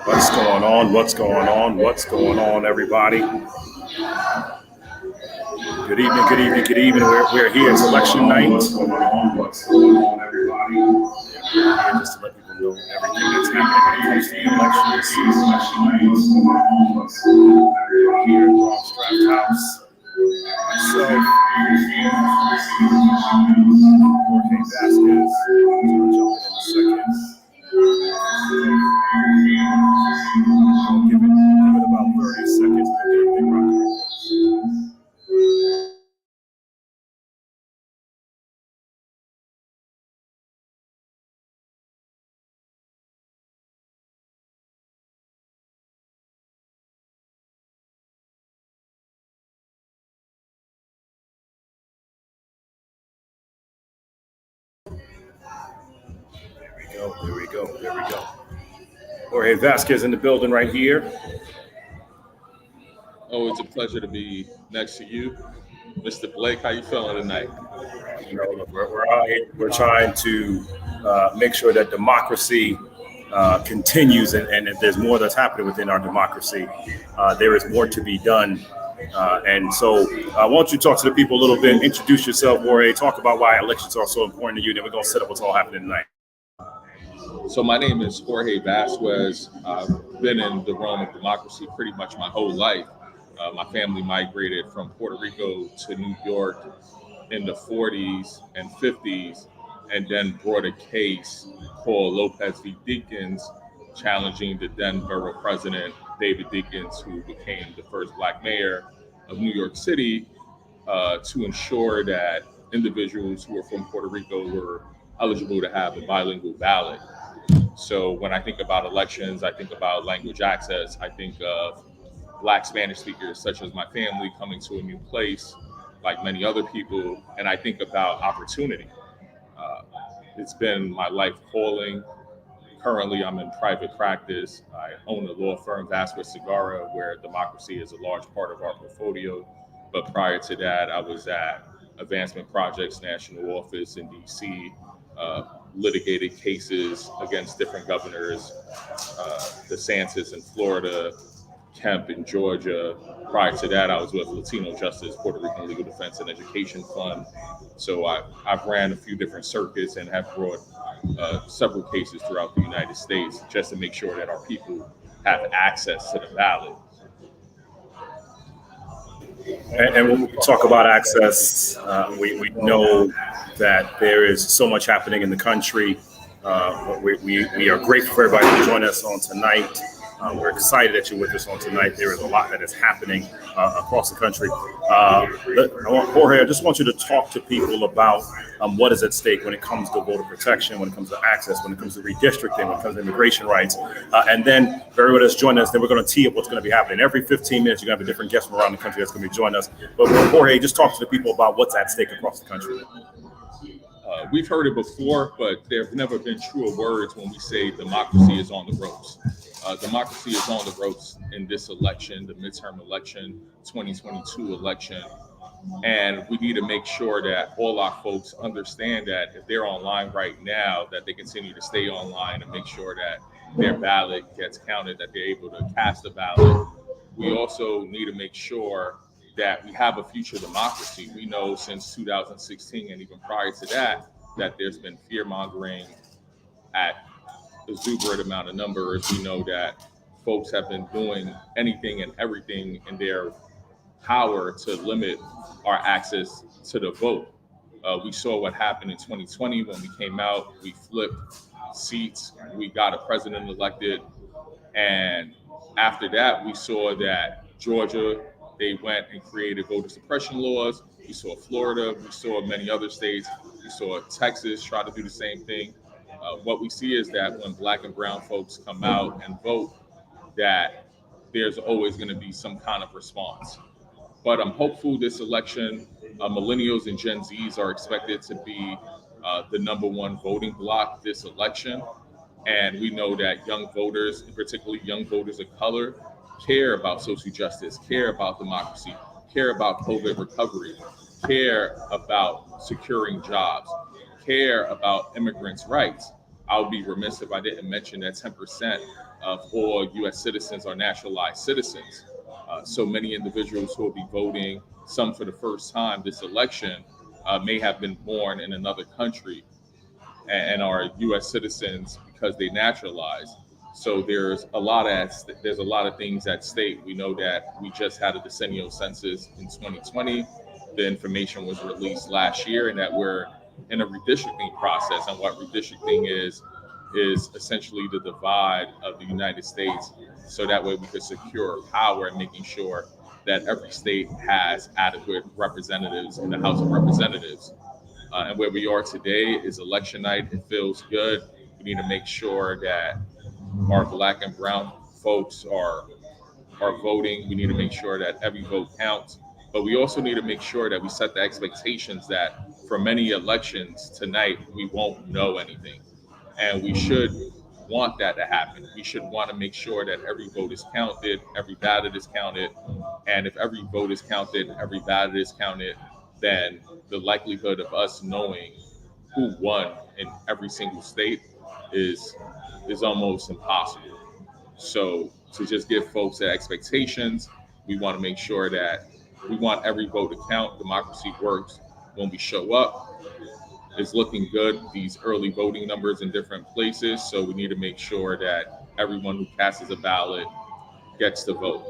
What's going on? What's going on? What's going on, everybody? Good evening, good evening, good evening. We're here. It's election night. What's going on? What's going on, everybody? We're here just to let people know everything that's happening when it comes to the elections. Election night. What's going on? What's going on, everybody? Here at Rob's Draft House. Myself, Jorge Vasquez. I'm going to jump in a second. I'll give it about 30 seconds to get everything rocking. There we go. Jorge Vasquez in the building right here. Oh, it's a pleasure to be next to you, Mr. Blake. How you feeling tonight? Look, we're out here. We're trying to make sure that democracy continues, and that there's more that's happening within our democracy. There is more to be done. And so, why don't you talk to the people a little bit, introduce yourself, Jorge, talk about why elections are so important to you, then we're going to set up what's all happening tonight. So my name is Jorge Vasquez. I've been in the realm of democracy pretty much my whole life. My family migrated from Puerto Rico to New York in the 40s and 50s, and then brought a case called Lopez v. Deakins, challenging the then borough president, David Deakins, who became the first black mayor of New York City, to ensure that individuals who were from Puerto Rico were eligible to have a bilingual ballot. So when I think about elections, I think about language access. I think of Black Spanish speakers, such as my family, coming to a new place, like many other people. And I think about opportunity. Uh, it's been my life calling. Currently, I'm in private practice. I own a law firm, Vasquez Segara, where democracy is a large part of our portfolio. But prior to that, I was at Advancement Projects National Office in DC, uh, litigated cases against different governors, DeSantis in Florida, Kemp in Georgia. Prior to that, I was with Latino Justice, Puerto Rican Legal Defense and Education Fund. So I've ran a few different circuits and have brought several cases throughout the United States just to make sure that our people have access to the ballot. And when we talk about access, we know that there is so much happening in the country. We are grateful for everybody to join us on tonight. We're excited that you're with us on tonight. There is a lot that is happening across the country. Jorge, I just want you to talk to people about what is at stake when it comes to voter protection, when it comes to access, when it comes to redistricting, when it comes to immigration rights. And then for everyone that's joining us, then we're going to tee up what's going to be happening. Every 15 minutes, you're going to have a different guest from around the country that's going to be joining us. But Jorge, just talk to the people about what's at stake across the country. We've heard it before, but there have never been truer words when we say democracy is on the ropes. Democracy is on the ropes in this election, the midterm election, 2022 election. And we need to make sure that all our folks understand that if they're online right now, that they continue to stay online and make sure that their ballot gets counted, that they're able to cast a ballot. We also need to make sure that we have a future democracy. We know since 2016 and even prior to that, that there's been fear mongering at exuberant amount of numbers. We know that folks have been doing anything and everything in their power to limit our access to the vote. We saw what happened in 2020 when we came out, we flipped seats, we got a president elected, and after that, we saw that Georgia, they went and created voter suppression laws. We saw Florida, we saw many other states, we saw Texas try to do the same thing. What we see is that when black and brown folks come out and vote, that there's always going to be some kind of response. But I'm hopeful this election, millennials and Gen Zs are expected to be the number one voting bloc this election. And we know that young voters, particularly young voters of color, care about social justice, care about democracy, care about COVID recovery, care about securing jobs, care about immigrants' rights. I'll be remiss if I didn't mention that 10% of all U.S. citizens are naturalized citizens. So many individuals who will be voting, some for the first time this election, may have been born in another country and are U.S. citizens because they naturalized. So there's a lot of things at stake. We know that we just had a decennial census in 2020. The information was released last year, and that we're in a redistricting process. And what redistricting is essentially the divide of the United States, so that way we could secure power and making sure that every state has adequate representatives in the House of Representatives. And where we are today is election night. It feels good. We need to make sure that our Black and brown folks are voting. We need to make sure that every vote counts. But we also need to make sure that we set the expectations that for many elections tonight, we won't know anything. And we should want that to happen. We should want to make sure that every vote is counted, every ballot is counted. And if every vote is counted, every ballot is counted, then the likelihood of us knowing who won in every single state is almost impossible. So to just give folks their expectations, we want to make sure that we want every vote to count. Democracy works when we show up. It's looking good, these early voting numbers in different places. So we need to make sure that everyone who casts a ballot gets to vote.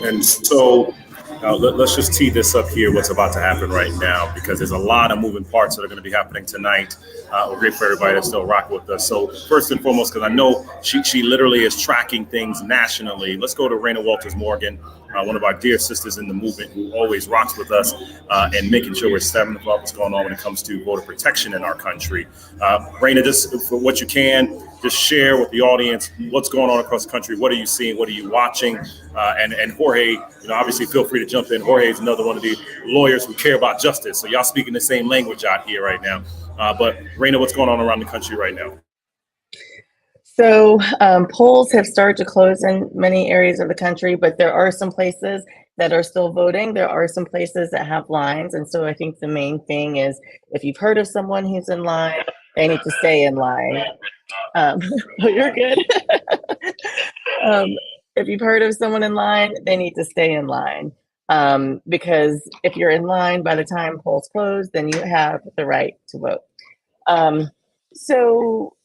And so let's just tee this up here, what's about to happen right now, because there's a lot of moving parts that are going to be happening tonight. We're grateful for everybody that's still rocking with us. So first and foremost, because I know she literally is tracking things nationally, let's go to Raina Walters Morgan, one of our dear sisters in the movement who always rocks with us and making sure we're stemming up what's going on when it comes to voter protection in our country. Raina, just for what you can, just share with the audience what's going on across the country. What are you seeing? What are you watching? And Jorge, obviously feel free to jump in. Jorge is another one of the lawyers who care about justice. So y'all speaking the same language out here right now. But Raina, what's going on around the country right now? So polls have started to close in many areas of the country, but there are some places that are still voting. There are some places that have lines. And so I think the main thing is if you've heard of someone who's in line, they need to stay in line. Oh, you're good. If you've heard of someone in line, they need to stay in line. Because if you're in line by the time polls close, then you have the right to vote. So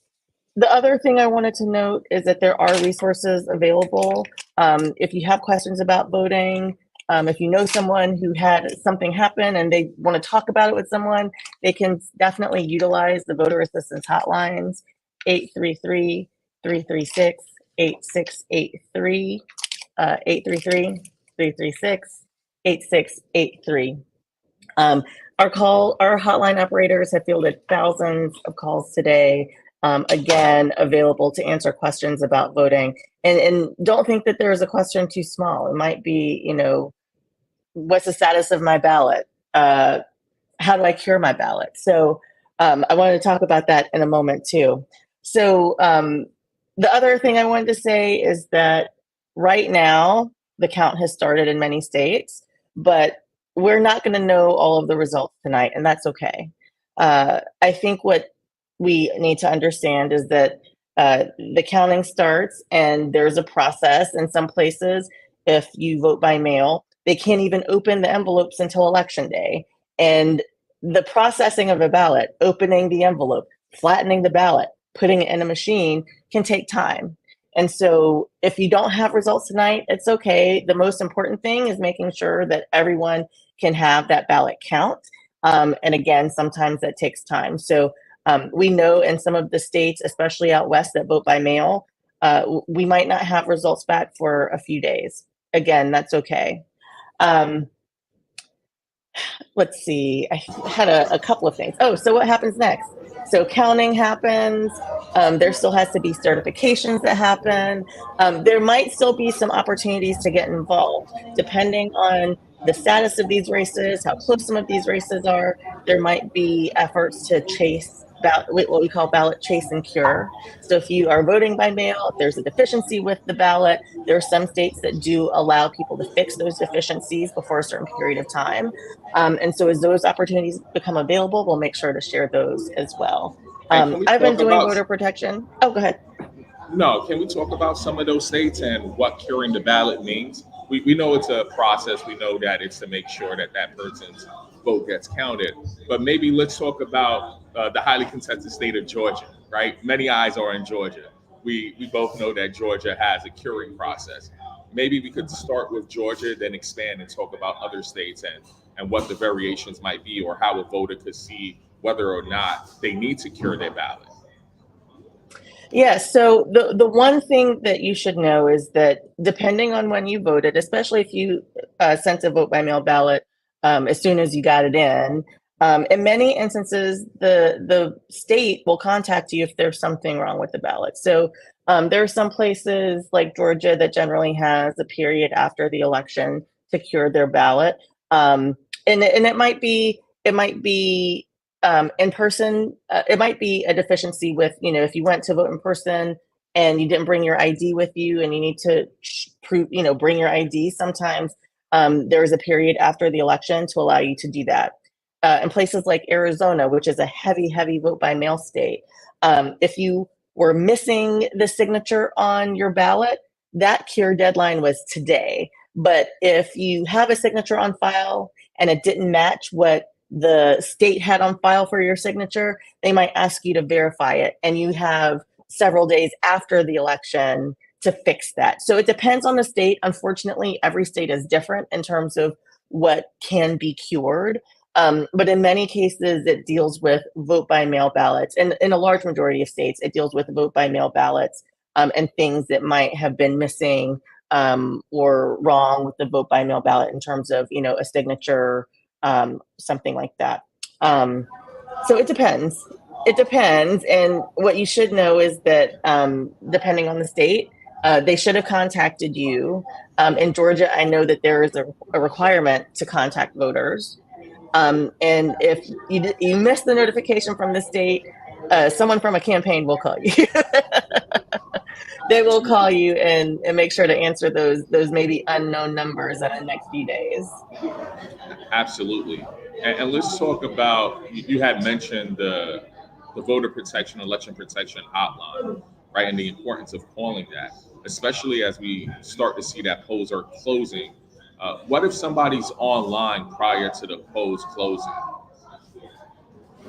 the other thing I wanted to note is that there are resources available. If you have questions about voting, if you know someone who had something happen and they want to talk about it with someone, they can definitely utilize the voter assistance hotlines, 833-336-8683, 833-336-8683. Our hotline operators have fielded thousands of calls today. Again, available to answer questions about voting. And don't think that there is a question too small. It might be, what's the status of my ballot? How do I cure my ballot? So I wanted to talk about that in a moment too. So the other thing I wanted to say is that right now, the count has started in many states, but we're not going to know all of the results tonight, and that's okay. I think what we need to understand is that the counting starts and there's a process. In some places, if you vote by mail, they can't even open the envelopes until election day. And the processing of a ballot, opening the envelope, flattening the ballot, putting it in a machine can take time. And so if you don't have results tonight, it's okay. The most important thing is making sure that everyone can have that ballot count. And again, sometimes that takes time. So we know in some of the states, especially out west, that vote by mail, we might not have results back for a few days. Again, that's okay. Let's see, I had a couple of things. Oh, so what happens next? So counting happens. There still has to be certifications that happen. There might still be some opportunities to get involved, depending on the status of these races, how close some of these races are. There might be efforts to chase what we call ballot chase and cure. So if you are voting by mail, if there's a deficiency with the ballot, there are some states that do allow people to fix those deficiencies before a certain period of time. And so as those opportunities become available, we'll make sure to share those as well. And can we I've been talk doing about, voter protection. Oh, go ahead. no, can we talk about some of those states and what curing the ballot means? We know it's a process. We know that it's to make sure that that person's vote gets counted. But maybe let's talk about the highly contested state of Georgia, right? Many eyes are in Georgia. We both know that Georgia has a curing process. Maybe we could start with Georgia, then expand and talk about other states and what the variations might be, or how a voter could see whether or not they need to cure their ballot. Yeah, so the one thing that you should know is that depending on when you voted, especially if you sent a vote by mail ballot as soon as you got it in many instances, the state will contact you if there's something wrong with the ballot. So there are some places like Georgia that generally has a period after the election to cure their ballot, and it might be in person. It might be a deficiency with, if you went to vote in person and you didn't bring your ID with you and you need to prove, bring your ID. Sometimes there is a period after the election to allow you to do that. In places like Arizona, which is a heavy, heavy vote by mail state, if you were missing the signature on your ballot, that cure deadline was today. But if you have a signature on file and it didn't match what the state had on file for your signature, they might ask you to verify it. And you have several days after the election to fix that. So it depends on the state. Unfortunately, every state is different in terms of what can be cured. But in many cases, it deals with vote by mail ballots. And in a large majority of states, it deals with vote by mail ballots and things that might have been missing or wrong with the vote by mail ballot in terms of, a signature, something like that. So it depends. It depends. And what you should know is that depending on the state, they should have contacted you. In Georgia, I know that there is a requirement to contact voters. And if you miss the notification from the state, someone from a campaign will call you. They will call you and make sure to answer those maybe unknown numbers in the next few days. Absolutely. And let's talk about, you had mentioned the voter protection, election protection hotline, right? And the importance of calling that, especially as we start to see that polls are closing. What if somebody's online prior to the polls closing?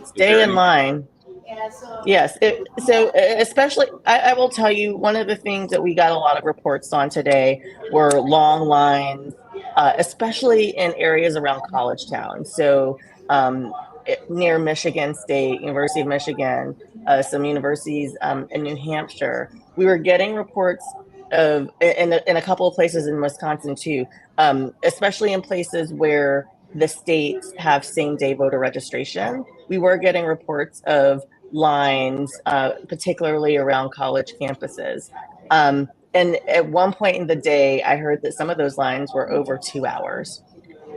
Is Stay there in any? line. Yes. So especially, I will tell you, one of the things that we got a lot of reports on today were long lines, especially in areas around college towns. So near Michigan State, University of Michigan, some universities in New Hampshire, we were getting reports of, in a couple of places in Wisconsin too, especially in places where the states have same day voter registration. We were getting reports of lines, particularly around college campuses. And at one point in the day, I heard that some of those lines were over 2 hours.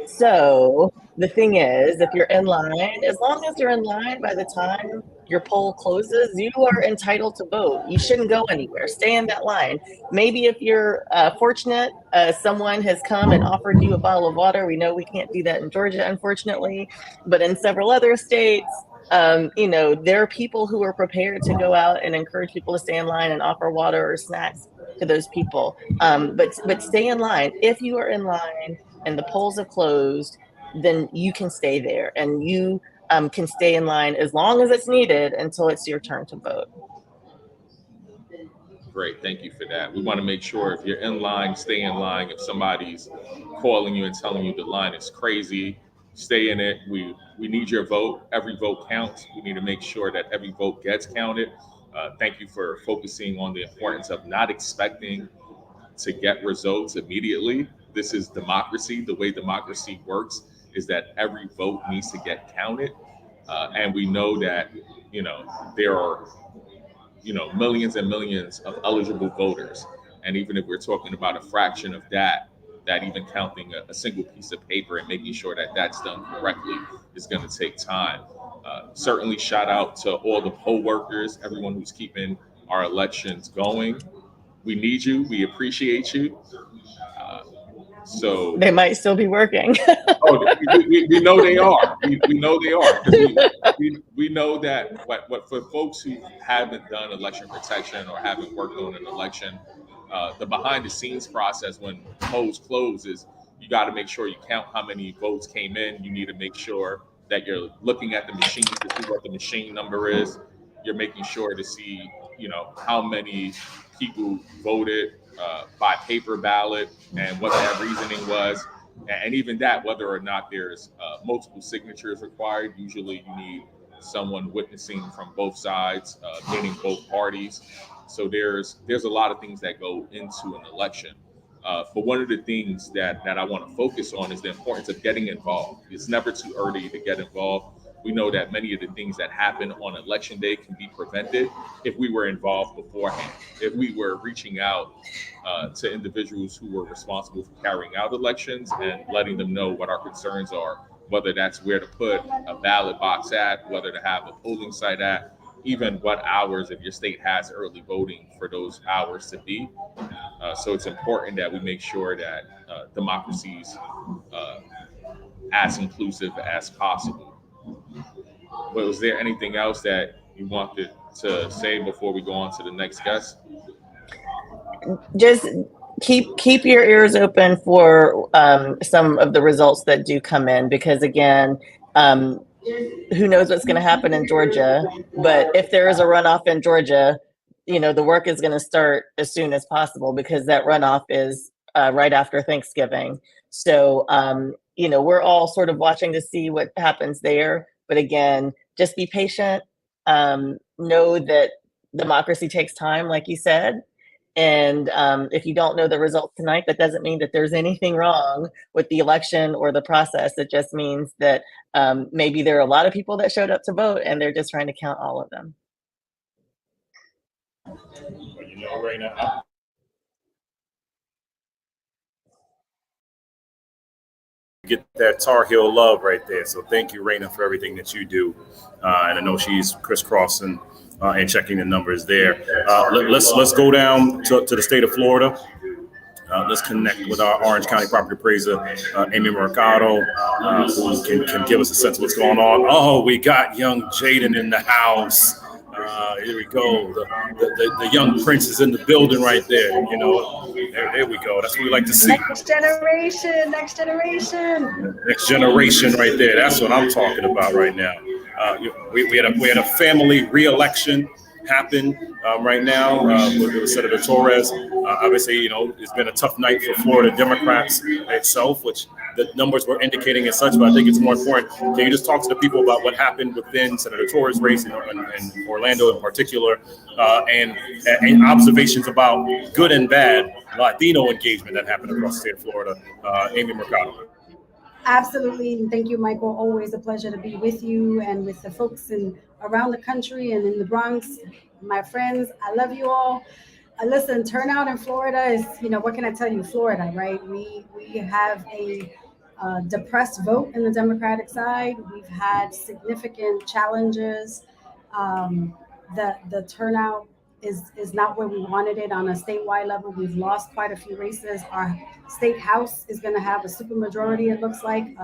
So the thing is, if you're in line, as long as you're in line by the time your poll closes, you are entitled to vote. You shouldn't go anywhere. Stay in that line. Maybe if you're fortunate, someone has come and offered you a bottle of water. We know we can't do that in Georgia, unfortunately, but in several other states, there are people who are prepared to go out and encourage people to stay in line and offer water or snacks to those people. But stay in line. If you are in line and the polls have closed, then you can stay there and you can stay in line as long as it's needed until it's your turn to vote. Great, thank you for that. We want to make sure if you're in line, stay in line. If somebody's calling you and telling you the line is crazy, stay in it. We need your vote. Every vote counts. We need to make sure that every vote gets counted. Thank you for focusing on the importance of not expecting to get results immediately. This is democracy. The way democracy works is that every vote needs to get counted. And we know that, there are, millions and millions of eligible voters. And even if we're talking about a fraction of that, that even counting a single piece of paper and making sure that that's done correctly is going to take time. Certainly, shout out to all the poll workers, everyone who's keeping our elections going. We need you. We appreciate you. Uh, So They might still be working. we know they are. We know they are, because we know that what for folks who haven't done election protection or haven't worked on an election, the behind the scenes process when polls close is you got to make sure you count how many votes came in. You need to make sure that you're looking at the machine to see what the machine number is. You're making sure to see, how many people voted by paper ballot and what that reasoning was. And even that, whether or not there's multiple signatures required, usually you need someone witnessing from both sides, meaning both parties. So there's a lot of things that go into an election. But one of the things that I want to focus on is the importance of getting involved. It's never too early to get involved. We know that many of the things that happen on election day can be prevented if we were involved beforehand, if we were reaching out to individuals who were responsible for carrying out elections and letting them know what our concerns are, whether that's where to put a ballot box at, whether to have a polling site at, even what hours, if your state has early voting, for those hours to be. So it's important that we make sure that democracy is as inclusive as possible. But was there anything else that you wanted to say before we go on to the next guest? Just keep your ears open for some of the results that do come in, because again, who knows what's going to happen in Georgia? But if there is a runoff in Georgia, the work is going to start as soon as possible, because that runoff is right after Thanksgiving. So, we're all sort of watching to see what happens there. But again, just be patient. Know that democracy takes time, like you said. And if you don't know the results tonight, that doesn't mean that there's anything wrong with the election or the process. It just means that maybe there are a lot of people that showed up to vote and they're just trying to count all of them. Right now, get that Tar Heel love right there. So thank you, Raina, for everything that you do. And I know she's crisscrossing and checking the numbers there. Let's go down to the state of Florida. Let's connect with our Orange County property appraiser, Amy Mercado, who can give us a sense of what's going on. Oh, we got young Jaden in the house. Here we go. The young prince is in the building right there. There we go. That's what we like to see. Next generation. Next generation right there. That's what I'm talking about right now. We had a family re-election happen right now with Senator Torres. Obviously, it's been a tough night for Florida Democrats itself, which the numbers were indicating as such, but I think it's more important. Can you just talk to the people about what happened within Senator Torres' race in Orlando in particular, and observations about good and bad Latino engagement that happened across the state of Florida? Amy Mercado. Absolutely. And thank you, Michael. Always a pleasure to be with you and with the folks around the country and in the Bronx. My friends, I love you all. Listen, turnout in Florida is, what can I tell you? Florida, right? We have a depressed vote in the Democratic side. We've had significant challenges. The turnout is not where we wanted it on a statewide level. We've lost quite a few races. Our state house is going to have a supermajority, it looks like.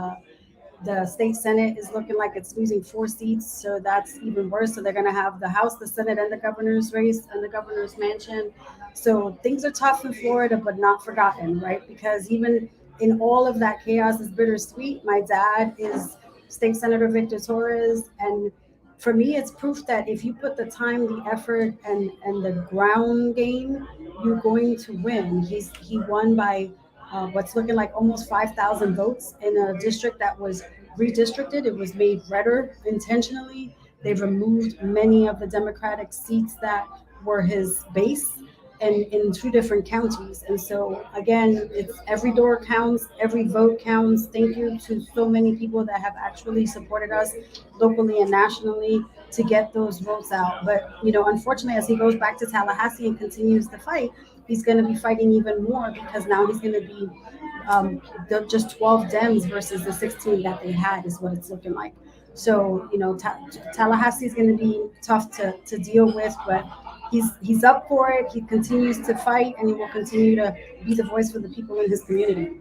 The state Senate is looking like it's losing 4 seats, so that's even worse. So they're going to have the House, the Senate, and the governor's race and the governor's mansion. So things are tough in Florida, but not forgotten, right? Because even in all of that chaos is bittersweet. My dad is State Senator Victor Torres, and for me, it's proof that if you put the time, the effort, and the ground game, you're going to win. He won by what's looking like almost 5,000 votes in a district that was redistricted. It was made redder intentionally. They've removed many of the Democratic seats that were his base, and in 2 different counties. And so again, it's every door counts, every vote counts. Thank you to so many people that have actually supported us locally and nationally to get those votes out. But unfortunately, as he goes back to Tallahassee and continues to fight, he's going to be fighting even more, because now he's going to be just 12 Dems versus the 16 that they had is what it's looking like. So, Tallahassee is going to be tough to deal with, but he's up for it. He continues to fight, and he will continue to be the voice for the people in his community.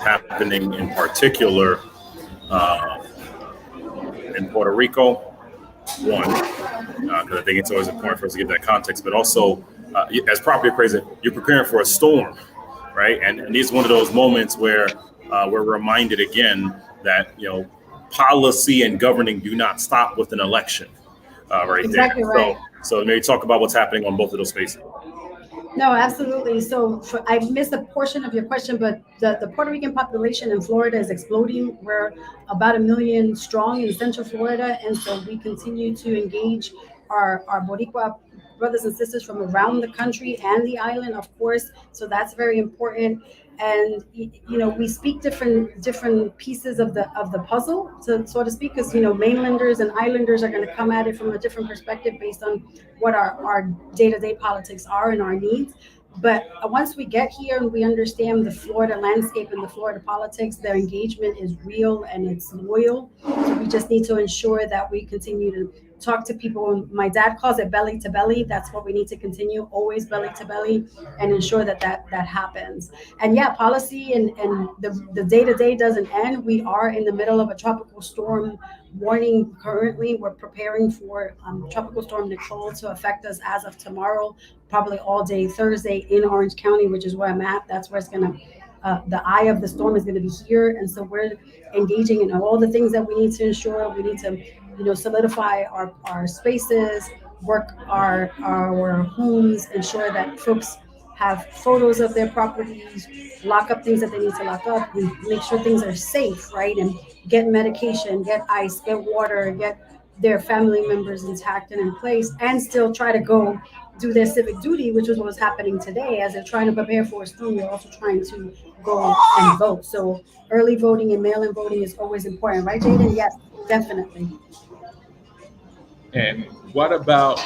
happening in particular in Puerto Rico. One, because I think it's always important for us to give that context, but also as property appraiser, you're preparing for a storm, right? And this is one of those moments where we're reminded again that, policy and governing do not stop with an election, right? Exactly there. right. So maybe talk about what's happening on both of those spaces. No, absolutely. So I missed a portion of your question, but the Puerto Rican population in Florida is exploding. We're about 1 million strong in Central Florida. And so we continue to engage our Boricua brothers and sisters from around the country and the island, of course. So that's very important. And we speak different pieces of the puzzle, so to speak, because mainlanders and islanders are going to come at it from a different perspective based on what our day-to-day politics are and our needs. But once we get here and we understand the Florida landscape and the Florida politics, their engagement is real and it's loyal. So we just need to ensure that we continue to talk to people. My dad calls it belly to belly. That's what we need to continue, always belly to belly, and ensure that happens. And yeah, policy and the day-to-day doesn't end. We are in the middle of a tropical storm warning currently. We're preparing for Tropical Storm Nicole to affect us as of tomorrow, probably all day Thursday in Orange County, which is where I'm at. That's where it's going to, the eye of the storm is going to be here. And so we're engaging in all the things that we need to ensure. We need to, solidify our spaces, work our homes, ensure that folks have photos of their properties, lock up things that they need to lock up, and make sure things are safe, right? And get medication, get ice, get water, get their family members intact and in place, and still try to go do their civic duty, which is what was happening today. As they're trying to prepare for a storm, we're also trying to go and vote. So early voting and mail-in voting is always important, right, Jaden? Yes, definitely. And what about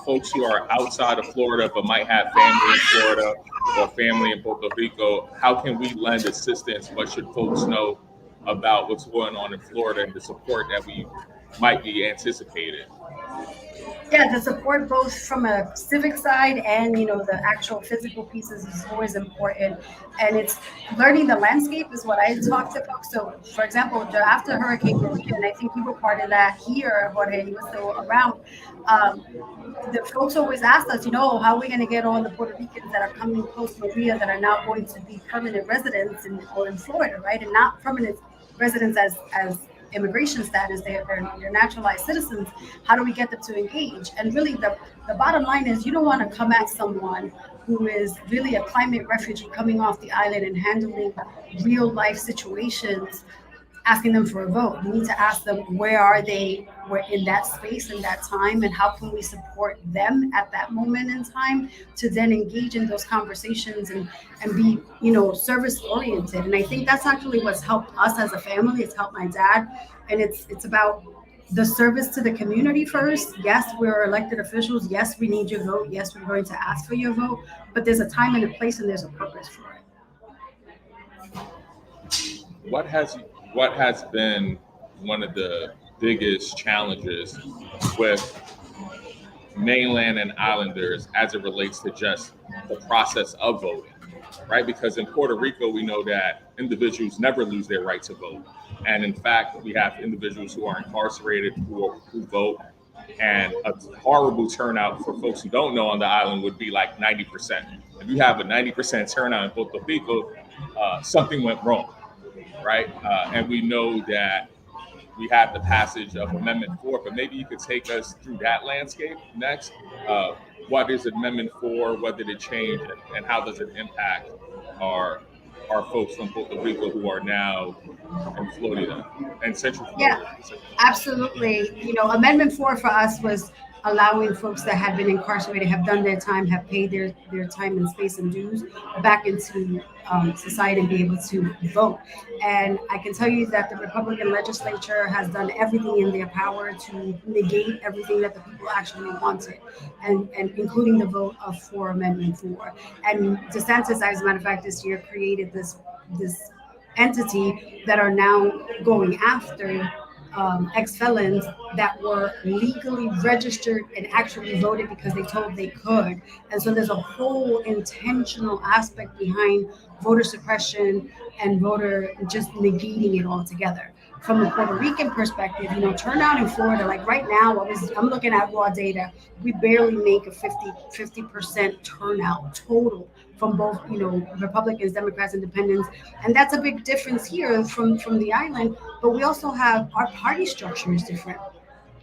folks who are outside of Florida but might have family in Florida or family in Puerto Rico? How can we lend assistance? What should folks know about what's going on in Florida and the support that we might be anticipating? Yeah, the support both from a civic side and the actual physical pieces is always important. And it's learning the landscape is what I talk to folks. So for example, after Hurricane Maria, and I think you were part of that here, Jorge, you were still around, the folks always ask us, how are we going to get all the Puerto Ricans that are coming post Maria that are now going to be permanent residents in Florida, right? And not permanent residents as immigration status, they're naturalized citizens. How do we get them to engage? And really the bottom line is you don't want to come at someone who is really a climate refugee coming off the island and handling real life situations, asking them for a vote. You need to ask them, where are they? We're in that space in that time, and how can we support them at that moment in time to then engage in those conversations and be service oriented. And I think that's actually what's helped us as a family. It's helped my dad, and it's about the service to the community first. Yes, we're elected officials. Yes, we need your vote. Yes, we're going to ask for your vote, but there's a time and a place and there's a purpose for it. What has been one of the biggest challenges with mainland and islanders as it relates to just the process of voting, right? Because in Puerto Rico, we know that individuals never lose their right to vote. And in fact, we have individuals who are incarcerated who vote. And a horrible turnout for folks who don't know on the island would be like 90%. If you have a 90% turnout in Puerto Rico, something went wrong. Right. And we know that we had the passage of Amendment 4, but maybe you could take us through that landscape next. What is Amendment 4? What did it change? And how does it impact our folks from Puerto Rico who are now in Florida and Central Florida? Yeah, absolutely. Amendment 4 for us was allowing folks that had been incarcerated, have done their time, have paid their time and space and dues back into society and be able to vote. And I can tell you that the Republican legislature has done everything in their power to negate everything that the people actually wanted, and including the vote for Amendment 4. And DeSantis, as a matter of fact, this year created this entity that are now going after ex-felons that were legally registered and actually voted because they told they could. And so there's a whole intentional aspect behind voter suppression and voter just negating it altogether. From a Puerto Rican perspective, turnout in Florida, like right now, I'm looking at raw data. We barely make a 50% turnout total from both, Republicans, Democrats, Independents, and that's a big difference here from the island. But we also have our party structure is different.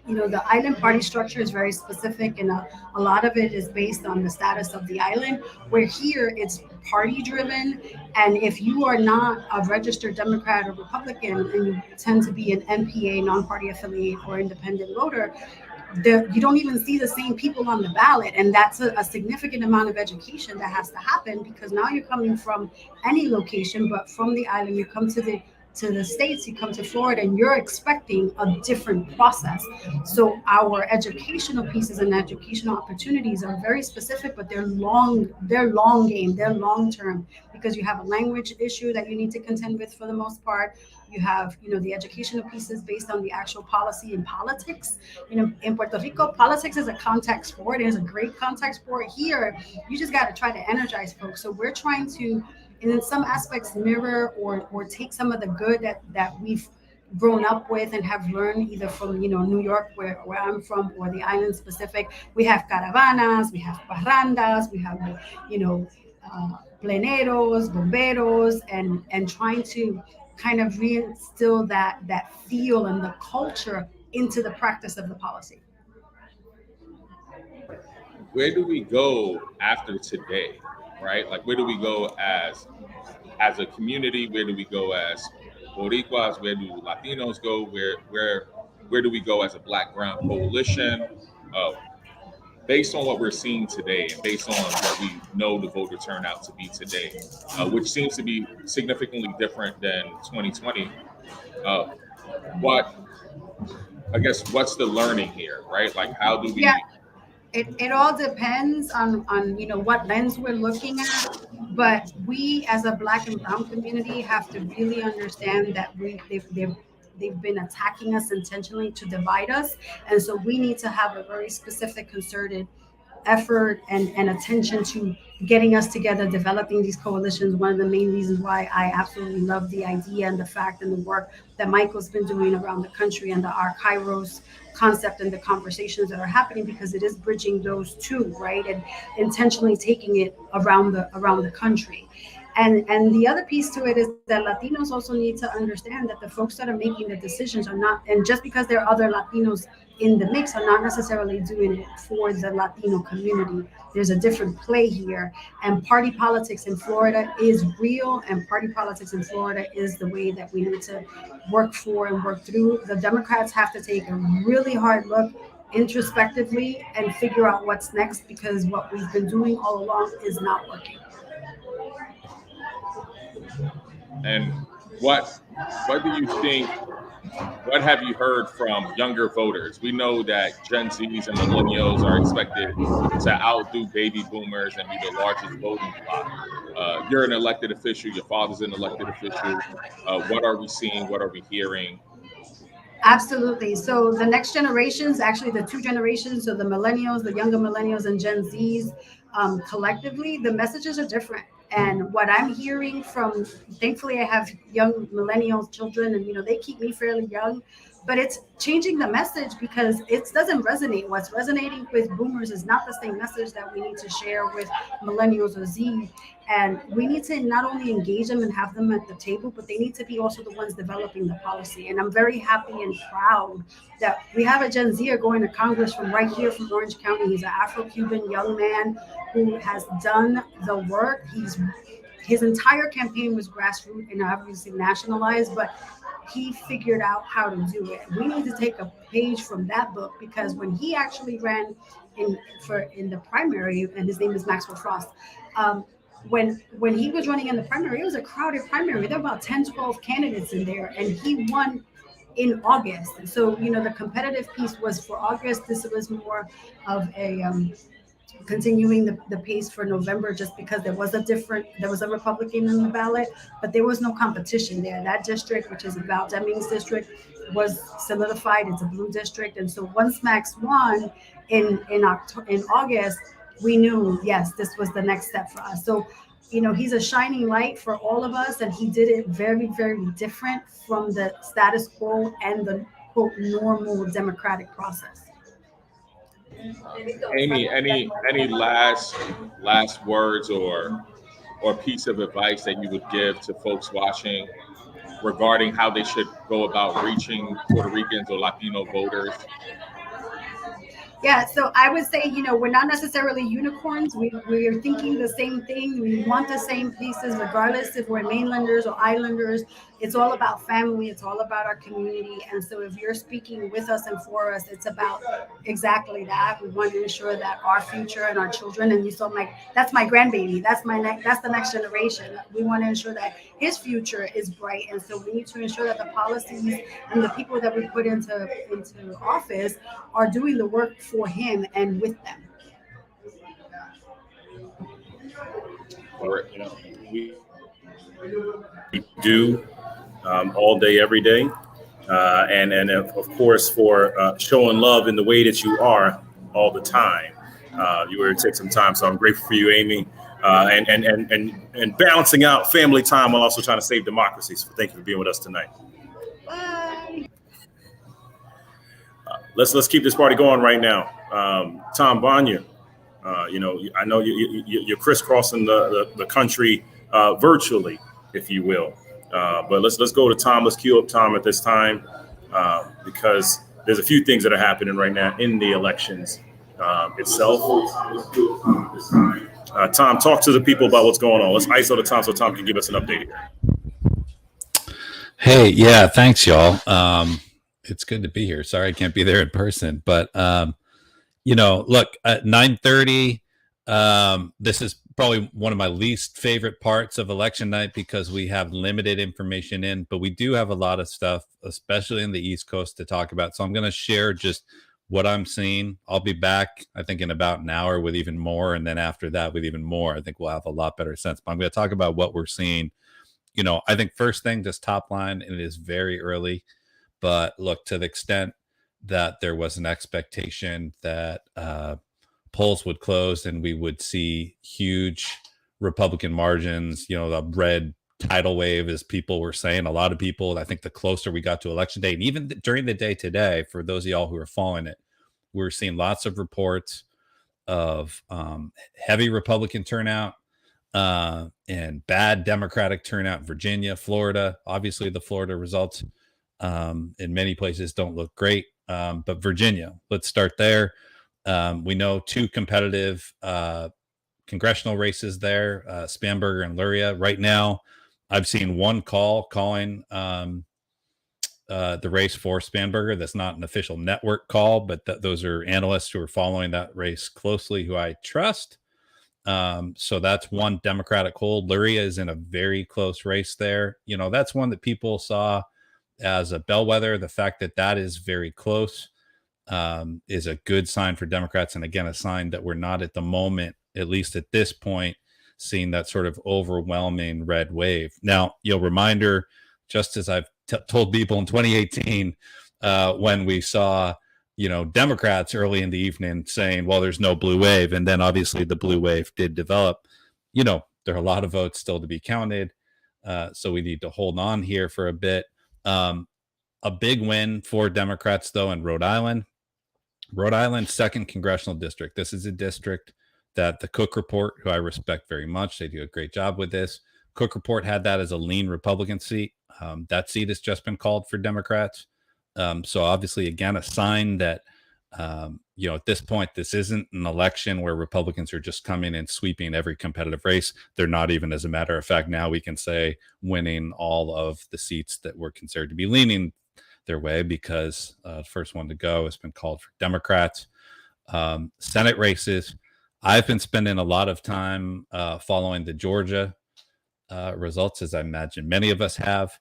The island party structure is very specific, and a lot of it is based on the status of the island, where here it's party driven. And if you are not a registered Democrat or Republican and you tend to be an NPA, non-party affiliate, or independent voter, you don't even see the same people on the ballot. And that's a significant amount of education that has to happen, because now you're coming from any location, but from the island, you come to the States, you come to Florida, and you're expecting a different process. So our educational pieces and educational opportunities are very specific, but they're long game, they're long term, because you have a language issue that you need to contend with for the most part. You have, the educational pieces based on the actual policy and politics. In Puerto Rico, politics is a contact sport. It is a great contact sport. Here, you just got to try to energize folks. So we're trying to, and in some aspects, mirror or take some of the good that we've grown up with and have learned either from New York, where I'm from, or the island specific. We have caravanas, we have parrandas, we have pleneros, bomberos, and trying to kind of reinstill that feel and the culture into the practice of the policy. Where do we go after today, right? Like, where do we go as a community? Where do we go as Boricuas? Where do Latinos go? Where do we go as a Black Brown coalition? Based on what we're seeing today, and based on what we know the voter turnout to be today, which seems to be significantly different than 2020. What what's the learning here, right? Like, how do we? Yeah, it all depends on what lens we're looking at. But we, as a Black and Brown community, have to really understand that they've been attacking us intentionally to divide us, and so we need to have a very specific, concerted effort and attention to getting us together, developing these coalitions. One of the main reasons why I absolutely love the idea and the fact and the work that Michael's been doing around the country, and our KAIROS concept and the conversations that are happening, because it is bridging those two, right? And intentionally taking it around the country. And the other piece to it is that Latinos also need to understand that the folks that are making the decisions are not, and just because there are other Latinos in the mix, are not necessarily doing it for the Latino community. There's a different play here, and party politics in Florida is real, and party politics in Florida is the way that we need to work for and work through. The Democrats have to take a really hard look introspectively and figure out what's next, because what we've been doing all along is not working. And what do you think? What have you heard from younger voters? We know that Gen Zs and millennials are expected to outdo baby boomers and be the largest voting bloc. You're an elected official. Your father's an elected official. What are we seeing? What are we hearing? Absolutely. So the next generations, actually the two generations, so the millennials, the younger millennials, and Gen Zs, collectively, the messages are different. And what I'm hearing from, thankfully, I have young millennial children, and they keep me fairly young. But it's changing the message, because it doesn't resonate. What's resonating with boomers is not the same message that we need to share with millennials or Z. And we need to not only engage them and have them at the table, but they need to be also the ones developing the policy. And I'm very happy and proud that we have a Gen Zer going to Congress from right here from Orange County. He's an Afro-Cuban young man who has done the work. His entire campaign was grassroots and obviously nationalized, but he figured out how to do it. We need to take a page from that book, because when he actually ran in the primary, and his name is Maxwell Frost, when he was running in the primary, it was a crowded primary. There were about 10, 12 candidates in there, and he won in August. And so, the competitive piece was for August. This was more of a continuing the pace for November, just because there was a Republican in the ballot, but there was no competition there. That district, which is about Deming's district, was solidified. It's a blue district, and so once Max won in August, we knew, yes, this was the next step for us. So, he's a shining light for all of us, and he did it very, very different from the status quo and the quote normal democratic process. Amy, any last words or piece of advice that you would give to folks watching regarding how they should go about reaching Puerto Ricans or Latino voters? Yeah, so I would say, we're not necessarily unicorns. We are thinking the same thing. We want the same pieces, regardless if we're mainlanders or islanders. It's all about family. It's all about our community. And so if you're speaking with us and for us, it's about exactly that. We want to ensure that our future and our children, and you saw that's my grandbaby. That's the next generation. We want to ensure that his future is bright. And so we need to ensure that the policies and the people that we put into office are doing the work for him and with them. We do all day, every day. And of course, for showing love in the way that you are all the time. You were to take some time. So I'm grateful for you, Amy, and balancing out family time while also trying to save democracy. So thank you for being with us tonight. Bye. Let's keep this party going right now. Tom Banya, I know you're crisscrossing the country virtually, if you will. But let's go to Tom. Let's queue up Tom at this time because there's a few things that are happening right now in the elections itself. Tom, talk to the people about what's going on. Let's ISO the Tom so Tom can give us an update here. Hey, yeah, thanks, y'all. It's good to be here. Sorry I can't be there in person, but look, at 9:30, this is probably one of my least favorite parts of election night because we have limited information in, but we do have a lot of stuff, especially in the East Coast, to talk about. So I'm going to share just what I'm seeing. I'll be back, I think, in about an hour with even more, and then after that with even more. I think we'll have a lot better sense. But I'm going to talk about what we're seeing. I think first thing, just top line, and it is very early, but look, to the extent that there was an expectation that polls would close and we would see huge Republican margins, the red tidal wave, as people were saying. A lot of people, I think the closer we got to election day, and even during the day today, for those of y'all who are following it, we're seeing lots of reports of heavy Republican turnout and bad Democratic turnout in Virginia, Florida. Obviously, the Florida results in many places don't look great. But Virginia, let's start there. We know two competitive congressional races there, Spanberger and Luria. Right now, I've seen one calling the race for Spanberger. That's not an official network call, but those are analysts who are following that race closely, who I trust. So that's one Democratic hold. Luria is in a very close race there. That's one that people saw as a bellwether. The fact that is very close is a good sign for Democrats. And again, a sign that we're not at the moment, at least at this point, seeing that sort of overwhelming red wave. Now, reminder, just as I've told people in 2018, when we saw, Democrats early in the evening saying, well, there's no blue wave. And then obviously the blue wave did develop. There are a lot of votes still to be counted. So we need to hold on here for a bit. A big win for Democrats, though, in Rhode Island. Rhode Island, 2nd congressional district. This is a district that the Cook Report, who I respect very much, they do a great job with this. Cook Report had that as a lean Republican seat. That seat has just been called for Democrats. So obviously, again, a sign that, at this point, this isn't an election where Republicans are just coming and sweeping every competitive race. They're not even, as a matter of fact, now we can say winning all of the seats that were considered to be leaning their way, because the first one to go has been called for Democrats. Senate races, I've been spending a lot of time following the Georgia results, as I imagine many of us have.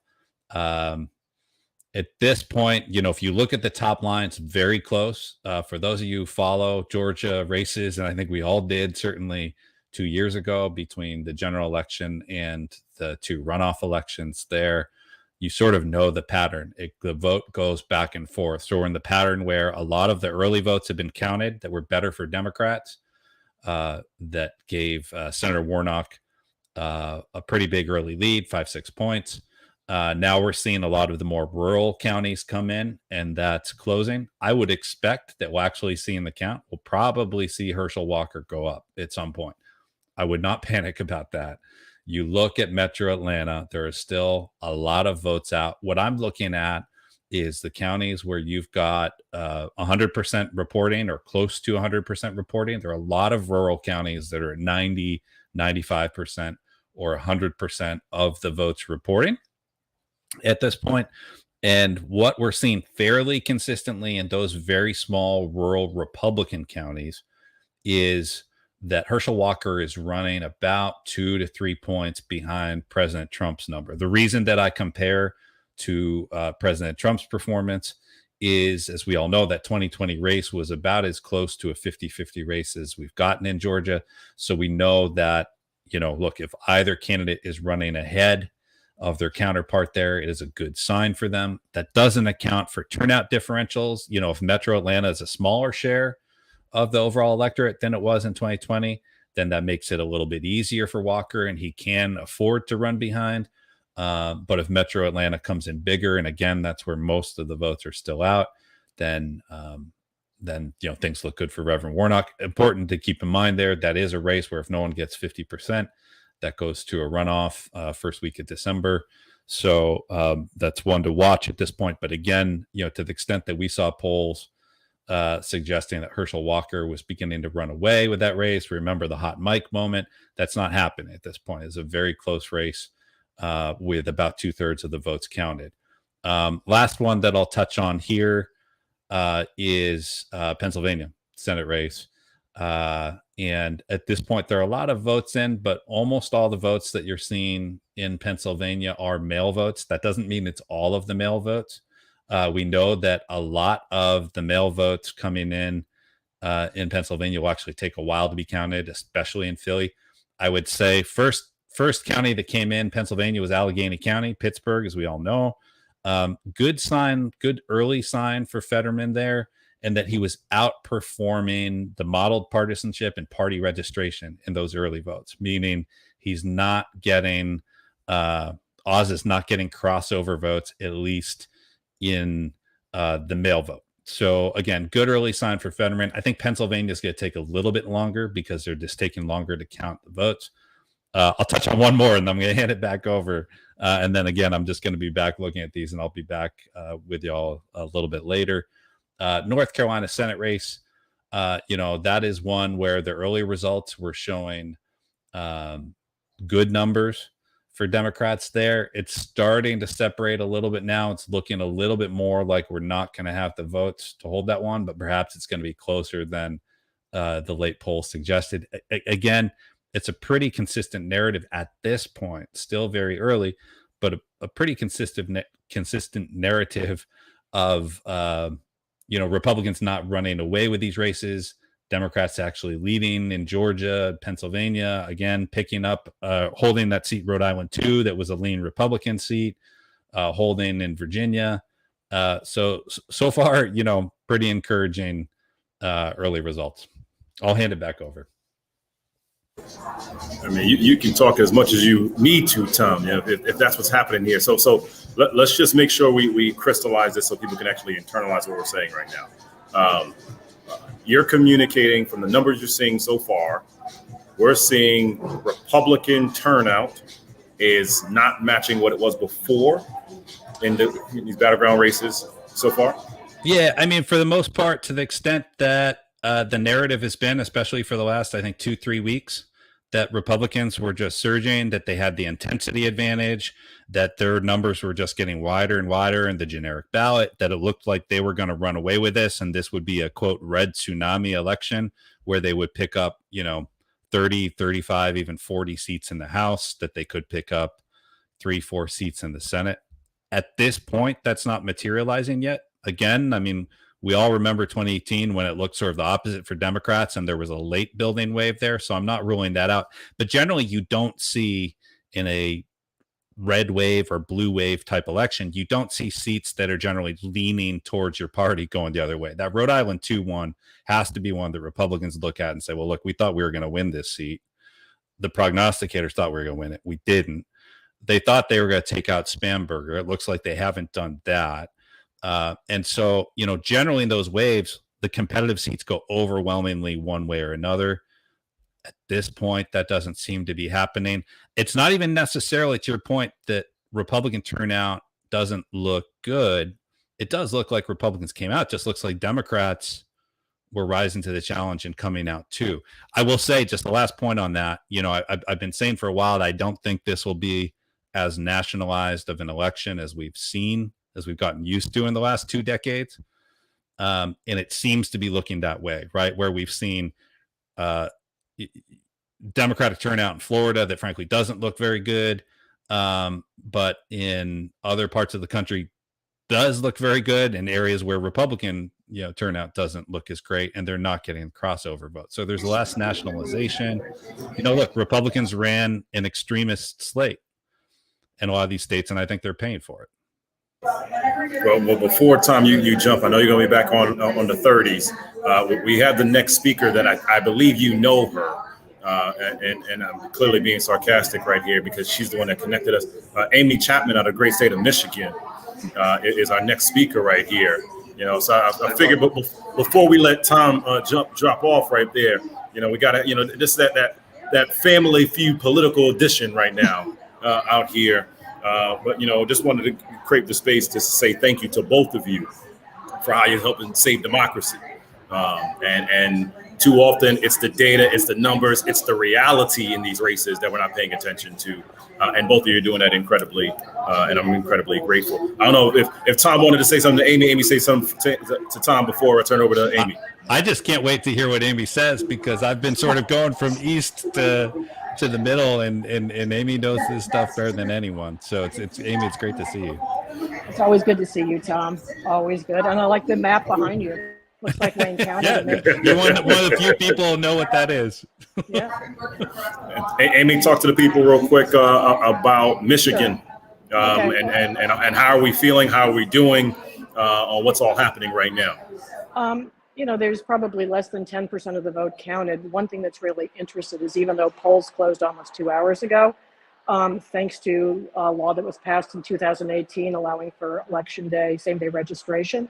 At this point, if you look at the top lines, very close. For those of you who follow Georgia races, and I think we all did, certainly 2 years ago, between the general election and the two runoff elections there, you sort of know the pattern. The vote goes back and forth. So we're in the pattern where a lot of the early votes have been counted that were better for Democrats, that gave Senator Warnock a pretty big early lead, 5-6 points. Now we're seeing a lot of the more rural counties come in, and that's closing. I would expect that we'll actually see in the count, we'll probably see Herschel Walker go up at some point. I would not panic about that. You look at Metro Atlanta, there is still a lot of votes out. What I'm looking at is the counties where you've got 100% reporting or close to 100% reporting. There are a lot of rural counties that are at 90, 95% or 100% of the votes reporting at this point. And what we're seeing fairly consistently in those very small rural Republican counties is that Herschel Walker is running about 2 to 3 points behind President Trump's number. The reason that I compare to President Trump's performance is, as we all know, that 2020 race was about as close to a 50-50 race as we've gotten in Georgia. So we know that, look, if either candidate is running ahead of their counterpart there, it is a good sign for them. That doesn't account for turnout differentials. If Metro Atlanta is a smaller share of the overall electorate than it was in 2020, then that makes it a little bit easier for Walker, and he can afford to run behind. But if Metro Atlanta comes in bigger, and again, that's where most of the votes are still out, then things look good for Reverend Warnock. Important to keep in mind there, that is a race where if no one gets 50%, that goes to a runoff first week of December. So that's one to watch at this point. But again, to the extent that we saw polls suggesting that Herschel Walker was beginning to run away with that race, remember the hot mic moment, that's not happening at this point. It's a very close race with about 2/3 of the votes counted. Last one that I'll touch on here is Pennsylvania Senate race. And at this point, there are a lot of votes in, but almost all the votes that you're seeing in Pennsylvania are mail votes. That doesn't mean it's all of the mail votes. We know that a lot of the mail votes coming in Pennsylvania will actually take a while to be counted, especially in Philly. I would say first county that came in Pennsylvania was Allegheny County, Pittsburgh, as we all know. Good sign, good early sign for Fetterman there, and that he was outperforming the modeled partisanship and party registration in those early votes, meaning he's not getting, Oz is not getting crossover votes, at least in the mail vote. So again, good early sign for Fetterman. I think Pennsylvania is going to take a little bit longer because they're just taking longer to count the votes. I'll touch on one more and then I'm going to hand it back over. And then again, I'm just going to be back looking at these and I'll be back with y'all a little bit later. North Carolina Senate race, that is one where the early results were showing good numbers for Democrats there. It's starting to separate a little bit now. It's looking a little bit more like we're not going to have the votes to hold that one, but perhaps it's going to be closer than the late poll suggested. Again, it's a pretty consistent narrative at this point, still very early, but a pretty consistent narrative of Republicans not running away with these races, Democrats actually leading in Georgia, Pennsylvania, again picking up, holding that seat, Rhode Island 2, that was a lean Republican seat, holding in Virginia. So far, pretty encouraging early results. I'll hand it back over. I mean, you can talk as much as you need to, Tom, if that's what's happening here. So let's just make sure we crystallize this so people can actually internalize what we're saying right now. You're communicating from the numbers you're seeing so far. We're seeing Republican turnout is not matching what it was before in these battleground races so far. Yeah, I mean, for the most part, to the extent that the narrative has been, especially for the last, I think, 2-3 weeks, that Republicans were just surging, that they had the intensity advantage, that their numbers were just getting wider and wider in the generic ballot, that it looked like they were going to run away with this. And this would be a, quote, red tsunami election where they would pick up, 30, 35, even 40 seats in the House, that they could pick up 3-4 seats in the Senate. At this point, that's not materializing yet. Again, I mean, we all remember 2018 when it looked sort of the opposite for Democrats and there was a late building wave there. So I'm not ruling that out. But generally, you don't see in a red wave or blue wave type election, you don't see seats that are generally leaning towards your party going the other way. That Rhode Island 2-1 has to be one that Republicans look at and say, well, look, we thought we were going to win this seat. The prognosticators thought we were going to win it. We didn't. They thought they were going to take out Spamberger. It looks like they haven't done that. And so, generally in those waves, the competitive seats go overwhelmingly one way or another. At this point, that doesn't seem to be happening. It's not even necessarily, to your point, that Republican turnout doesn't look good. It does look like Republicans came out. It just looks like Democrats were rising to the challenge and coming out too. I will say, just the last point on that, I've been saying for a while that I don't think this will be as nationalized of an election as we've gotten used to in the last 2 decades. And it seems to be looking that way, right? Where we've seen Democratic turnout in Florida that frankly doesn't look very good, but in other parts of the country does look very good, in areas where Republican turnout doesn't look as great, and they're not getting crossover votes. So there's less nationalization. Look, Republicans ran an extremist slate in a lot of these states, and I think they're paying for it. Well, before Tom, you jump, I know you're going to be back on the 30s. We have the next speaker that I believe her, and I'm clearly being sarcastic right here because she's the one that connected us. Amy Chapman out of the great state of Michigan is our next speaker right here. So I figured, but before we let Tom drop off right there, we got to, this that family feud political edition right now out here. But just wanted to create the space to say thank you to both of you for how you're helping save democracy. And too often it's the data, it's the numbers, it's the reality in these races that we're not paying attention to. And both of you are doing that incredibly, and I'm incredibly grateful. I don't know if Tom wanted to say something to Amy. Amy, say something to Tom before I turn over to Amy. I just can't wait to hear what Amy says, because I've been sort of going from east to the middle, and Amy knows this stuff better than anyone. So it's Amy, it's great to see you. It's always good to see you, Tom. Always good. And I like the map behind you. Looks like Wayne County. Yeah, you're one of the few people who know what that is. Yeah. Amy, talk to the people real quick about Michigan. Sure. Okay. And how are we feeling? How are we doing on what's all happening right now? There's probably less than 10% of the vote counted. One thing that's really interesting is, even though polls closed almost 2 hours ago, thanks to a law that was passed in 2018 allowing for election day, same-day registration,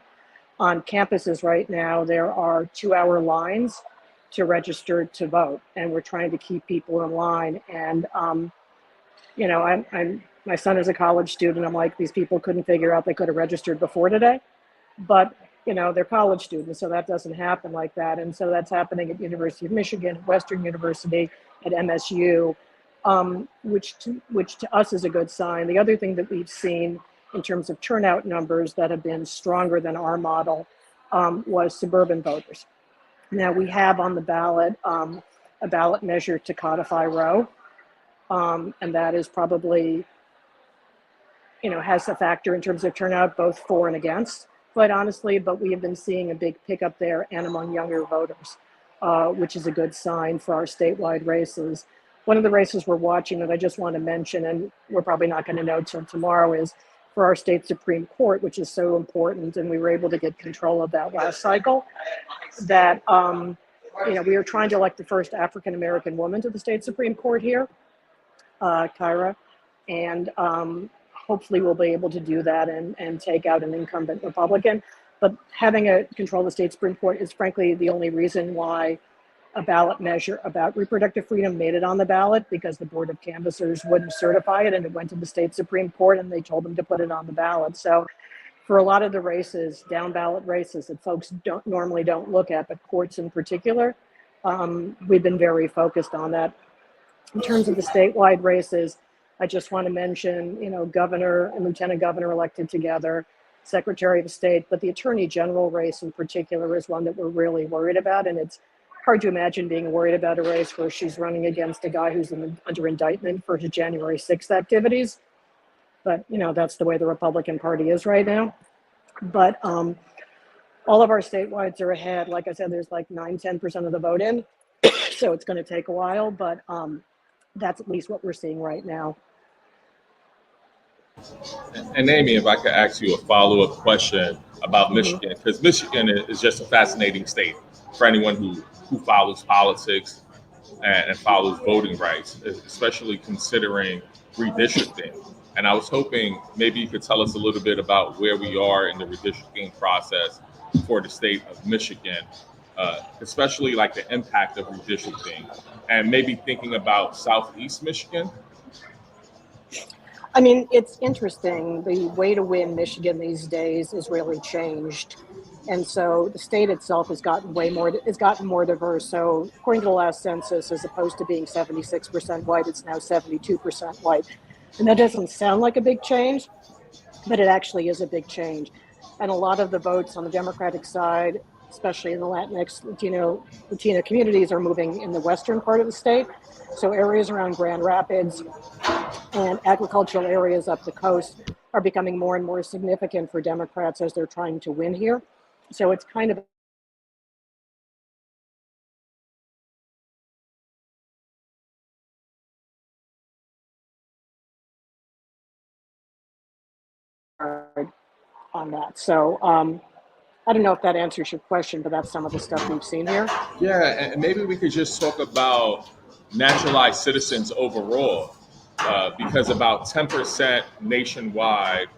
on campuses right now, there are 2-hour lines to register to vote, and we're trying to keep people in line. And my son is a college student. I'm like, these people couldn't figure out they could have registered before today, but they're college students, so that doesn't happen like that. And so that's happening at University of Michigan, Western University, at MSU, which to us is a good sign. The other thing that we've seen in terms of turnout numbers that have been stronger than our model was suburban voters. Now we have on the ballot a ballot measure to codify Roe, and that is probably, has a factor in terms of turnout, both for and against, quite honestly, but we have been seeing a big pickup there and among younger voters, which is a good sign for our statewide races. One of the races we're watching that I just want to mention, and we're probably not going to know till tomorrow, is for our state Supreme Court, which is so important, and we were able to get control of that last cycle, that we are trying to elect the first African-American woman to the state Supreme Court here, KAIROS, and hopefully we'll be able to do that and take out an incumbent Republican. But having a control of the state Supreme Court is frankly the only reason why a ballot measure about reproductive freedom made it on the ballot, because the Board of Canvassers wouldn't certify it, and it went to the state Supreme Court and they told them to put it on the ballot. So for a lot of the races, down ballot races that folks normally don't look at, but courts in particular, we've been very focused on that. In terms of the statewide races, I just want to mention, governor and lieutenant governor elected together, secretary of state, but the attorney general race in particular is one that we're really worried about. And it's hard to imagine being worried about a race where she's running against a guy who's under indictment for his January 6th activities. But, that's the way the Republican Party is right now. But all of our statewides are ahead. Like I said, there's like 9-10% of the vote in. So it's going to take a while, but that's at least what we're seeing right now. And Amy, if I could ask you a follow-up question about Michigan, because Michigan is just a fascinating state for anyone who follows politics and follows voting rights, especially considering redistricting. And I was hoping maybe you could tell us a little bit about where we are in the redistricting process for the state of Michigan, especially like the impact of redistricting, and maybe thinking about Southeast Michigan. I mean, it's interesting. The way to win Michigan these days is really changed. And so the state itself has gotten it's gotten more diverse. So according to the last census, as opposed to being 76% white, it's now 72% white. And that doesn't sound like a big change, but it actually is a big change. And a lot of the votes on the Democratic side, especially in the Latinx, Latino communities, are moving in the western part of the state. So areas around Grand Rapids and agricultural areas up the coast are becoming more and more significant for Democrats as they're trying to win here. So it's kind of hard on that. So I don't know if that answers your question, but that's some of the stuff we've seen here. Yeah, and maybe we could just talk about naturalized citizens overall, because about 10% nationwide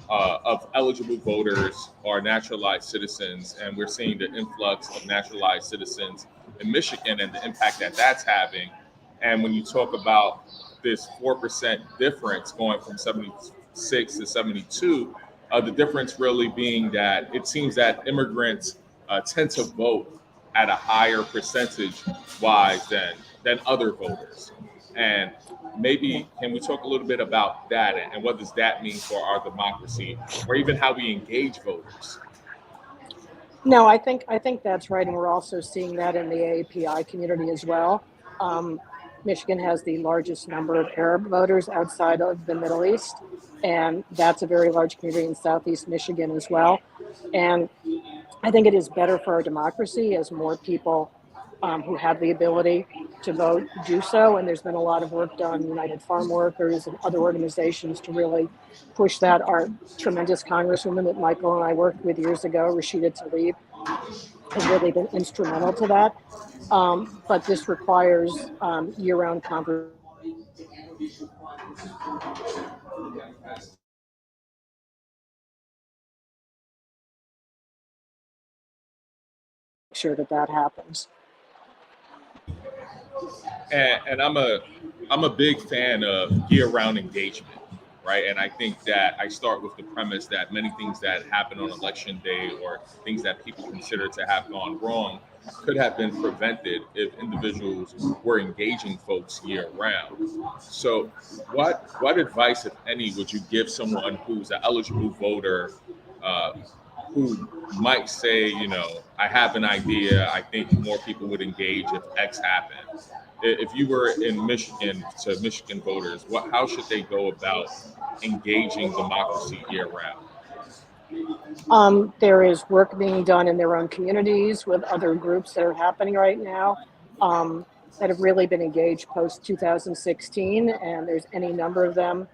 of eligible voters are naturalized citizens, and we're seeing the influx of naturalized citizens in Michigan and the impact that that's having. And when you talk about this 4% difference going from 76 to 72, the difference really being that it seems that immigrants tend to vote at a higher percentage wise than other voters. And maybe can we talk a little bit about that and what does that mean for our democracy, or even how we engage voters? No, I think that's right, and we're also seeing that in the AAPI community as well. Michigan has the largest number of Arab voters outside of the Middle East, and that's a very large community in Southeast Michigan as well. And I think it is better for our democracy as more people who have the ability to vote do so. And there's been a lot of work done, United Farm Workers and other organizations, to really push that. Our tremendous congresswoman that Michael and I worked with years ago, Rashida Tlaib, has really been instrumental to that. But this requires year-round conversation. Sure that happens. And I'm a big fan of year-round engagement, right? And I think that I start with the premise that many things that happen on election day, or things that people consider to have gone wrong, could have been prevented if individuals were engaging folks year-round. So, what advice, if any, would you give someone who's an eligible voter, who might say, I have an idea, I think more people would engage if X happened? If you were in Michigan, to Michigan voters, how should they go about engaging democracy year-round? There is work being done in their own communities with other groups that are happening right now that have really been engaged post-2016, and there's any number of them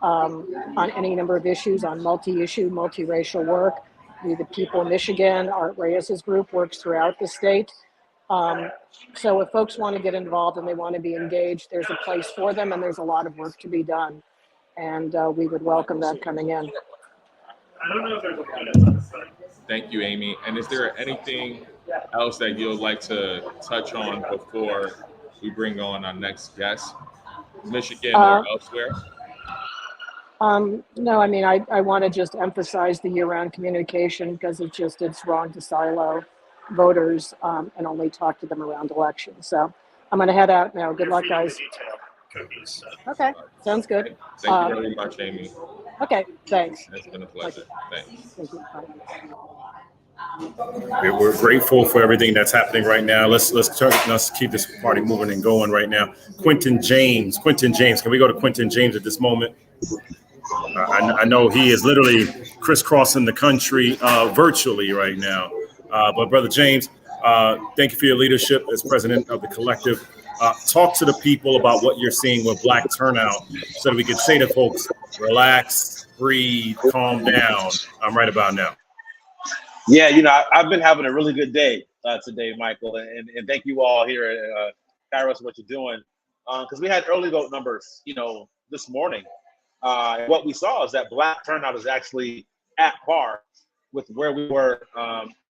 on any number of issues, on multi-issue, multiracial work. The People in Michigan, Art Reyes's group, works throughout the state. So if folks want to get involved and they want to be engaged, there's a place for them, and there's a lot of work to be done. And we would welcome that coming in. Thank you, Amy. And is there anything else that you'd like to touch on before we bring on our next guest, Michigan or elsewhere? No, I mean, I want to just emphasize the year-round communication, because it's wrong to silo voters and only talk to them around elections. So I'm going to head out now. Good luck, guys. Okay, sounds good. Thank you very much, Amy. Okay, thanks. It's been a pleasure. Thanks. Thank you. Bye. We're grateful for everything that's happening right now. Let's keep this party moving and going right now. Quentin James, can we go to Quentin James at this moment? I know he is literally crisscrossing the country virtually right now. But Brother James, thank you for your leadership as president of the collective. Talk to the people about what you're seeing with Black turnout, so that we can say to folks, relax, breathe, calm down. I'm right about now. Yeah, I've been having a really good day today, Michael, and thank you all here at KAIROS for what you're doing. Because we had early vote numbers, this morning. What we saw is that Black turnout is actually at par with where we were,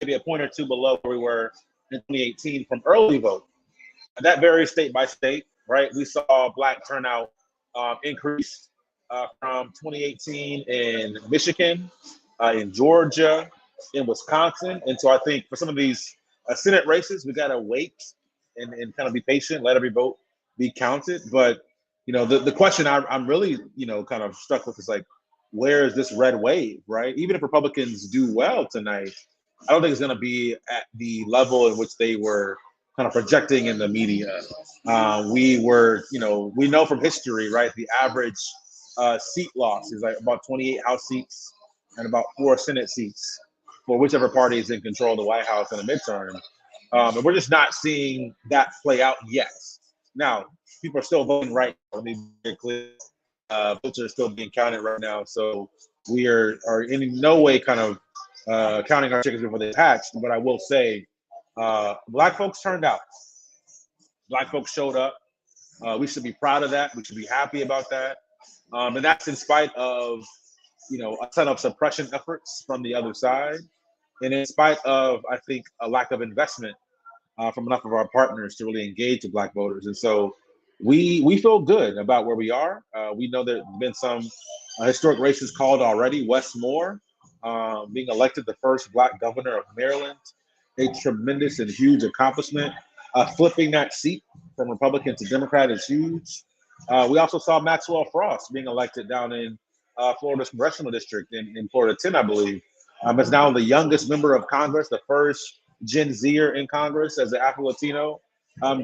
maybe a point or two below where we were in 2018 from early vote. And that varies state by state, right? We saw Black turnout increase from 2018 in Michigan, in Georgia, in Wisconsin. And so I think for some of these Senate races, we got to wait and kind of be patient, let every vote be counted. But, the question I'm really, kind of stuck with is like, where is this red wave, right? Even if Republicans do well tonight, I don't think it's going to be at the level in which they were kind of projecting in the media. We know from history, right? The average seat loss is like about 28 House seats and about 4 Senate seats for whichever party is in control of the White House in a midterm. And we're just not seeing that play out yet. Now, people are still voting right now. Let me be clear. Votes are still being counted right now. So we are in no way kind of counting our chickens before they hatch. But I will say, Black folks turned out. Black folks showed up. We should be proud of that. We should be happy about that. And that's in spite of, a ton of suppression efforts from the other side. And in spite of, I think, a lack of investment from enough of our partners to really engage the Black voters. And so we feel good about where we are. We know there have been some historic races called already. Wes Moore being elected the first Black governor of Maryland, a tremendous and huge accomplishment. Flipping that seat from Republican to Democrat is huge. We also saw Maxwell Frost being elected down in Florida's congressional district in Florida 10, I believe. Is now the youngest member of Congress, the first Gen Zer in Congress as an Afro-Latino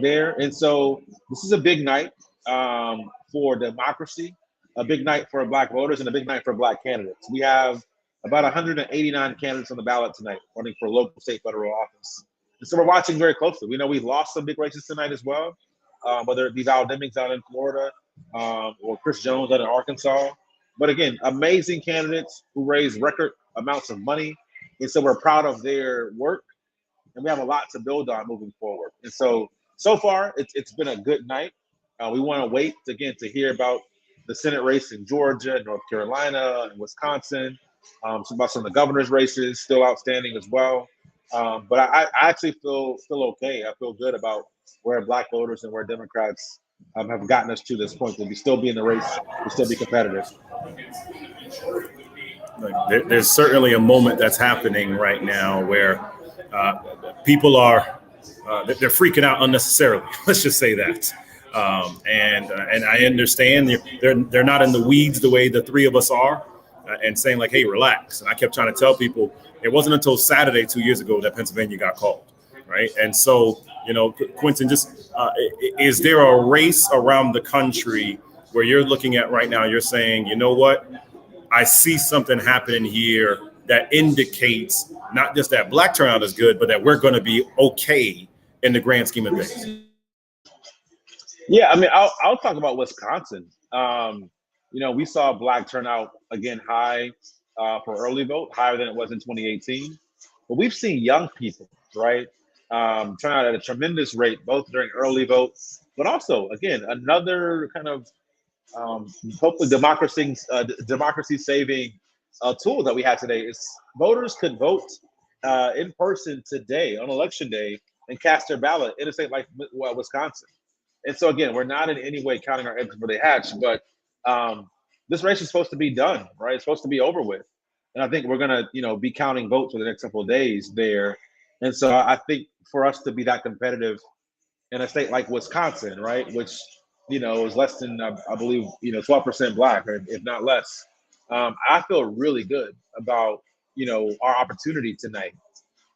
there. And so this is a big night for democracy, a big night for Black voters, and a big night for Black candidates. We have about 189 candidates on the ballot tonight running for local, state, federal office. And so we're watching very closely. We know we've lost some big races tonight as well, whether it be Val Demings out in Florida or Chris Jones out in Arkansas. But again, amazing candidates who raise record amounts of money. And so we're proud of their work, and we have a lot to build on moving forward. And so far, it's been a good night. We want to wait, again, to hear about the Senate race in Georgia, North Carolina, and Wisconsin. About some of the governor's races still outstanding as well. But I actually feel okay. I feel good about where Black voters and where Democrats have gotten us to this point. To still be in the race, to still be competitive. There's certainly a moment that's happening right now where people are they're freaking out unnecessarily. Let's just say that. And I understand they're not in the weeds the way the three of us are, and saying like, hey, relax. And I kept trying to tell people it wasn't until Saturday 2 years ago that Pennsylvania got called, right? And so, Quentin, just is there a race around the country where you're looking at right now, you're saying, you know what, I see something happening here that indicates not just that Black turnout is good, but that we're going to be okay in the grand scheme of things? Yeah, I mean, I'll talk about Wisconsin. We saw Black turnout again high for early vote, higher than it was in 2018. But we've seen young people, right, turn out at a tremendous rate, both during early vote, but also, again, another kind of hopefully democracy saving tool that we have today is voters could vote in person today on election day and cast their ballot in a state like Wisconsin. And so again, we're not in any way counting our eggs before they hatch, but this race is supposed to be done, right? It's supposed to be over with. And I think we're gonna, be counting votes for the next couple of days there. And so I think for us to be that competitive in a state like Wisconsin, right, which is less than I believe 12% Black, or if not less, I feel really good about our opportunity tonight.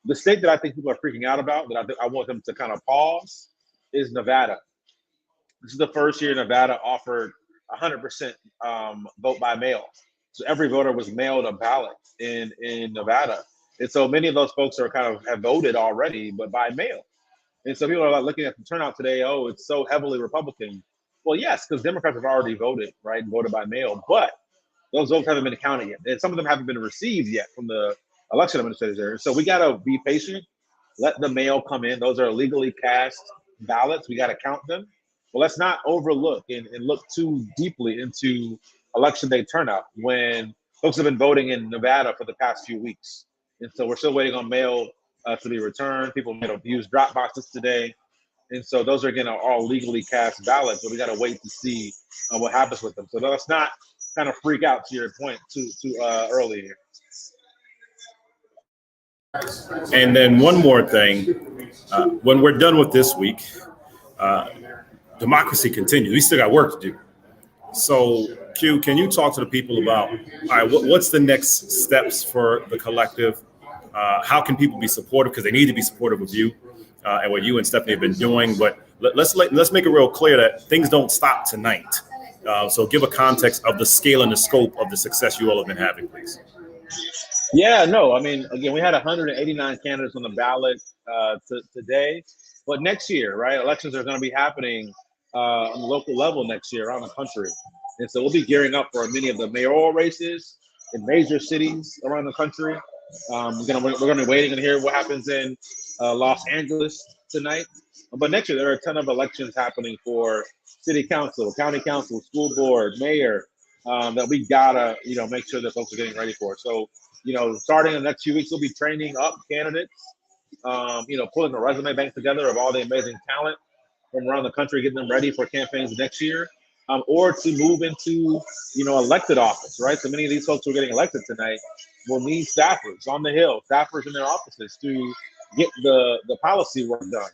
The state that I think people are freaking out about, that I want them to kind of pause, is Nevada. This is the first year Nevada offered 100% vote by mail. So every voter was mailed a ballot in Nevada. And so many of those folks have voted already, but by mail. And so people are like looking at the turnout today, oh, it's so heavily Republican. Well, yes, because Democrats have already voted, right, and voted by mail. But those votes haven't been counted yet. And some of them haven't been received yet from the election administrators there. So we got to be patient, let the mail come in. Those are legally cast ballots. We got to count them. But let's not overlook and look too deeply into election day turnout when folks have been voting in Nevada for the past few weeks. And so we're still waiting on mail to be returned. People might have used drop boxes today. And so those are, again, all legally cast ballots, but we got to wait to see what happens with them. So let's not kind of freak out, to your point, too early here. And then one more thing, when we're done with this week, democracy continues. We still got work to do. So, Q, can you talk to the people about, all right, what's the next steps for the collective? How can people be supportive? Because they need to be supportive of you and what you and Stephanie have been doing. But let's make it real clear that things don't stop tonight. So give a context of the scale and the scope of the success you all have been having, please. Yeah, no, I mean, again, we had 189 candidates on the ballot today. But next year, right, elections are going to be happening on the local level next year around the country. And so we'll be gearing up for many of the mayoral races in major cities around the country. We're going to be waiting to hear what happens in Los Angeles tonight. But next year, there are a ton of elections happening for city council, county council, school board, mayor, that we gotta, make sure that folks are getting ready for. So, starting in the next few weeks, we'll be training up candidates, pulling the resume bank together of all the amazing talent from around the country, getting them ready for campaigns next year, or to move into, elected office, right? So many of these folks who are getting elected tonight will need staffers on the Hill, staffers in their offices to get the policy work done.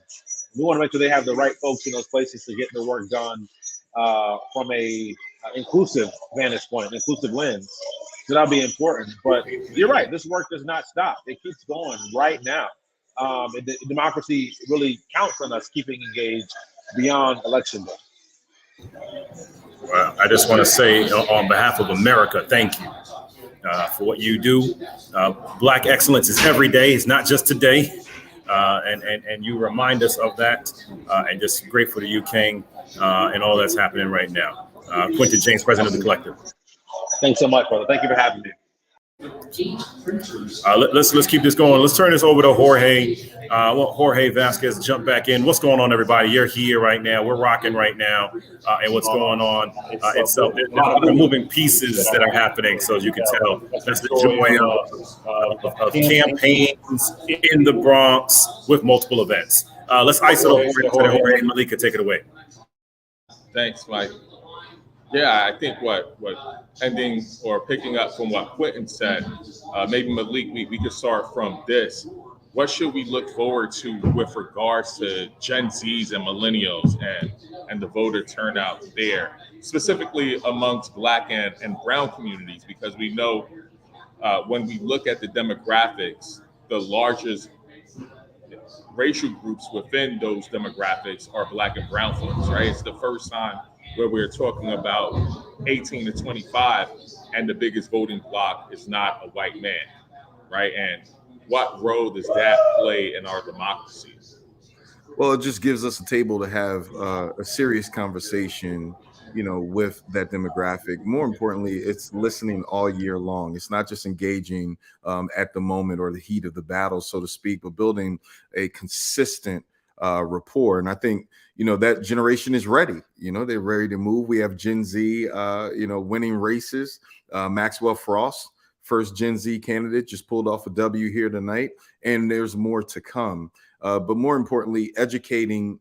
We want to make sure they have the right folks in those places to get the work done from a inclusive vantage point, inclusive lens. So that'll be important. But you're right, this work does not stop. It keeps going right now. Democracy really counts on us keeping engaged beyond election day. Well, I just want to say on behalf of America, thank you for what you do. Black excellence is every day. It's not just today. And you remind us of that. And just grateful to you, King, and all that's happening right now. Quentin James, president of the collective. Thanks so much, brother. Thank you for having me. Let's keep this going. Let's turn this over to Jorge. I want Jorge Vasquez to jump back in. What's going on, everybody? You're here right now. We're rocking right now. And what's going on itself. There's a lot of moving pieces that are happening. So as you can tell, that's the joy of campaigns in the Bronx with multiple events. Let's ice it over to Jorge. Malika, take it away. Thanks, Mike. Yeah, I think what ending or picking up from what Quentin said, maybe Malik, we could start from this. What should we look forward to with regards to Gen Zs and millennials and the voter turnout there, specifically amongst Black and brown communities? Because we know when we look at the demographics, the largest racial groups within those demographics are Black and brown folks, right? It's the first time where we're talking about 18 to 25, and the biggest voting bloc is not a white man, right? And what role does that play in our democracy? Well, it just gives us a table to have a serious conversation, with that demographic. More importantly, it's listening all year long. It's not just engaging at the moment or the heat of the battle, so to speak, but building a consistent rapport. And I think, that generation is ready. They're ready to move. We have Gen Z, winning races. Maxwell Frost, first Gen Z candidate, just pulled off a W here tonight, and there's more to come. But more importantly, educating,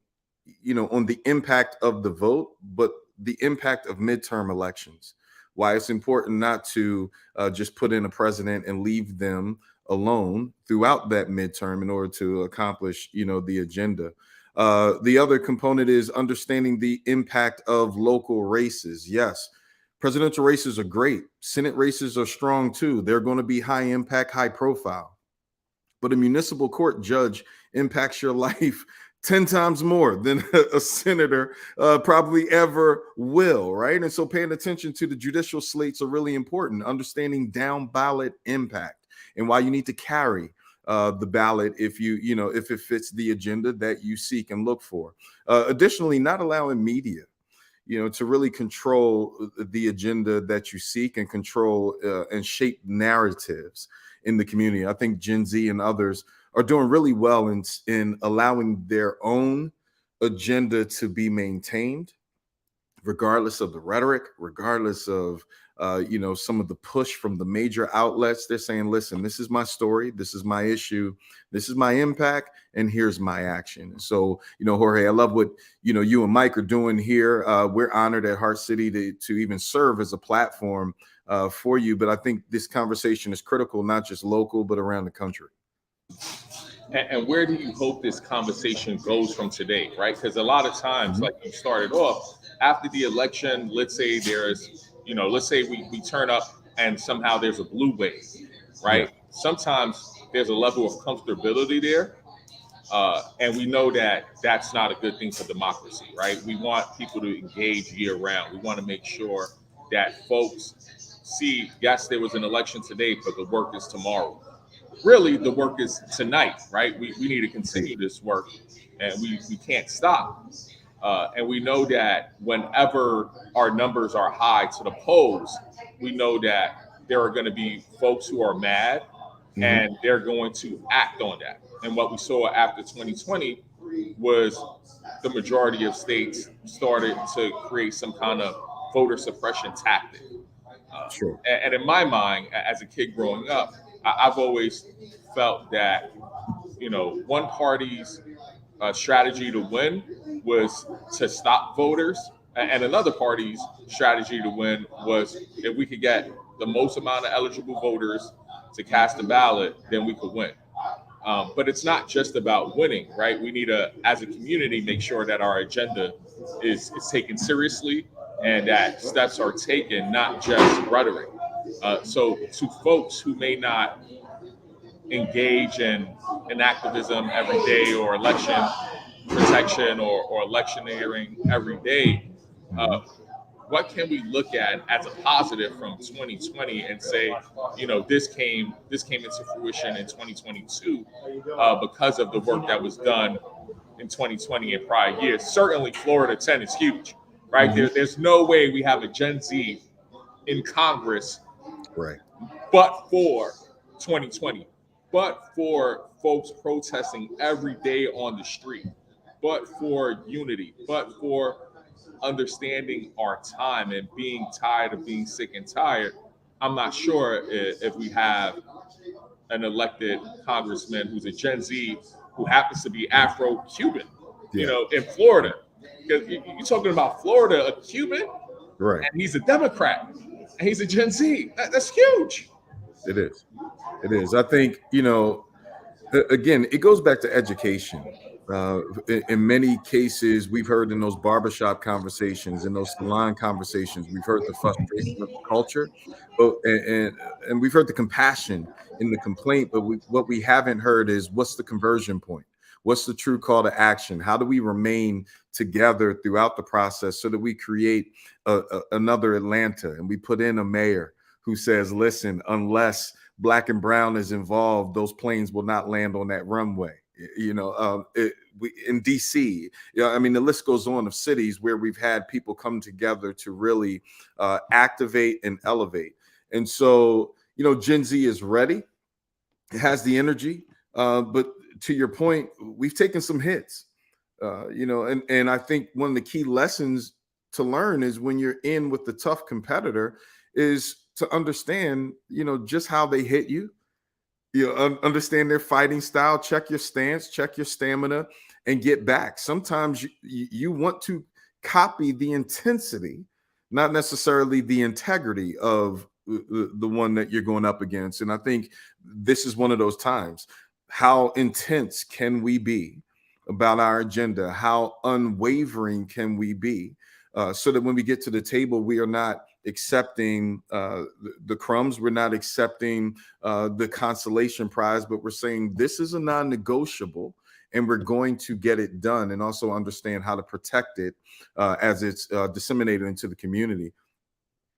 on the impact of the vote, but the impact of midterm elections. Why it's important not to just put in a president and leave them alone throughout that midterm in order to accomplish, the agenda. The other component is understanding the impact of local races. Yes, presidential races are great. Senate races are strong too. They're going to be high impact, high profile. But a municipal court judge impacts your life 10 times more than a senator probably ever will, right? And so paying attention to the judicial slates are really important, understanding down ballot impact and why you need to carry the ballot if if it fits the agenda that you seek and look for. Additionally, not allowing media, to really control the agenda that you seek and control and shape narratives in the community. I think Gen Z and others are doing really well in allowing their own agenda to be maintained, regardless of the rhetoric, regardless of some of the push from the major outlets. They're saying, listen, this is my story, this is my issue, this is my impact, and here's my action. So, Jorge, I love what you and Mike are doing here. We're honored at Heart City to even serve as a platform for you. But I think this conversation is critical, not just local, but around the country. And where do you hope this conversation goes from today, right? Because a lot of times, like you started off, after the election, let's say let's say we turn up and somehow there's a blue wave, right? Yeah. Sometimes there's a level of comfortability there. And we know that that's not a good thing for democracy, right? We want people to engage year round. We want to make sure that folks see, yes, there was an election today, but the work is tomorrow. Really, the work is tonight, right? We need to continue this work, and we can't stop. And we know that whenever our numbers are high to the polls, we know that there are going to be folks who are mad, and they're going to act on that. And what we saw after 2020 was the majority of states started to create some kind of voter suppression tactic. Sure. And in my mind, as a kid growing up, I've always felt that, one party's strategy to win was to stop voters, and another party's strategy to win was if we could get the most amount of eligible voters to cast a ballot, then we could win. But it's not just about winning, right? We need to, as a community, make sure that our agenda is taken seriously and that steps are taken, not just rhetoric. So to folks who may not engage in activism every day or election protection or electioneering every day, what can we look at as a positive from 2020 and say, this came into fruition in 2022 because of the work that was done in 2020 and prior years. Certainly Florida 10 is huge, right? There's no way we have a Gen Z in Congress, right? But for 2020, but for folks protesting every day on the street, but for unity, but for understanding our time and being tired of being sick and tired. I'm not sure if we have an elected congressman who's a Gen Z who happens to be Afro-Cuban, in Florida. Because you're talking about Florida, a Cuban, right? And he's a Democrat, and he's a Gen Z. That's huge. It is. It is. I think, again, it goes back to education. In many cases, we've heard in those barbershop conversations, in those salon conversations, we've heard the frustration of the culture, and we've heard the compassion in the complaint. But what we haven't heard is, what's the conversion point? What's the true call to action? How do we remain together throughout the process so that we create another Atlanta, and we put in a mayor who says, listen, unless Black and brown is involved, those planes will not land on that runway. In DC, the list goes on of cities where we've had people come together to really activate and elevate. And so, Gen Z is ready. It has the energy. But to your point, we've taken some hits, and I think one of the key lessons to learn is when you're in with the tough competitor is to understand, just how they hit you. Understand their fighting style, check your stance, check your stamina, and get back. Sometimes you want to copy the intensity, not necessarily the integrity of the one that you're going up against. And I think this is one of those times. How intense can we be about our agenda? How unwavering can we be? So that when we get to the table, we are not accepting the crumbs, we're not accepting the consolation prize, but we're saying this is a non-negotiable, and we're going to get it done, and also understand how to protect it as it's disseminated into the community.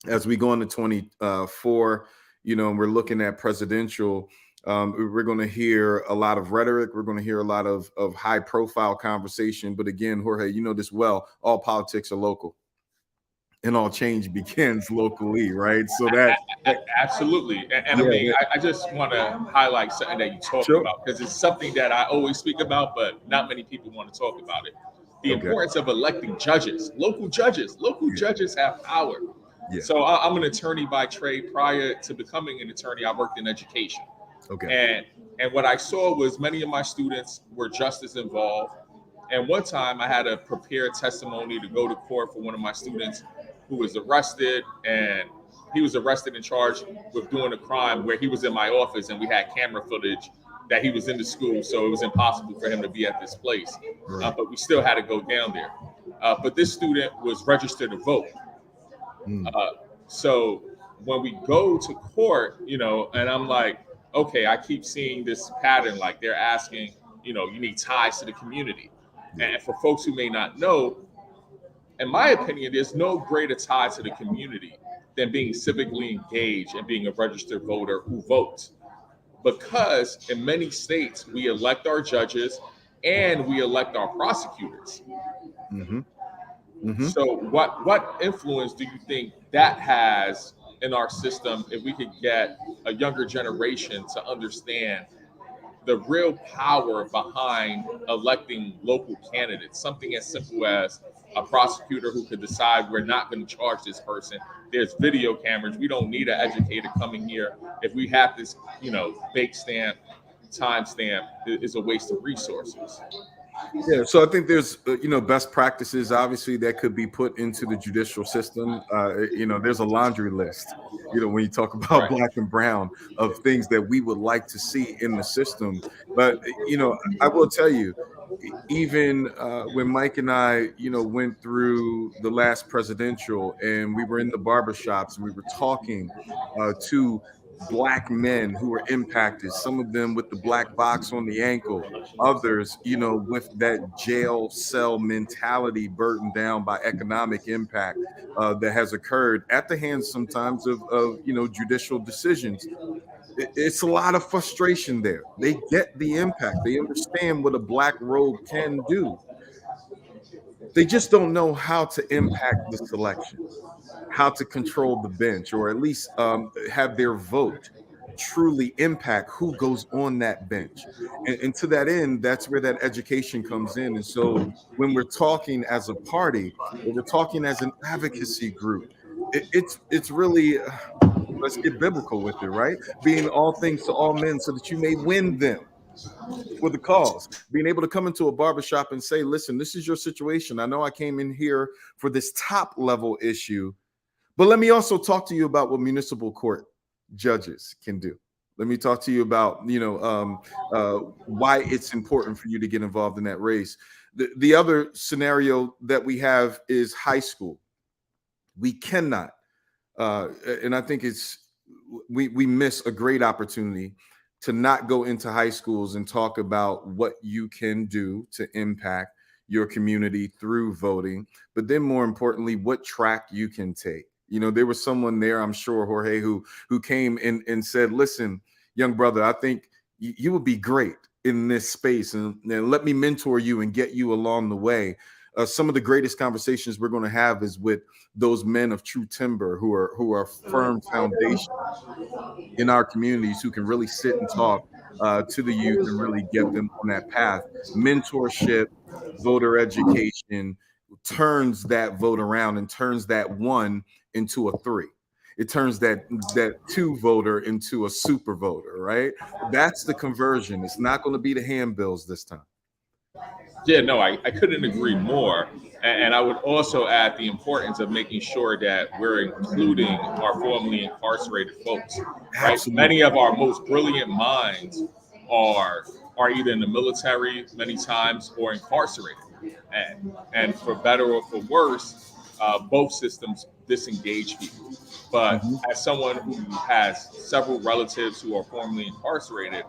As we go into 24, and we're looking at presidential, we're going to hear a lot of rhetoric. We're going to hear a lot of high profile conversation. But again, Jorge, you know this well, all politics are local. and all change begins locally, right? So that Absolutely. And I yeah, mean, I just want to highlight something that you talked sure. about because it's something that I always speak about, but not many people want to talk about it. The Okay. importance of electing judges, local judges. Local Yeah. judges have power. Yeah. So I'm an attorney by trade. Prior to becoming an attorney, I worked in education. Okay. And what I saw was many of my students were just as involved. And one time I had to prepare testimony to go to court for one of my students who was arrested, and he was arrested and charged with doing a crime where he was in my office and we had camera footage that he was in the school. So it was impossible for him to be at this place. Right. But we still had to go down there. But this student was registered to vote. Mm. So when we go to court, and I'm like, okay, I keep seeing this pattern, like they're asking, you need ties to the community. And for folks who may not know, in my opinion, there's no greater tie to the community than being civically engaged and being a registered voter who votes. Because in many states, we elect our judges and we elect our prosecutors. Mm-hmm. Mm-hmm. So what influence do you think that has in our system if we could get a younger generation to understand the real power behind electing local candidates? Something as simple as a prosecutor who could decide we're not going to charge this person. There's video cameras. We don't need an educator coming here. If we have this, bake stamp, time stamp, it's a waste of resources. Yeah, so I think there's best practices obviously that could be put into the judicial system. There's a laundry list. When you talk about Right. black and brown of things that we would like to see in the system. But I will tell you, even when Mike and I, went through the last presidential and we were in the barbershops and we were talking to black men who were impacted, some of them with the black box on the ankle, others, with that jail cell mentality burdened down by economic impact that has occurred at the hands sometimes of judicial decisions. It's a lot of frustration there. They get the impact. They understand what a black robe can do. They just don't know how to impact the selection, how to control the bench, or at least have their vote truly impact who goes on that bench. And to that end, that's where that education comes in. And so when we're talking as a party, or we're talking as an advocacy group, it's really let's get biblical with it, right? Being all things to all men so that you may win them for the cause. Being able to come into a barbershop and say, listen, this is your situation. I know I came in here for this top level issue, but let me also talk to you about what municipal court judges can do. Let me talk to you about, why it's important for you to get involved in that race. The other scenario that we have is high school. We cannot, and I think we miss a great opportunity to not go into high schools and talk about what you can do to impact your community through voting, but then more importantly, what track you can take. There was someone there, I'm sure, Jorge, who came in and said, listen, young brother, I think you would be great in this space, and let me mentor you and get you along the way. Some of the greatest conversations we're going to have is with those men of true timber who are firm foundation in our communities, who can really sit and talk to the youth and really get them on that path. Mentorship, voter education turns that vote around and turns that 1 into a 3. It turns that 2 voter into a super voter, right? That's the conversion. It's not going to be the handbills this time. Yeah, no, I couldn't agree more. And I would also add the importance of making sure that we're including our formerly incarcerated folks. Right? Absolutely. Many of our most brilliant minds are either in the military many times or incarcerated. And for better or for worse, both systems disengage people. But as someone who has several relatives who are formerly incarcerated,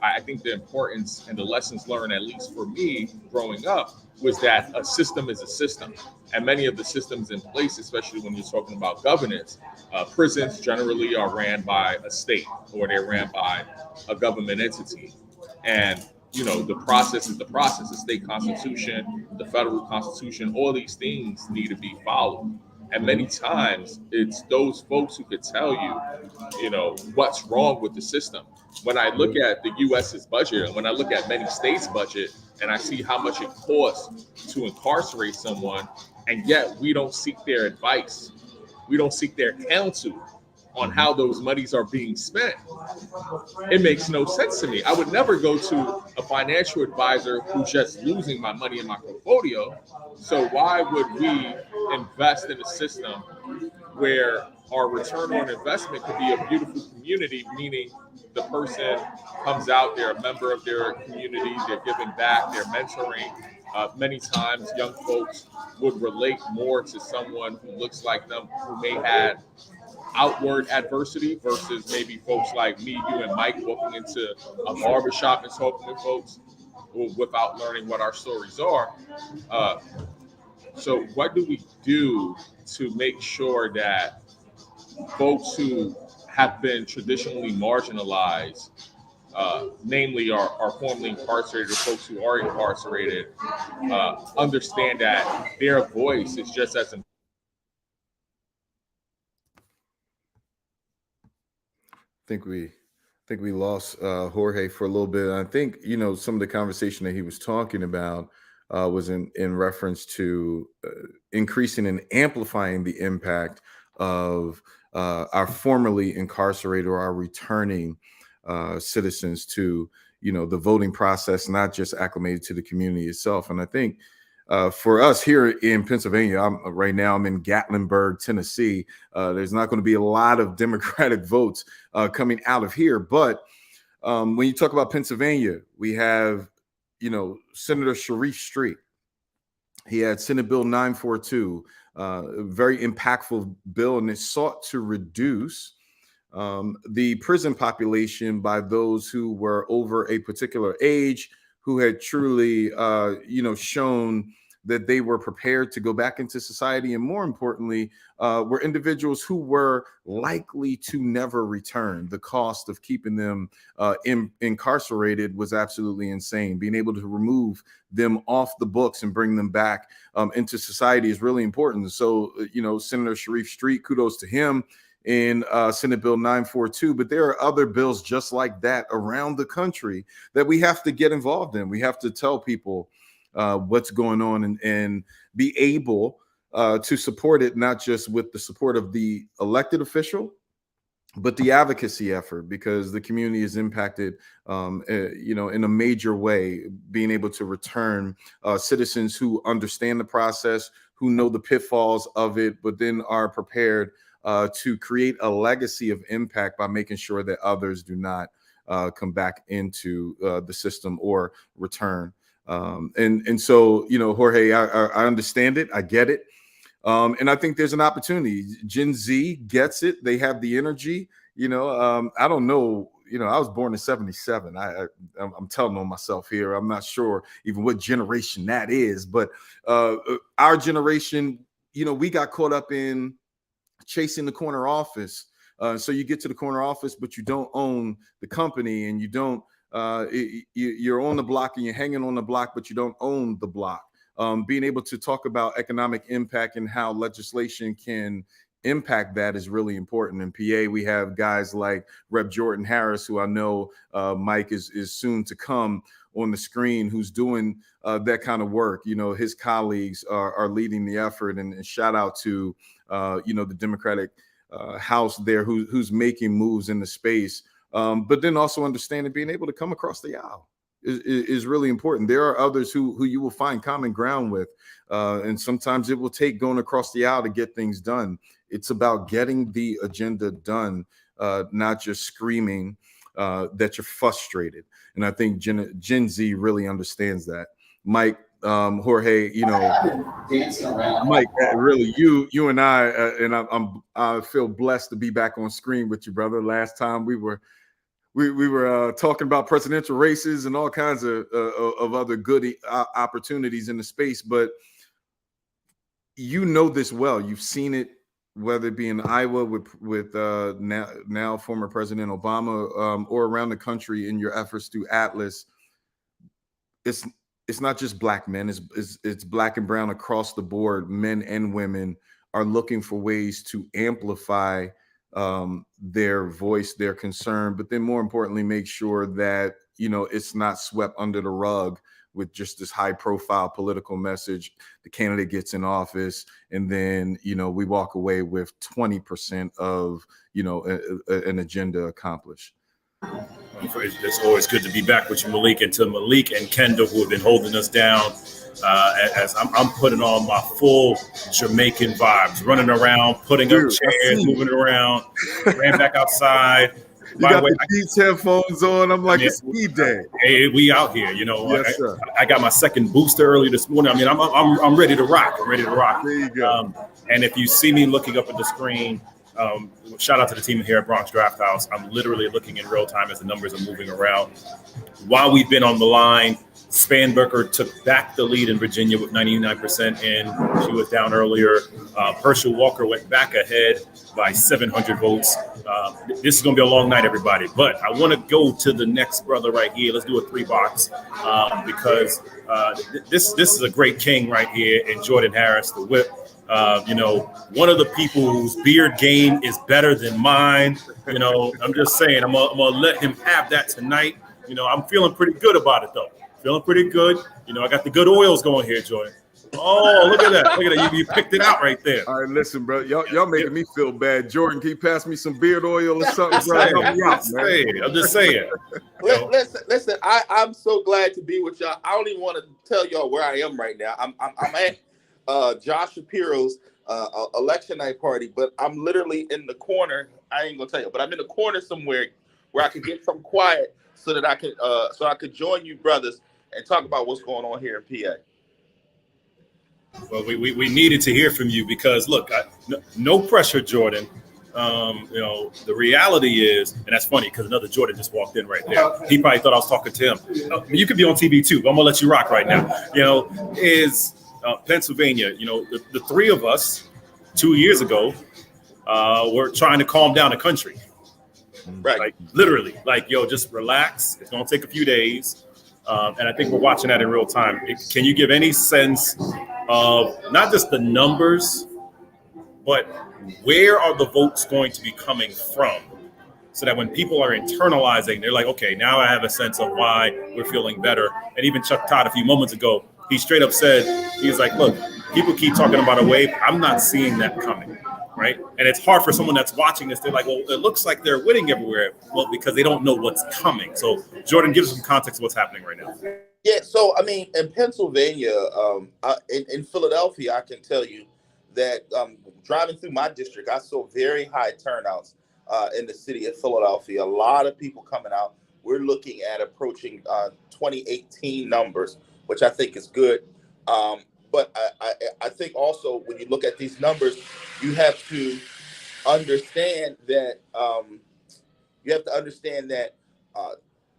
I think the importance and the lessons learned, at least for me growing up, was that a system is a system. And many of the systems in place, especially when you're talking about governance, prisons generally are ran by a state or they're ran by a government entity. And the process is the process. The state constitution, the federal constitution, all these things need to be followed. And many times it's those folks who could tell you, what's wrong with the system. When I look at the US's budget and when I look at many states' budget and I see how much it costs to incarcerate someone, and yet we don't seek their advice, we don't seek their counsel on how those monies are being spent, it makes no sense to me. I would never go to a financial advisor who's just losing my money in my portfolio. So why would we invest in a system where our return on investment could be a beautiful community, meaning the person comes out, they're a member of their community, they're giving back, they're mentoring. Many times young folks would relate more to someone who looks like them, who may have outward adversity versus maybe folks like me, you, and Mike walking into a barbershop and talking with folks without learning what our stories are. So what do we do to make sure that folks who have been traditionally marginalized, namely are formerly incarcerated or folks who are incarcerated, understand that their voice is just as important? I think we lost Jorge for a little bit. I think some of the conversation that he was talking about was in reference to increasing and amplifying the impact of our formerly incarcerated or our returning citizens to the voting process, not just acclimated to the community itself. And I think for us here in Pennsylvania, right now I'm in Gatlinburg, Tennessee. There's not going to be a lot of Democratic votes coming out of here. But when you talk about Pennsylvania, we have, Senator Sharif Street. He had Senate Bill 942, a very impactful bill, and it sought to reduce the prison population by those who were over a particular age, who had truly, shown that they were prepared to go back into society, and more importantly, were individuals who were likely to never return. The cost of keeping them incarcerated was absolutely insane. Being able to remove them off the books and bring them back into society is really important. So, Senator Sharif Street, kudos to him in Senate Bill 942, but there are other bills just like that around the country that we have to get involved in. We have to tell people what's going on and be able to support it, not just with the support of the elected official, but the advocacy effort, because the community is impacted, in a major way, being able to return citizens who understand the process, who know the pitfalls of it, but then are prepared to create a legacy of impact by making sure that others do not come back into the system or return. And so, Jorge, I understand it. I get it. And I think there's an opportunity. Gen Z gets it. They have the energy. I don't know. I was born in '77. I'm telling on myself here. I'm not sure even what generation that is, but our generation, we got caught up in chasing the corner office. So you get to the corner office, but you don't own the company, and you don't. You're on the block and you're hanging on the block, but you don't own the block. Being able to talk about economic impact and how legislation can impact that is really important. In PA, we have guys like Rep. Jordan Harris, who I know Mike is soon to come on the screen, who's doing that kind of work. His colleagues are leading the effort, and shout out to the Democratic House there, who's making moves in the space. But then also understanding being able to come across the aisle is really important. There are others who you will find common ground with. And sometimes it will take going across the aisle to get things done. It's about getting the agenda done, not just screaming that you're frustrated. And I think Gen Z really understands that. Mike, Jorge, Mike, really, you and I, and I feel blessed to be back on screen with you, brother. Last time we were talking about presidential races and all kinds of other good opportunities in the space, but this well. You've seen it, whether it be in Iowa with now former President Obama, or around the country in your efforts through Atlas. It's not just Black men, it's Black and brown across the board, men and women are looking for ways to amplify their voice, their concern, but then more importantly, make sure that, it's not swept under the rug with just this high profile political message. The candidate gets in office, and then, we walk away with 20% of, an agenda accomplished. It's always good to be back with you, Malik, and to Malik and Kendall, who have been holding us down. As I'm putting on my full Jamaican vibes, running around, putting up chairs, moving around, ran back outside. You got the Beats headphones on. I'm like, it's speed day. Hey, we out here, Yes, sir. I got my second booster early this morning. I mean, I'm ready to rock. I'm ready to rock. There you go. And if you see me looking up at the screen, shout out to the team here at Bronx Draft House. I'm literally looking in real time as the numbers are moving around. While we've been on the line, Spanberger took back the lead in Virginia with 99% in. She was down earlier. Herschel Walker went back ahead by 700 votes. This is going to be a long night, everybody. But I want to go to the next brother right here. Let's do a 3-box because this is a great king right here in Jordan Harris, the whip. One of the people whose beard game is better than mine. I'm just saying, I'm gonna let him have that tonight. I'm feeling pretty good about it, though. Feeling pretty good. I got the good oils going here, Jordan. Oh, look at that. Look at that. You picked it out right there. All right, listen, bro. Y'all making me feel bad. Jordan, can you pass me some beard oil or something, bro? I'm just saying. Listen, I'm so glad to be with y'all. I don't even want to tell y'all where I am right now. I'm at Josh Shapiro's election night party, but I'm literally in the corner. I ain't gonna tell you, but I'm in the corner somewhere where I can get some quiet so that I could join you brothers and talk about what's going on here in PA. Well, we needed to hear from you because, look, no pressure, Jordan. The reality is, and that's funny because another Jordan just walked in right there. He probably thought I was talking to him. You could be on TV too, but I'm going to let you rock right now. Is Pennsylvania, the three of us 2 years ago were trying to calm down the country. Right. Like literally, just relax. It's going to take a few days. And I think we're watching that in real time. Can you give any sense of not just the numbers, but where are the votes going to be coming from? So that when people are internalizing, they're like, okay, now I have a sense of why we're feeling better. And even Chuck Todd a few moments ago, he straight up said, he's like, look, people keep talking about a wave. I'm not seeing that coming. Right. And it's hard for someone that's watching this. They're like, well, it looks like they're winning everywhere. Well, because they don't know what's coming. So, Jordan, give us some context of what's happening right now. Yeah. So, I mean, in Pennsylvania, in Philadelphia, I can tell you that driving through my district, I saw very high turnouts in the city of Philadelphia. A lot of people coming out. We're looking at approaching 2018 numbers, which I think is good. But I think also when you look at these numbers, you have to understand that a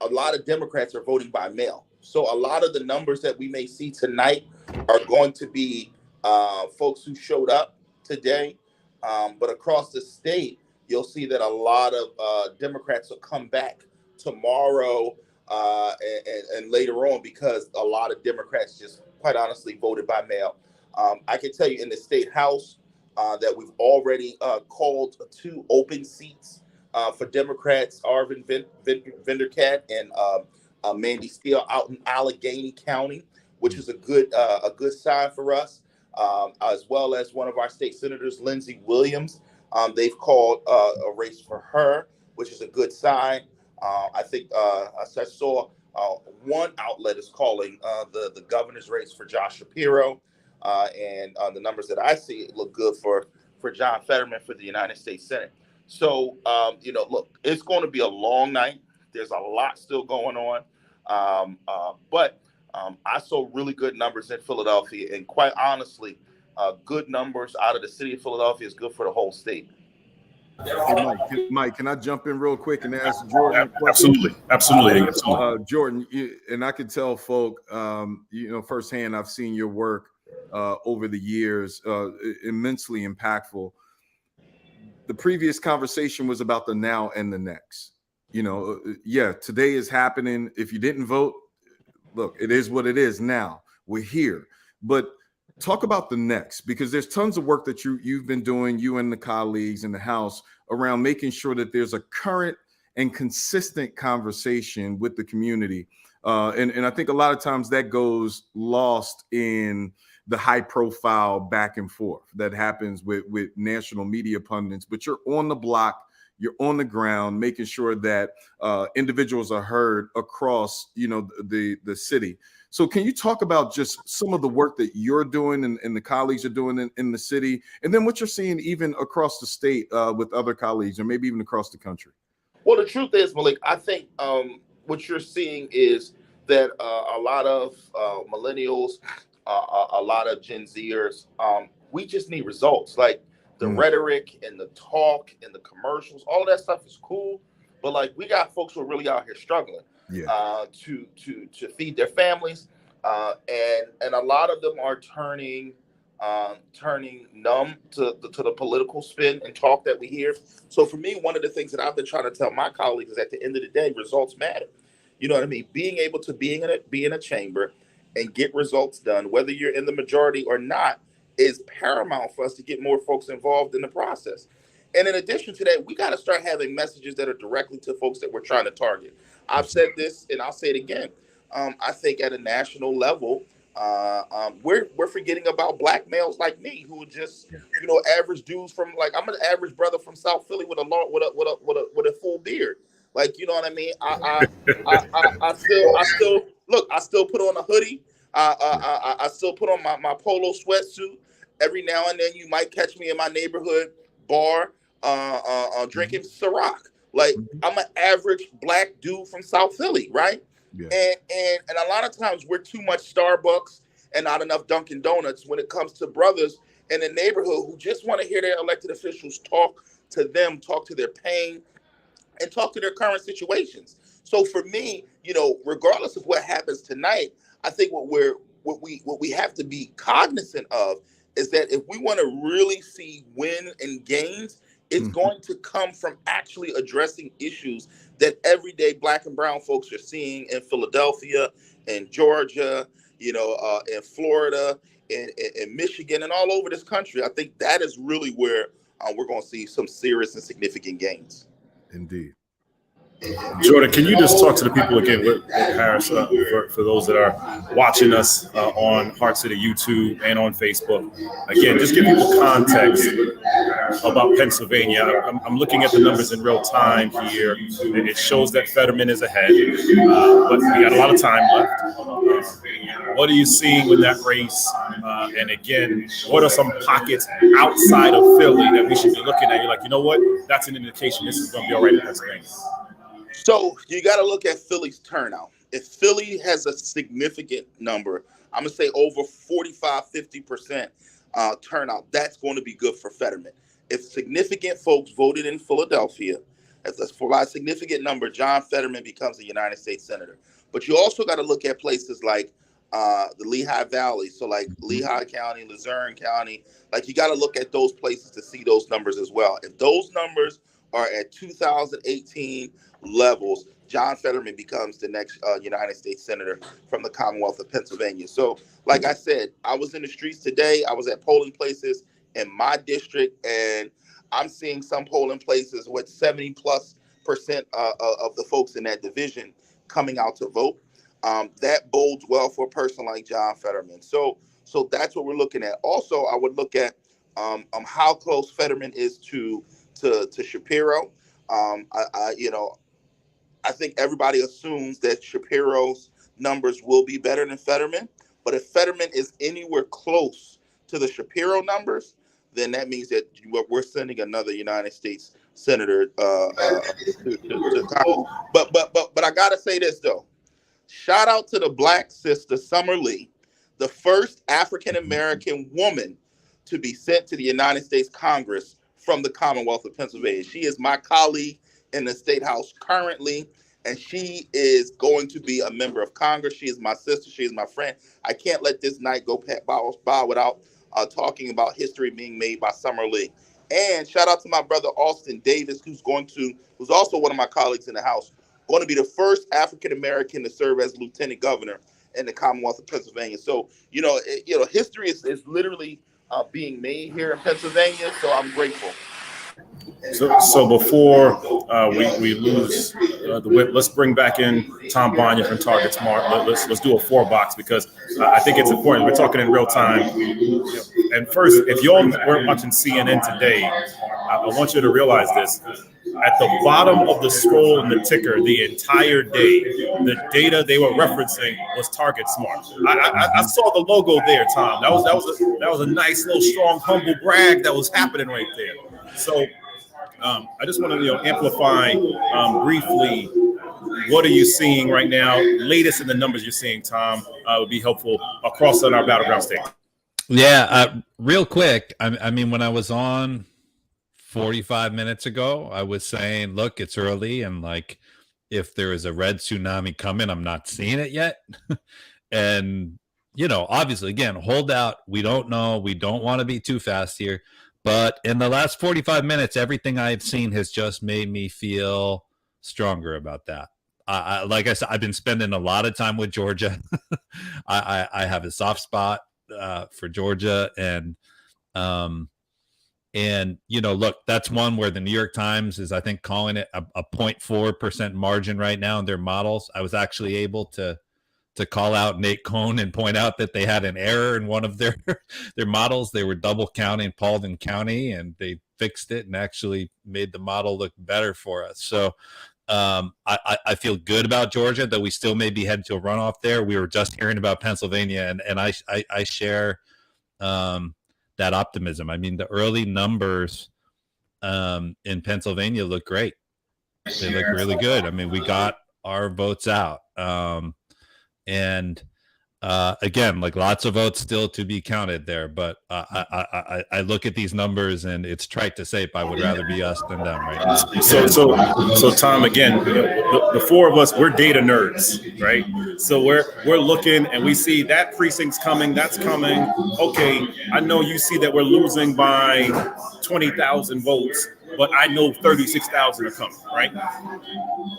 lot of Democrats are voting by mail. So a lot of the numbers that we may see tonight are going to be folks who showed up today. But across the state, you'll see that a lot of Democrats will come back tomorrow and later on because a lot of Democrats just quite honestly voted by mail. I can tell you in the state house that we've already called 2 open seats for Democrats, Arvin Venderkat and Mandy Steele out in Allegheny County, which is a good sign for us, as well as one of our state senators, Lindsey Williams. They've called a race for her, which is a good sign. I think I saw one outlet is calling the governor's race for Josh Shapiro, and the numbers that I see look good for John Fetterman for the United States Senate. So, look, it's going to be a long night. There's a lot still going on, but I saw really good numbers in Philadelphia, and quite honestly, good numbers out of the city of Philadelphia is good for the whole state. Hey, Mike, can I jump in real quick and ask Jordan a question? Absolutely. Jordan, and I could tell folk, firsthand, I've seen your work over the years, immensely impactful. The previous conversation was about the now and the next. Today is happening. If you didn't vote, look, it is what it is now. We're here. But talk about the next, because there's tons of work that you've been doing, you and the colleagues in the House, around making sure that there's a current and consistent conversation with the community. And I think a lot of times that goes lost in the high profile back and forth that happens with national media pundits, but you're on the block, you're on the ground, making sure that individuals are heard across, the city. So can you talk about just some of the work that you're doing and the colleagues are doing in the city, and then what you're seeing even across the state with other colleagues, or maybe even across the country? Well, the truth is, Malik, I think what you're seeing is that a lot of millennials, a lot of Gen Zers, we just need results. Like the rhetoric and the talk and the commercials, all of that stuff is cool, but like we got folks who are really out here struggling to feed their families, and a lot of them are turning numb to the political spin and talk that we hear. So for me, one of the things that I've been trying to tell my colleagues is at the end of the day, results matter. You know what I mean? Being able to be in a chamber and get results done, whether you're in the majority or not, is paramount for us to get more folks involved in the process. And in addition to that, we got to start having messages that are directly to folks that we're trying to target. I've said this and I'll say it again. I think at a national level, we're forgetting about black males like me who are just average dudes from, like, I'm an average brother from South Philly with a full beard. Like, you know what I mean? I still put on a hoodie. I still put on my polo sweatsuit. Every now and then you might catch me in my neighborhood bar drinking Ciroc. Like, I'm an average black dude from South Philly, right? Yeah. And a lot of times we're too much Starbucks and not enough Dunkin' Donuts when it comes to brothers in the neighborhood who just want to hear their elected officials talk to them, talk to their pain, and talk to their current situations. So for me, regardless of what happens tonight, I think what we have to be cognizant of is that if we want to really see win and gains, it's going to come from actually addressing issues that everyday black and brown folks are seeing in Philadelphia, in Georgia, in Florida, in Michigan, and all over this country. I think that is really where we're going to see some serious and significant gains. Indeed. Jordan, can you just talk to the people again with Harris, for those that are watching us on Heart City YouTube and on Facebook? Again, just give people context about Pennsylvania. I'm looking at the numbers in real time here. It shows that Fetterman is ahead, but we got a lot of time left. What are you seeing with that race? And again, what are some pockets outside of Philly that we should be looking at? You're like, you know what? That's an indication this is going to be all right in Pennsylvania. So you got to look at Philly's turnout. If Philly has a significant number, I'm going to say over 45-50% turnout, that's going to be good for Fetterman. If significant folks voted in Philadelphia, if that's for a significant number, John Fetterman becomes a United States Senator. But you also got to look at places like the Lehigh Valley. So like Lehigh County, Luzerne County, like you got to look at those places to see those numbers as well. If those numbers are at 2018 levels, John Fetterman becomes the next United States Senator from the Commonwealth of Pennsylvania. So, like I said, I was in the streets today. I was at polling places in my district, and I'm seeing some polling places with 70+% of the folks in that division coming out to vote. That bodes well for a person like John Fetterman. So that's what we're looking at. Also, I would look at how close Fetterman is to Shapiro. I think everybody assumes that Shapiro's numbers will be better than Fetterman, but if Fetterman is anywhere close to the Shapiro numbers, then that means that we're sending another United States Senator to Congress. But I gotta say this though, shout out to the Black sister Summer Lee, the first African American woman to be sent to the United States Congress from the Commonwealth of Pennsylvania. She is my colleague in the State House currently, and she is going to be a member of Congress. She is my sister. She is my friend. I can't let this night go by without talking about history being made by Summer Lee. And shout out to my brother Austin Davis, who's also one of my colleagues in the House, going to be the first African American to serve as lieutenant governor in the Commonwealth of Pennsylvania. So, history is literally being made here in Pennsylvania. So I'm grateful. So before we lose the whip, let's bring back in Tom Banya from Target Smart. Let's do a 4-box because I think it's important. We're talking in real time. And first, if y'all weren't watching CNN today, I want you to realize this. At the bottom of the scroll in the ticker, the entire day, the data they were referencing was Target Smart. I saw the logo there, Tom. That was a nice little strong humble brag that was happening right there. So I just want to amplify briefly. What are you seeing right now? Latest in the numbers you're seeing, Tom, would be helpful across on our battleground state. Yeah, real quick. I mean, when I was on 45 minutes ago, I was saying, look, it's early, and like, if there is a red tsunami coming, I'm not seeing it yet. And obviously, again, hold out. We don't know. We don't want to be too fast here. But in the last 45 minutes, everything I've seen has just made me feel stronger about that. Like I said, I've been spending a lot of time with Georgia. I have a soft spot for Georgia, and look, that's one where the New York Times is, I think, calling it a 0.4% margin right now in their models. I was actually able to call out Nate Cohn and point out that they had an error in one of their models. They were double counting Paulding County, and they fixed it and actually made the model look better for us. So I feel good about Georgia, though we still may be heading to a runoff there. We were just hearing about Pennsylvania, and I share that optimism. I mean, the early numbers in Pennsylvania look great. They look really good. I mean, we got our votes out. And again, like, lots of votes still to be counted there, but I look at these numbers, and it's trite to say, I would rather be us than them right now. So Tom, again, the four of us, we're data nerds, right? So we're looking, and we see that precinct's coming, that's coming. Okay, I know you see that we're losing by 20,000 votes, but I know 36,000 are coming, right?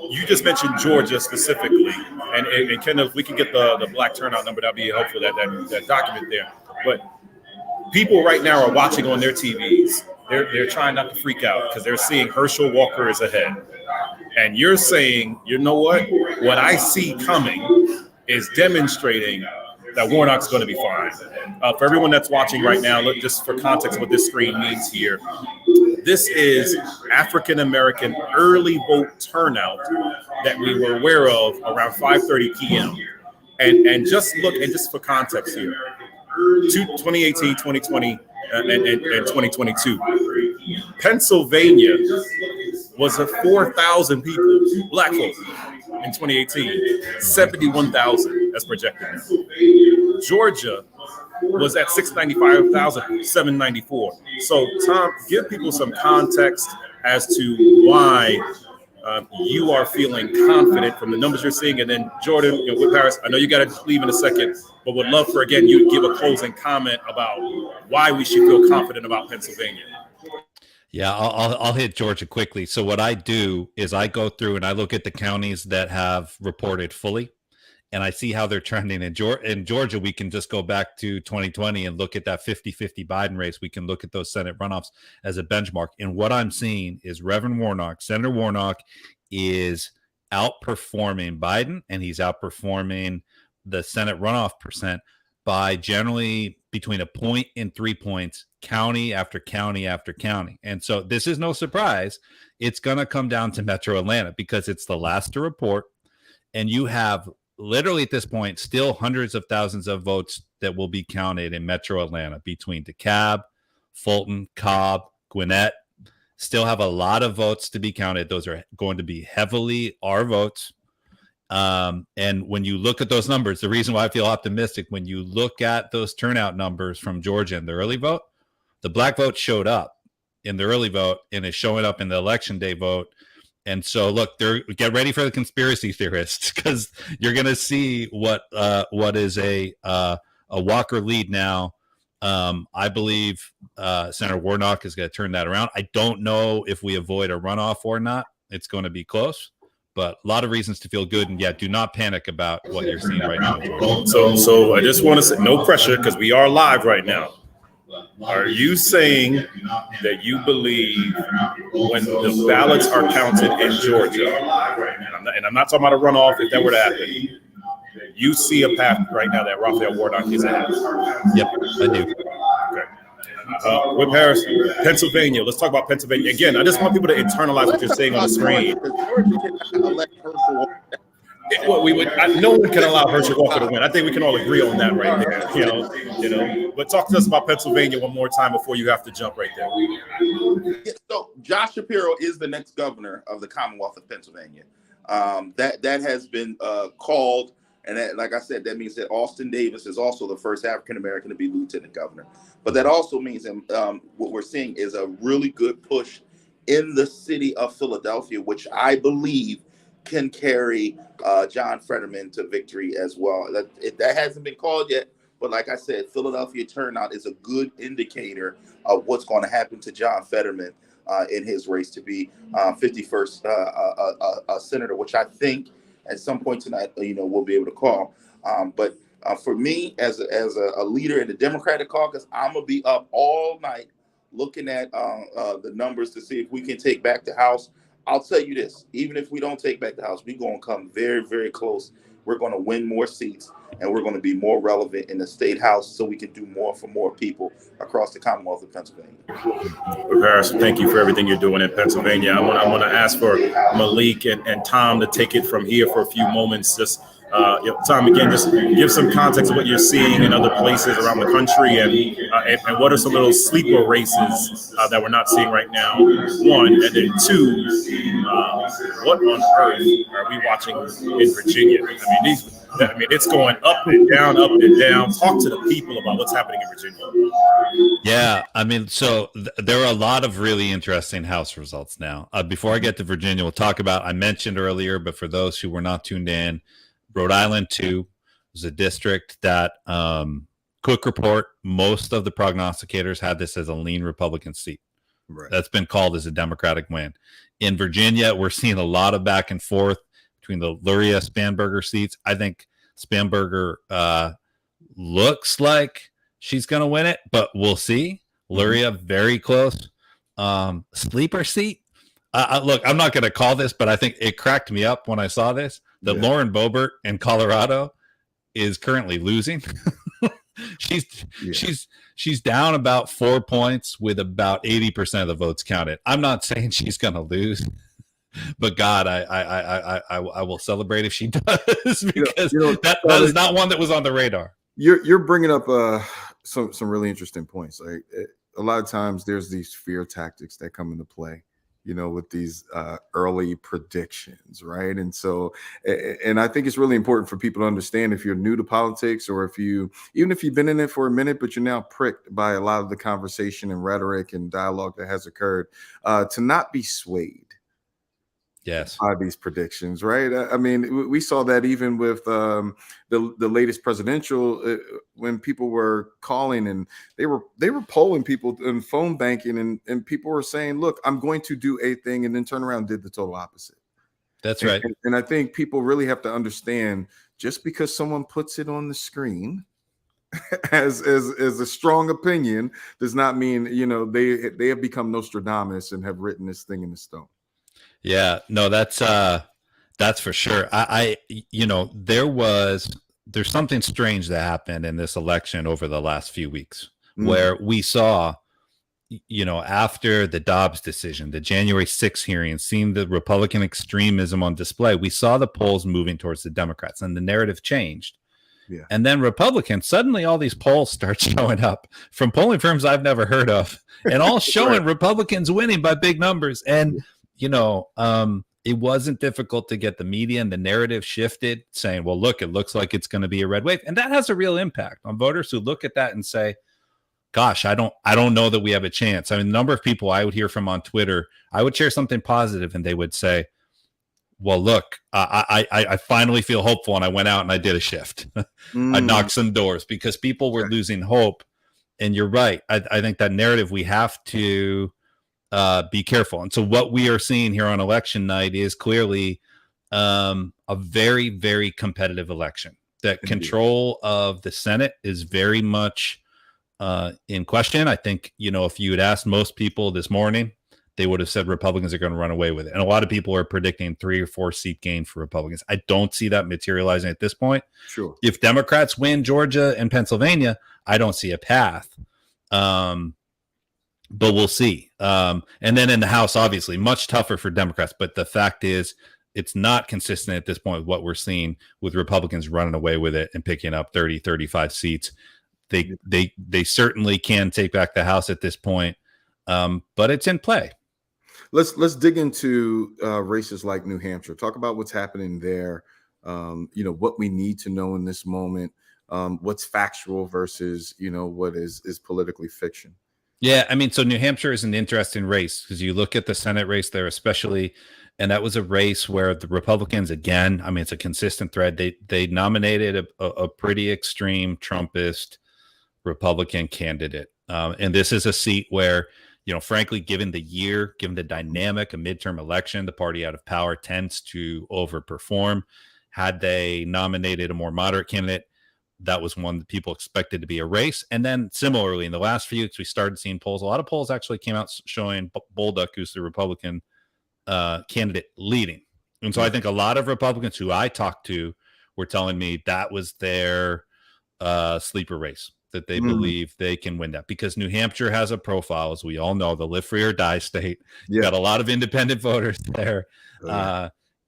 You just mentioned Georgia specifically, and Kendall, if we can get the black turnout number, that'd be helpful, that document there. But people right now are watching on their TVs. They're trying not to freak out because they're seeing Herschel Walker is ahead. And you're saying, you know what I see coming is demonstrating that Warnock's going to be fine. For everyone that's watching right now, look, just for context what this screen means here. This is African-American early vote turnout that we were aware of around 5:30 p.m. And just look, and just for context here, 2018, 2020, and 2022. Pennsylvania was a 4,000 people, black folks, in 2018, 71,000 as projected now. Georgia was at 695,794. So, Tom, give people some context as to why you are feeling confident from the numbers you're seeing. And then, Jordan, with Paris, I know you got to leave in a second, but would love for, again, you to give a closing comment about why we should feel confident about Pennsylvania. Yeah, I'll hit Georgia quickly. So what I do is I go through and I look at the counties that have reported fully, and I see how they're trending. In Georgia, we can just go back to 2020 and look at that 50-50 Biden race. We can look at those Senate runoffs as a benchmark. And what I'm seeing is Senator Warnock is outperforming Biden, and he's outperforming the Senate runoff percent by generally between a point and 3 points, county after county after county. And so this is no surprise. It's going to come down to Metro Atlanta because it's the last to report. And you have literally at this point still hundreds of thousands of votes that will be counted in Metro Atlanta between DeKalb, Fulton, Cobb, Gwinnett. Still have a lot of votes to be counted. Those are going to be heavily our votes. And when you look at those numbers, the reason why I feel optimistic, when you look at those turnout numbers from Georgia in the early vote, the black vote showed up in the early vote and is showing up in the election day vote. And so, look, get ready for the conspiracy theorists, because you're going to see what is a Walker lead now. I believe Senator Warnock is going to turn that around. I don't know if we avoid a runoff or not. It's going to be close. but a lot of reasons to feel good. And yeah, do not panic about what you're seeing right now, George. So I just want to say, no pressure, because we are live right now. Are you saying that you believe when the ballots are counted in Georgia, and I'm not talking about a runoff, if that were to happen, you see a path right now that Raphael Warnock is ahead? Yep, I do. Okay. With Harris, Pennsylvania. Let's talk about Pennsylvania. Again, I just want people to internalize what you're saying on the screen. Georgia cannot elect Herschel. Well, no one can allow Herschel Walker to win. I think we can all agree on that right there. You know. But talk to us about Pennsylvania one more time before you have to jump right there. So Josh Shapiro is the next governor of the Commonwealth of Pennsylvania. That has been called, and that, like I said, that means that Austin Davis is also the first African American to be lieutenant governor. But that also means what we're seeing is a really good push in the city of Philadelphia, which I believe can carry John Fetterman to victory as well. That hasn't been called yet, but like I said, Philadelphia turnout is a good indicator of what's going to happen to John Fetterman in his race to be 51st senator, which I think at some point tonight, we'll be able to call. But for me, as a leader in the Democratic caucus, I'm gonna be up all night looking at the numbers to see if we can take back the House. I'll tell you this, even if we don't take back the House, we're going to come very, very close. We're going to win more seats, and we're going to be more relevant in the state House so we can do more for more people across the Commonwealth of Pennsylvania. Harris, thank you for everything you're doing in Pennsylvania. I want to ask for Malik and Tom to take it from here for a few moments. Just Tom, again, just give some context of what you're seeing in other places around the country, and what are some little sleeper races that we're not seeing right now, one, and then two, what on earth are we watching in Virginia? I mean, it's going up and down, up and down. Talk to the people about what's happening in Virginia. Yeah, I mean, so there are a lot of really interesting House results now. Before I get to Virginia, we'll talk about, I mentioned earlier, but for those who were not tuned in, Rhode Island 2 was a district that, quick report, most of the prognosticators had this as a lean Republican seat. Right. That's been called as a Democratic win. In Virginia, we're seeing a lot of back and forth between the Luria Spanberger seats. I think Spanberger looks like she's going to win it, but we'll see. Luria, very close. Sleeper seat. Look, I'm not going to call this, but I think it cracked me up when I saw this. That Lauren Boebert in Colorado is currently losing. She's down about 4 points with about 80% of the votes counted. I'm not saying she's going to lose, but God, I will celebrate if she does, because that is not one that was on the radar. You're bringing up some really interesting points. Like a lot of times, there's these fear tactics that come into play, with these early predictions, right? And so, and I think it's really important for people to understand, if you're new to politics, or even if you've been in it for a minute, but you're now pricked by a lot of the conversation and rhetoric and dialogue that has occurred, to not be swayed. Yes, by these predictions, right? I mean, we saw that even with the latest presidential, when people were calling and they were polling people in phone banking, and people were saying, "Look, I'm going to do a thing," and then turn around and did the total opposite. That's right. And I think people really have to understand, just because someone puts it on the screen as a strong opinion does not mean they have become Nostradamus and have written this thing in the stone. Yeah, no, that's for sure. There's something strange that happened in this election over the last few weeks, where we saw, after the Dobbs decision, the January 6th hearing, seeing the Republican extremism on display, we saw the polls moving towards the Democrats, and the narrative changed. Yeah. And then Republicans, suddenly all these polls start showing up from polling firms I've never heard of, and all showing right. Republicans winning by big numbers. And it wasn't difficult to get the media and the narrative shifted, saying, well, look, it looks like it's going to be a red wave. And that has a real impact on voters who look at that and say, gosh, I don't know that we have a chance. I mean, the number of people I would hear from on Twitter, I would share something positive and they would say, well, look, I finally feel hopeful, and I went out and I did a shift. I knocked some doors, because people were losing hope. And you're right. I think that narrative, we have to be careful. And so what we are seeing here on election night is clearly a very, very competitive election. That Indeed. control of the Senate is very much in question. I think, if you had asked most people this morning, they would have said Republicans are going to run away with it. And a lot of people are predicting 3 or 4 seat gain for Republicans. I don't see that materializing at this point. Sure. If Democrats win Georgia and Pennsylvania, I don't see a path. But we'll see. And then in the House, obviously, much tougher for Democrats. But the fact is, it's not consistent at this point with what we're seeing with Republicans running away with it and picking up 30, 35 seats. They certainly can take back the House at this point, but it's in play. Let's dig into races like New Hampshire. Talk about what's happening there. What we need to know in this moment. What's factual versus what is politically fiction. Yeah, I mean, so New Hampshire is an interesting race because you look at the Senate race there, especially, and that was a race where the Republicans, again, I mean, it's a consistent thread. They nominated a pretty extreme Trumpist Republican candidate, and this is a seat where, frankly, given the year, given the dynamic, a midterm election, the party out of power tends to overperform. Had they nominated a more moderate candidate, that was one that people expected to be a race. And then similarly, in the last few weeks, we started seeing polls. A lot of polls actually came out showing Bolduc, who's the Republican candidate, leading. And so I think a lot of Republicans who I talked to were telling me that was their sleeper race, that they believe they can win that. Because New Hampshire has a profile, as we all know, the live free or die state. Yeah. Got a lot of independent voters there.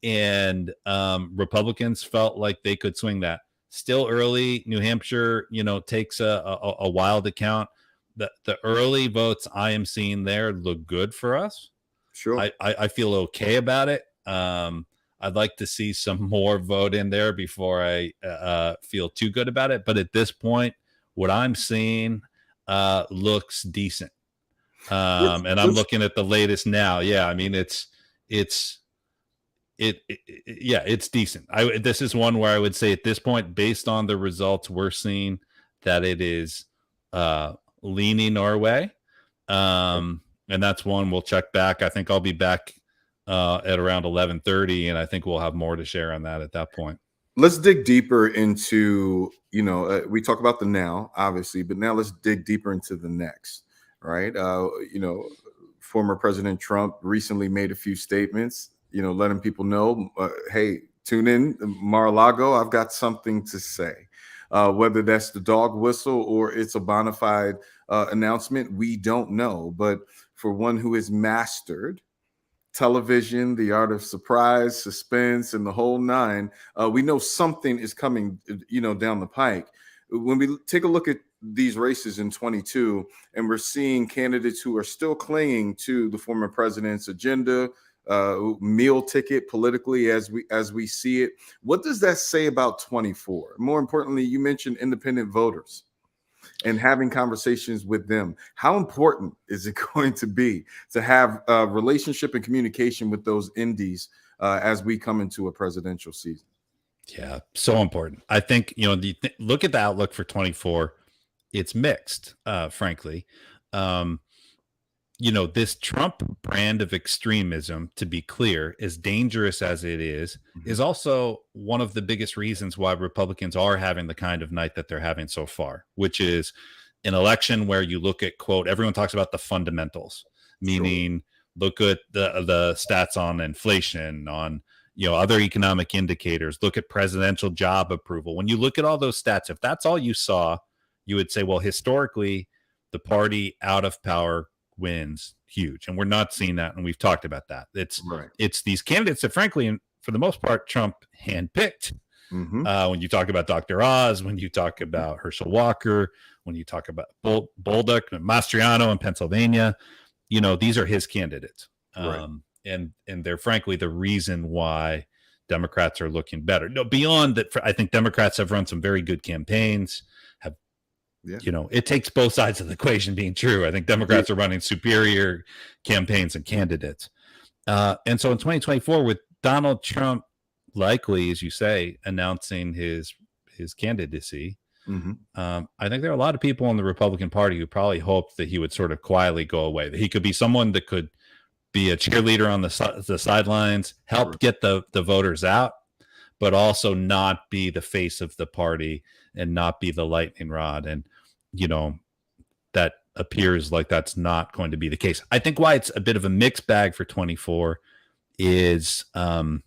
And Republicans felt like they could swing that. Still early. New Hampshire, takes a while to count. The early votes I am seeing there look good for us. Sure. I feel okay about it. I'd like to see some more vote in there before I feel too good about it. But at this point, what I'm seeing looks decent. And I'm looking at the latest now. Yeah, I mean, it's decent. This is one where I would say at this point, based on the results we're seeing, that it is leaning our way. And that's one we'll check back. I think I'll be back at around 11:30, and I think we'll have more to share on that at that point. Let's dig deeper into, we talk about the now, obviously, but now let's dig deeper into the next, right? Former President Trump recently made a few statements, letting people know, hey, tune in, Mar-a-Lago, I've got something to say. Whether that's the dog whistle or it's a bona fide announcement, we don't know. But for one who has mastered television, the art of surprise, suspense, and the whole nine, we know something is coming, down the pike. When we take a look at these races in 22, and we're seeing candidates who are still clinging to the former president's agenda, meal ticket politically as we see it. What does that say about 24? More importantly, you mentioned independent voters and having conversations with them. How important is it going to be to have a relationship and communication with those indies as we come into a presidential season? Yeah, so important. I think, look at the outlook for 24. It's mixed, frankly. This Trump brand of extremism, to be clear, as dangerous as it is also one of the biggest reasons why Republicans are having the kind of night that they're having so far, which is an election where you look at, quote, everyone talks about the fundamentals, meaning look at the stats on inflation, on other economic indicators, look at presidential job approval. When you look at all those stats, if that's all you saw, you would say, well, historically, the party out of power wins huge, and we're not seeing that, and we've talked about that. It's these candidates that, frankly, for the most part, Trump handpicked. When you talk about Dr. Oz, when you talk about Herschel Walker, when you talk about Bolduc, Mastriano in Pennsylvania, these are his candidates, and they're frankly the reason why Democrats are looking better. No, beyond that, I think Democrats have run some very good campaigns. It takes both sides of the equation being true. I think Democrats are running superior campaigns and candidates. And so in 2024, with Donald Trump likely, as you say, announcing his candidacy, I think there are a lot of people in the Republican Party who probably hoped that he would sort of quietly go away, that he could be someone that could be a cheerleader on the sidelines, help get the voters out, but also not be the face of the party and not be the lightning rod. And, that appears like that's not going to be the case. I think why it's a bit of a mixed bag for 24 is the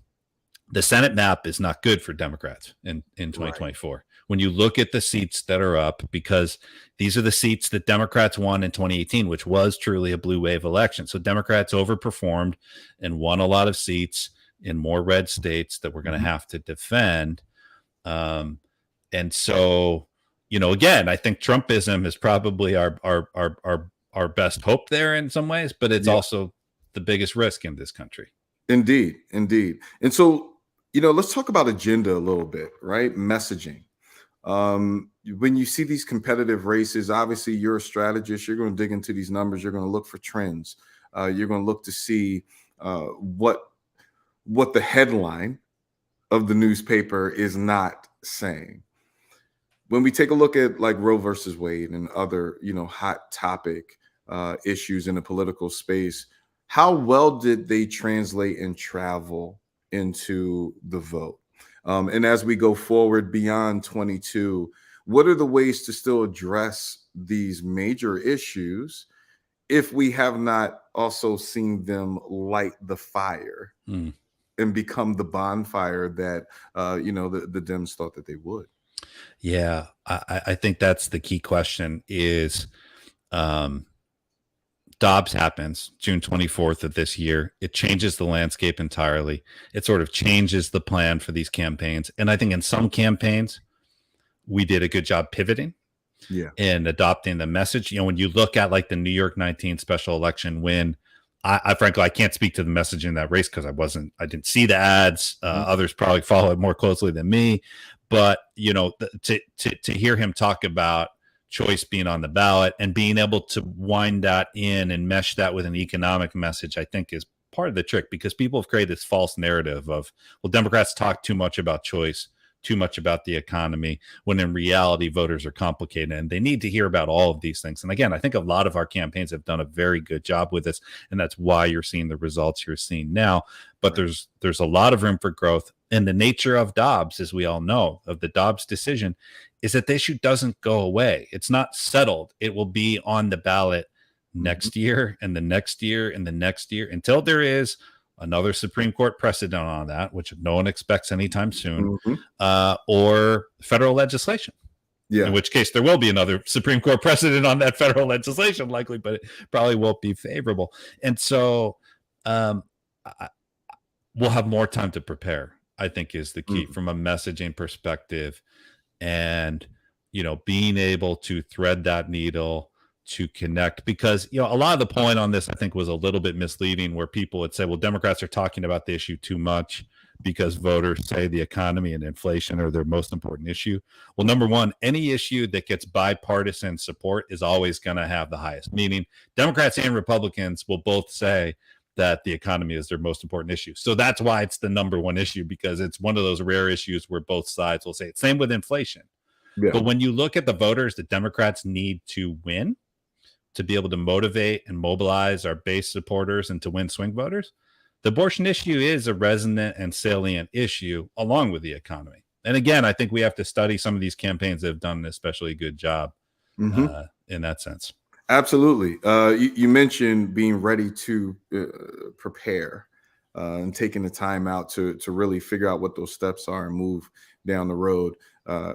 Senate map is not good for Democrats in 2024. Right. When you look at the seats that are up, because these are the seats that Democrats won in 2018, which was truly a blue wave election. So Democrats overperformed and won a lot of seats in more red states that we're going to have to defend. And so, again, I think Trumpism is probably our best hope there in some ways, but it's also the biggest risk in this country. Indeed. And so, let's talk about agenda a little bit, right? Messaging. When you see these competitive races, obviously you're a strategist. You're going to dig into these numbers. You're going to look for trends. You're going to look to see what the headline of the newspaper is not saying. When we take a look at like Roe versus Wade and other, hot topic issues in the political space, how well did they translate and travel into the vote? And as we go forward beyond 22, what are the ways to still address these major issues if we have not also seen them light the fire and become the bonfire that, the Dems thought that they would? Yeah, I think that's the key question is Dobbs happens June 24th of this year. It changes the landscape entirely. It sort of changes the plan for these campaigns. And I think in some campaigns, we did a good job pivoting and adopting the message. When you look at like the New York 19 special election win, I frankly, I can't speak to the messaging in that race because I didn't see the ads. Others probably follow it more closely than me. But, to hear him talk about choice being on the ballot and being able to wind that in and mesh that with an economic message, I think is part of the trick, because people have created this false narrative of, well, Democrats talk too much about choice, too much about the economy, when in reality, voters are complicated and they need to hear about all of these things. And again, I think a lot of our campaigns have done a very good job with this, and that's why you're seeing the results you're seeing now. But there's a lot of room for growth. And the nature of Dobbs, as we all know, of the Dobbs decision, is that the issue doesn't go away. It's not settled. It will be on the ballot next year and the next year and the next year until there is another Supreme Court precedent on that, which no one expects anytime soon, or federal legislation. In which case there will be another Supreme Court precedent on that federal legislation, likely, but it probably won't be favorable. And so we'll have more time to prepare, I think, is the key from a messaging perspective. And, being able to thread that needle to connect, because, a lot of the point on this, I think, was a little bit misleading, where people would say, well, Democrats are talking about the issue too much because voters say the economy and inflation are their most important issue. Well, number one, any issue that gets bipartisan support is always going to have the highest, meaning Democrats and Republicans will both say that the economy is their most important issue. So that's why it's the number one issue, because it's one of those rare issues where both sides will say it. Same with inflation. But when you look at the voters that Democrats need to win to be able to motivate and mobilize our base supporters and to win swing voters, the abortion issue is a resonant and salient issue along with the economy. And again, I think we have to study some of these campaigns that have done an especially good job in that sense. Absolutely. You mentioned being ready to prepare and taking the time out to really figure out what those steps are and move down the road.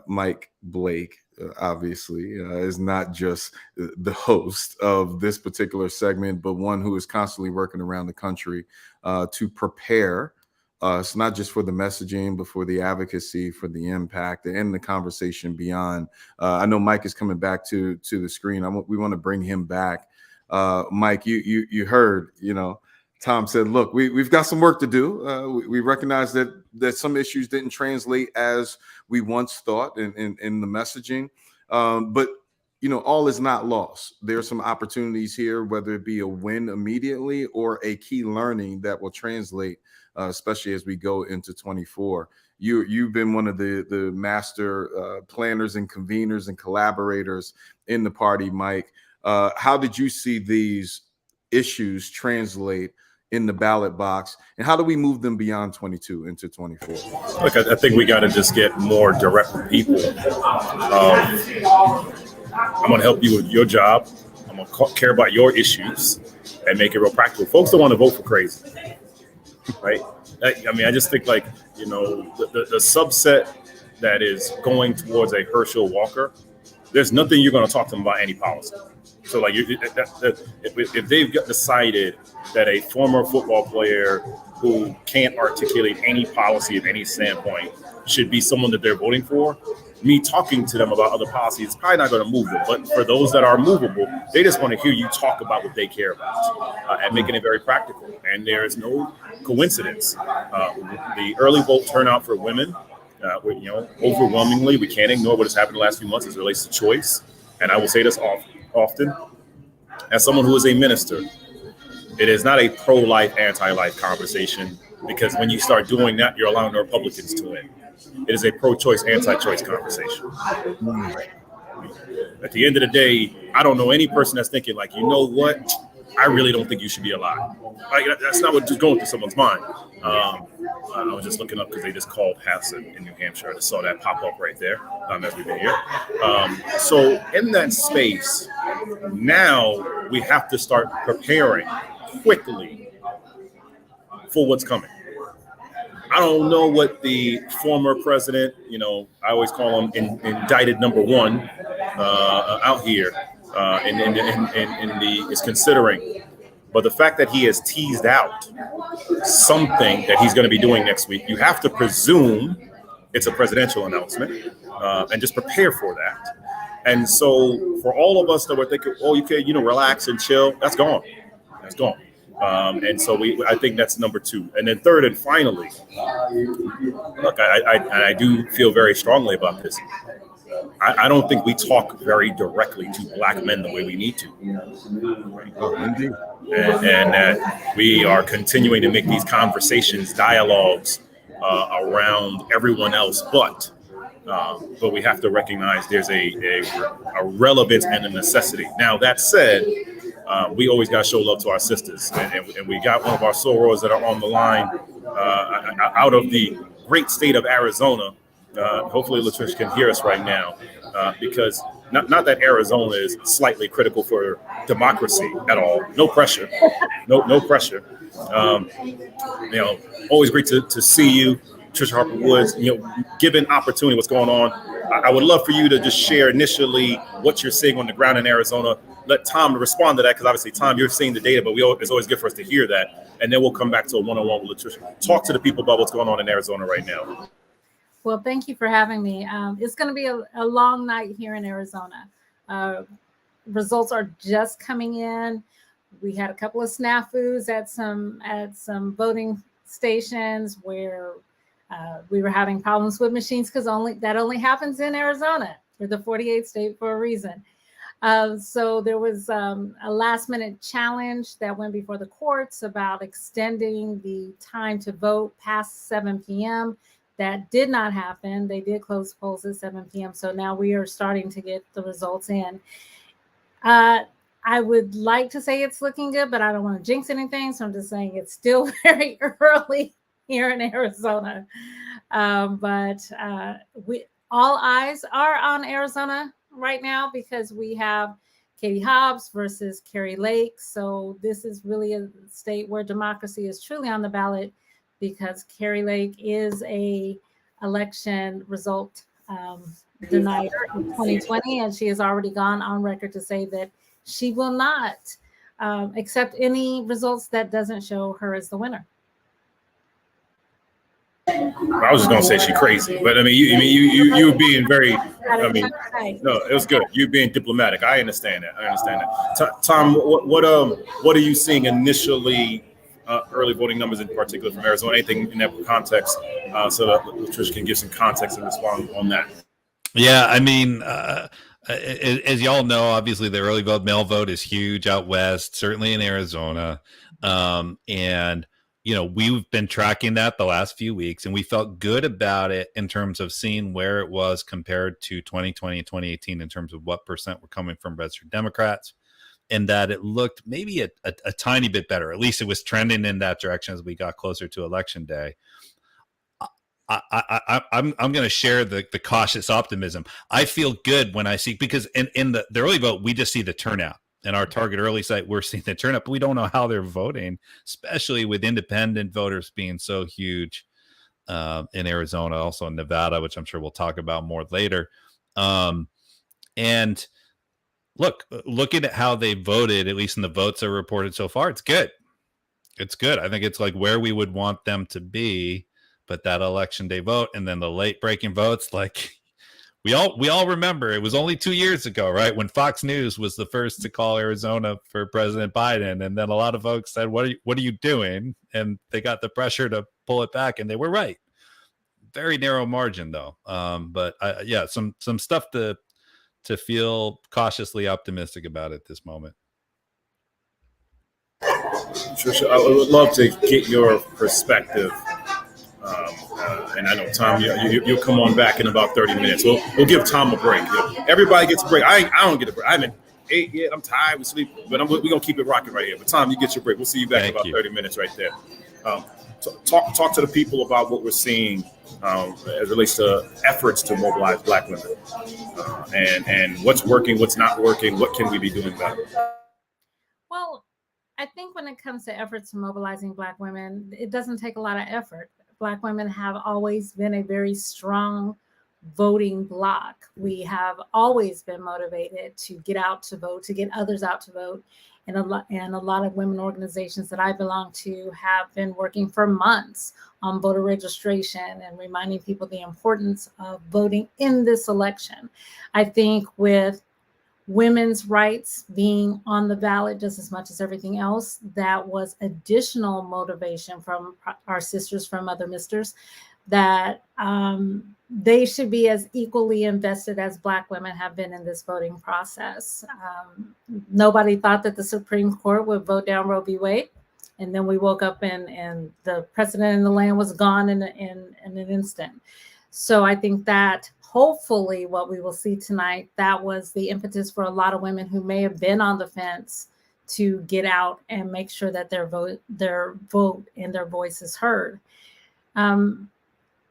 Mike Blake, obviously, is not just the host of this particular segment, but one who is constantly working around the country to prepare us, not just for the messaging, but for the advocacy, for the impact, and the conversation beyond. I know Mike is coming back to the screen. We want to bring him back. Mike, you heard, Tom said, look, we've got some work to do. We recognize that some issues didn't translate as we once thought in the messaging. But, all is not lost. There are some opportunities here, whether it be a win immediately or a key learning that will translate, especially as we go into 24. You've been one of the master planners and conveners and collaborators in the party, Mike. How did you see these issues translate in the ballot box, and how do we move them beyond 22 into 24? Look, I think we got to just get more direct with people. I'm going to help you with your job. I'm going to care about your issues and make it real practical. Folks don't want to vote for crazy, right? I mean, I just think like, you know, the subset that is going towards a Herschel Walker, there's nothing you're going to talk to them about any policy. So like if they've decided that a former football player who can't articulate any policy of any standpoint should be someone that they're voting for, me talking to them about other policies is probably not going to move them. But for those that are movable, they just want to hear you talk about what they care about and making it very practical. And there is no coincidence. The early vote turnout for women, you know, overwhelmingly, we can't ignore what has happened the last few months as it relates to choice. And I will say this often, as someone who is a minister, it is not a pro-life, anti-life conversation, because when you start doing that, you're allowing the Republicans to win. It is a pro-choice, anti-choice conversation. At the end of the day, I don't know any person that's thinking like, you know what, I really don't think you should be alive. Like, that's not what's going through someone's mind. I was just looking up because they just called Hassan in New Hampshire. I just saw that pop up right there as we've been here. So in that space, now we have to start preparing quickly for what's coming. I don't know what the former president, you know, I always call him indicted number one out here is considering. But the fact that he has teased out something that he's going to be doing next week, you have to presume it's a presidential announcement and just prepare for that. And so for all of us that were thinking, oh, you can, you know, relax and chill, that's gone. That's gone. And so I think that's number two. And then third and finally, look, I do feel very strongly about this. I don't think we talk very directly to Black men the way we need to. Indeed. And that we are continuing to make these conversations, dialogues around everyone else, but we have to recognize there's a relevance and a necessity. Now, that said, we always got to show love to our sisters, and we got one of our sorors that are on the line out of the great state of Arizona. Hopefully Latricia can hear us right now, because not that Arizona is slightly critical for democracy at all. No pressure, no pressure. You know, always great to see you, Trisha Harper Woods. You know, given opportunity, what's going on, I would love for you to just share initially what you're seeing on the ground in Arizona. Let Tom respond to that, because obviously, Tom, you're seeing the data, but it's always good for us to hear that. And then we'll come back to a one-on-one with Latricia. Talk to the people about what's going on in Arizona right now. Well, thank you for having me. It's going to be a long night here in Arizona. Results are just coming in. We had a couple of snafus at some voting stations where we were having problems with machines, because that only happens in Arizona. We're the 48th state for a reason. So there was a last-minute challenge that went before the courts about extending the time to vote past 7 p.m. That did not happen. They did close polls at 7 p.m. So now we are starting to get the results in. I would like to say it's looking good, but I don't want to jinx anything. So I'm just saying it's still very early here in Arizona. But all eyes are on Arizona right now, because we have Katie Hobbs versus Kari Lake. So this is really a state where democracy is truly on the ballot, because Kari Lake is a election result denier in 2020, and she has already gone on record to say that she will not accept any results that doesn't show her as the winner. I was just gonna say she's crazy, but I mean, you were being very. I mean, no, it was good. You being diplomatic. I understand that. Tom, what are you seeing initially? Early voting numbers in particular from Arizona. Anything in that context, so that Trish can give some context and respond on that. Yeah, I mean, as y'all know, obviously the early vote, mail vote is huge out west, certainly in Arizona. And, you know, we've been tracking that the last few weeks, and we felt good about it in terms of seeing where it was compared to 2020 and 2018 in terms of what percent were coming from registered Democrats. and that it looked maybe a tiny bit better. At least it was trending in that direction as we got closer to election day. I'm going to share the cautious optimism. I feel good when I see, because in the early vote, we just see the turnout. In our target early site, we're seeing the turnout, but we don't know how they're voting, especially with independent voters being so huge in Arizona, also in Nevada, which I'm sure we'll talk about more later. And looking at how they voted, at least in the votes that are reported so far, it's good. It's good. I think it's like where we would want them to be. But that election day vote and then the late breaking votes, like we all remember, it was only 2 years ago, right, when Fox News was the first to call Arizona for President Biden, and then a lot of folks said, "What are you doing?" And they got the pressure to pull it back, and they were right. Very narrow margin, though. But yeah, some stuff to feel cautiously optimistic about at this moment. Trisha, I would love to get your perspective. And I know, Tom, you'll come on back in about 30 minutes. We'll give Tom a break. Everybody gets a break. I don't get a break. I haven't ate yet. I'm tired. We sleep, but we're going to keep it rocking right here. But Tom, you get your break. We'll see you back in about 30 minutes right there. Talk to the people about what we're seeing as it relates to efforts to mobilize Black women and what's working, what's not working, what can we be doing better? Well, I think when it comes to efforts to mobilizing Black women, it doesn't take a lot of effort. Black women have always been a very strong voting bloc. We have always been motivated to get out to vote, to get others out to vote. And a lot of women organizations that I belong to have been working for months on voter registration and reminding people the importance of voting in this election. I think with women's rights being on the ballot just as much as everything else, that was additional motivation from our sisters from Other Misters that they should be as equally invested as Black women have been in this voting process. Nobody thought that the Supreme Court would vote down Roe v. Wade. And then we woke up and the precedent in the land was gone in an instant. So I think that hopefully what we will see tonight, that was the impetus for a lot of women who may have been on the fence to get out and make sure that their vote and their voice is heard.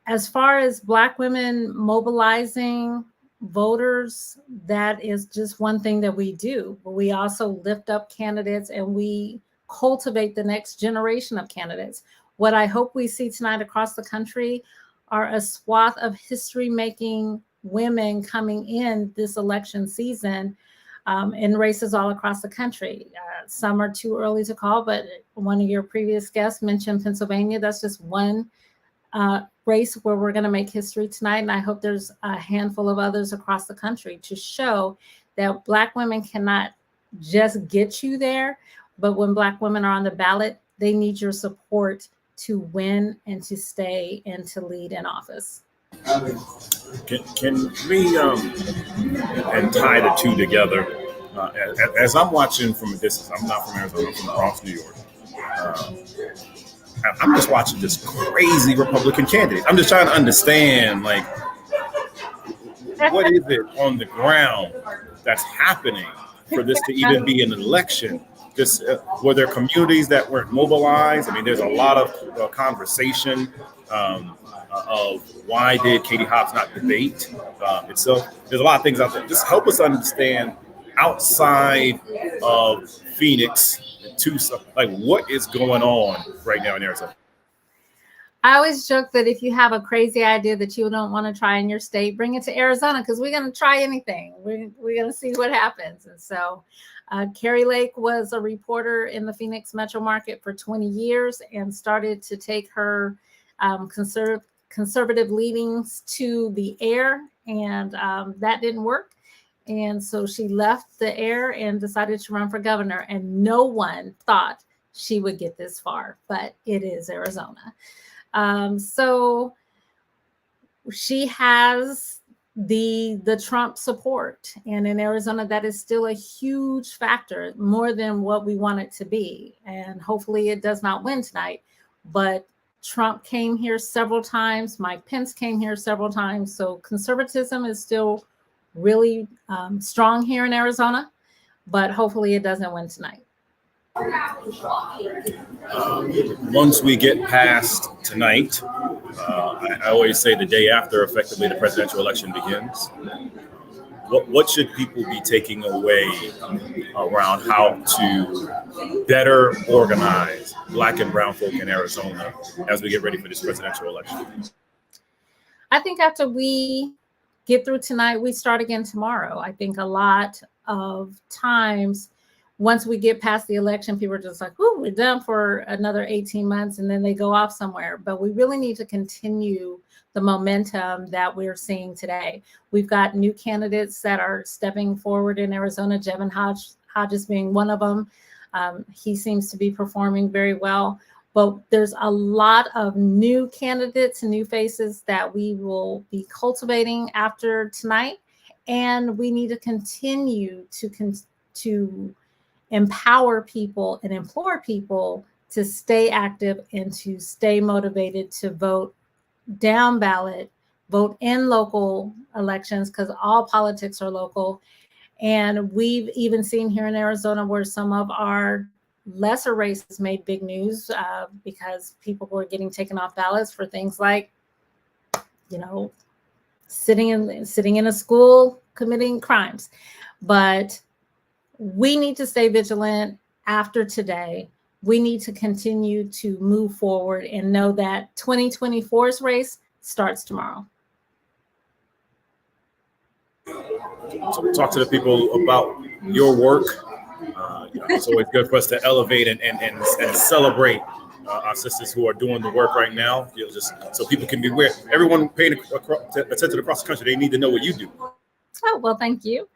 As far as Black women mobilizing voters, that is just one thing that we do. But we also lift up candidates and we cultivate the next generation of candidates. What I hope we see tonight across the country are a swath of history-making women coming in this election season in races all across the country. Some are too early to call, but one of your previous guests mentioned Pennsylvania. That's just one race where we're going to make history tonight. And I hope there's a handful of others across the country to show that Black women cannot just get you there, but when Black women are on the ballot, they need your support to win and to stay and to lead in office. Can we and tie the two together? As I'm watching from a distance, I'm not from Arizona, I'm from the Bronx, New York. I'm just watching this crazy Republican candidate. I'm just trying to understand, like, what is it on the ground that's happening for this to even be an election? Just were there communities that weren't mobilized? I mean, there's a lot of conversation of why did Katie Hobbs not debate itself. There's a lot of things out there. Just help us understand outside of Phoenix, Tucson, like what is going on right now in Arizona? I always joke that if you have a crazy idea that you don't want to try in your state, bring it to Arizona because we're going to try anything. We're going to see what happens. And so Carrie Lake was a reporter in the Phoenix metro market for 20 years and started to take her conservative leanings to the air, and that didn't work. And so she left the air and decided to run for governor, and no one thought she would get this far, but it is Arizona. So she has the Trump support, and in Arizona, that is still a huge factor, more than what we want it to be. And hopefully it does not win tonight, but Trump came here several times. Mike Pence came here several times. So conservatism is still really strong here in Arizona. but hopefully it doesn't win tonight. Once we get past tonight, I always say the day after, effectively, the presidential election begins. What should people be taking away around how to better organize Black and brown folk in Arizona as we get ready for this presidential election? I think after we get through tonight, we start again tomorrow. I think a lot of times, once we get past the election, people are just like, "Ooh, we're done for another 18 months," and then they go off somewhere. But we really need to continue the momentum that we're seeing today. We've got new candidates that are stepping forward in Arizona, Jevin Hodges being one of them. He seems to be performing very well. But there's a lot of new candidates and new faces that we will be cultivating after tonight. And we need to continue to empower people and implore people to stay active and to stay motivated to vote down ballot, vote in local elections, because all politics are local. And we've even seen here in Arizona where some of our lesser races made big news because people were getting taken off ballots for things like, sitting in a school committing crimes. But we need to stay vigilant after today. We need to continue to move forward and know that 2024's race starts tomorrow. So talk to the people about your work. It's always good for us to elevate and celebrate our sisters who are doing the work right now. Just so people can be aware. Everyone paying attention across the country, they need to know what you do. Oh, well, thank you.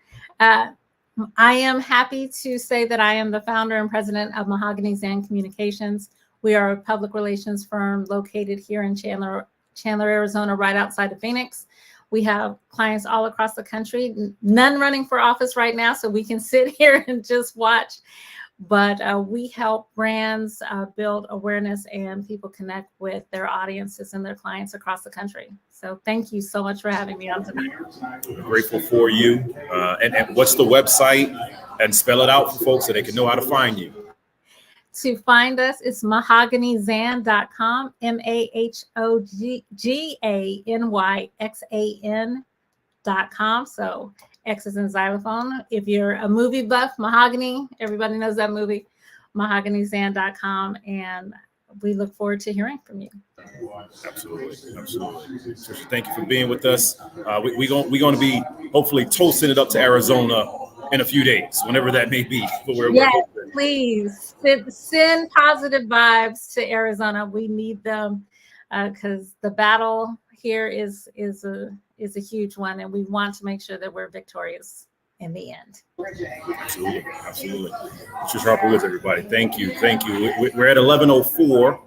I am happy to say that I am the founder and president of Mahogany Zan Communications. We are a public relations firm located here in Chandler, Arizona, right outside of Phoenix. We have clients all across the country, none running for office right now, so we can sit here and just watch. But we help brands build awareness and people connect with their audiences and their clients across the country. So thank you so much for having me on tonight. We're grateful for you. And what's the website? And spell it out for folks so they can know how to find you. To find us, it's mahoganyzan.com, mahoganyxan.com. So X is in xylophone. If you're a movie buff, Mahogany, everybody knows that movie, mahoganyzan.com. And we look forward to hearing from you. Absolutely. Trisha, thank you for being with us. We're going to be hopefully toasting it up to Arizona in a few days, whenever that may be. But we're please send positive vibes to Arizona. We need them because the battle here is a huge one, and we want to make sure that we're victorious in the end. Absolutely. Trisha Harper Woods, everybody. Thank you. We're at 11:04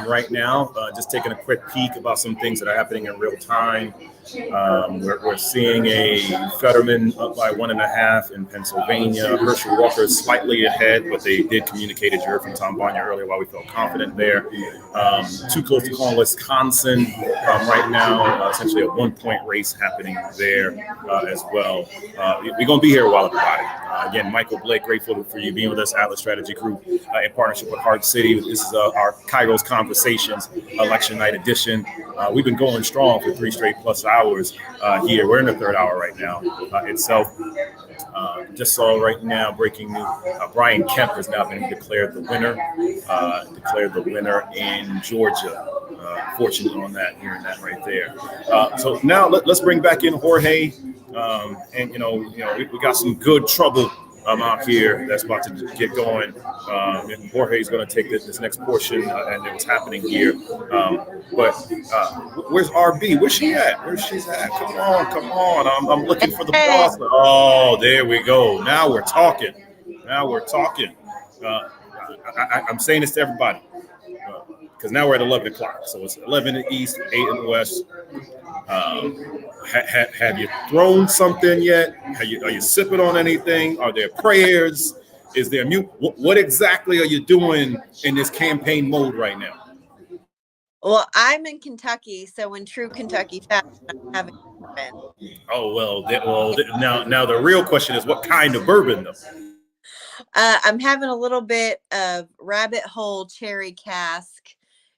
right now. Just taking a quick peek about some things that are happening in real time. We're seeing a Fetterman up by 1.5 in Pennsylvania. Herschel Walker is slightly ahead, but they did communicate, as you heard from Tom Banya earlier, why we felt confident there. Too close to call Wisconsin right now. Essentially a 1-point race happening there as well. We're going to be here a while, everybody. Again, Michael Blake, grateful for you being with us, Atlas Strategy Group, in partnership with Hard City. This is our KAIROS Conversations Election Night edition. We've been going strong for 3 straight plus hours here. We're in the 3rd hour right now itself. Just saw right now breaking news. Brian Kemp has now been declared the winner. In Georgia. Fortunate on that, hearing that right there. So now let's bring back in Jorge. And we got some good trouble out here that's about to get going. And Jorge's going to take this next portion and what's happening here. But where's RB? Where's she at? Come on. I'm looking for the boss. Oh, there we go. Now we're talking. I'm saying this to everybody because now we're at 11 o'clock. So it's 11 in the east, 8 in the west. Have you thrown something yet? Are you sipping on anything? Are there prayers? Is there mute? What exactly are you doing in this campaign mode right now? Well, I'm in Kentucky, so in true Kentucky fashion, I'm having bourbon. Oh well. Now the real question is, what kind of bourbon though? I'm having a little bit of Rabbit Hole cherry cask.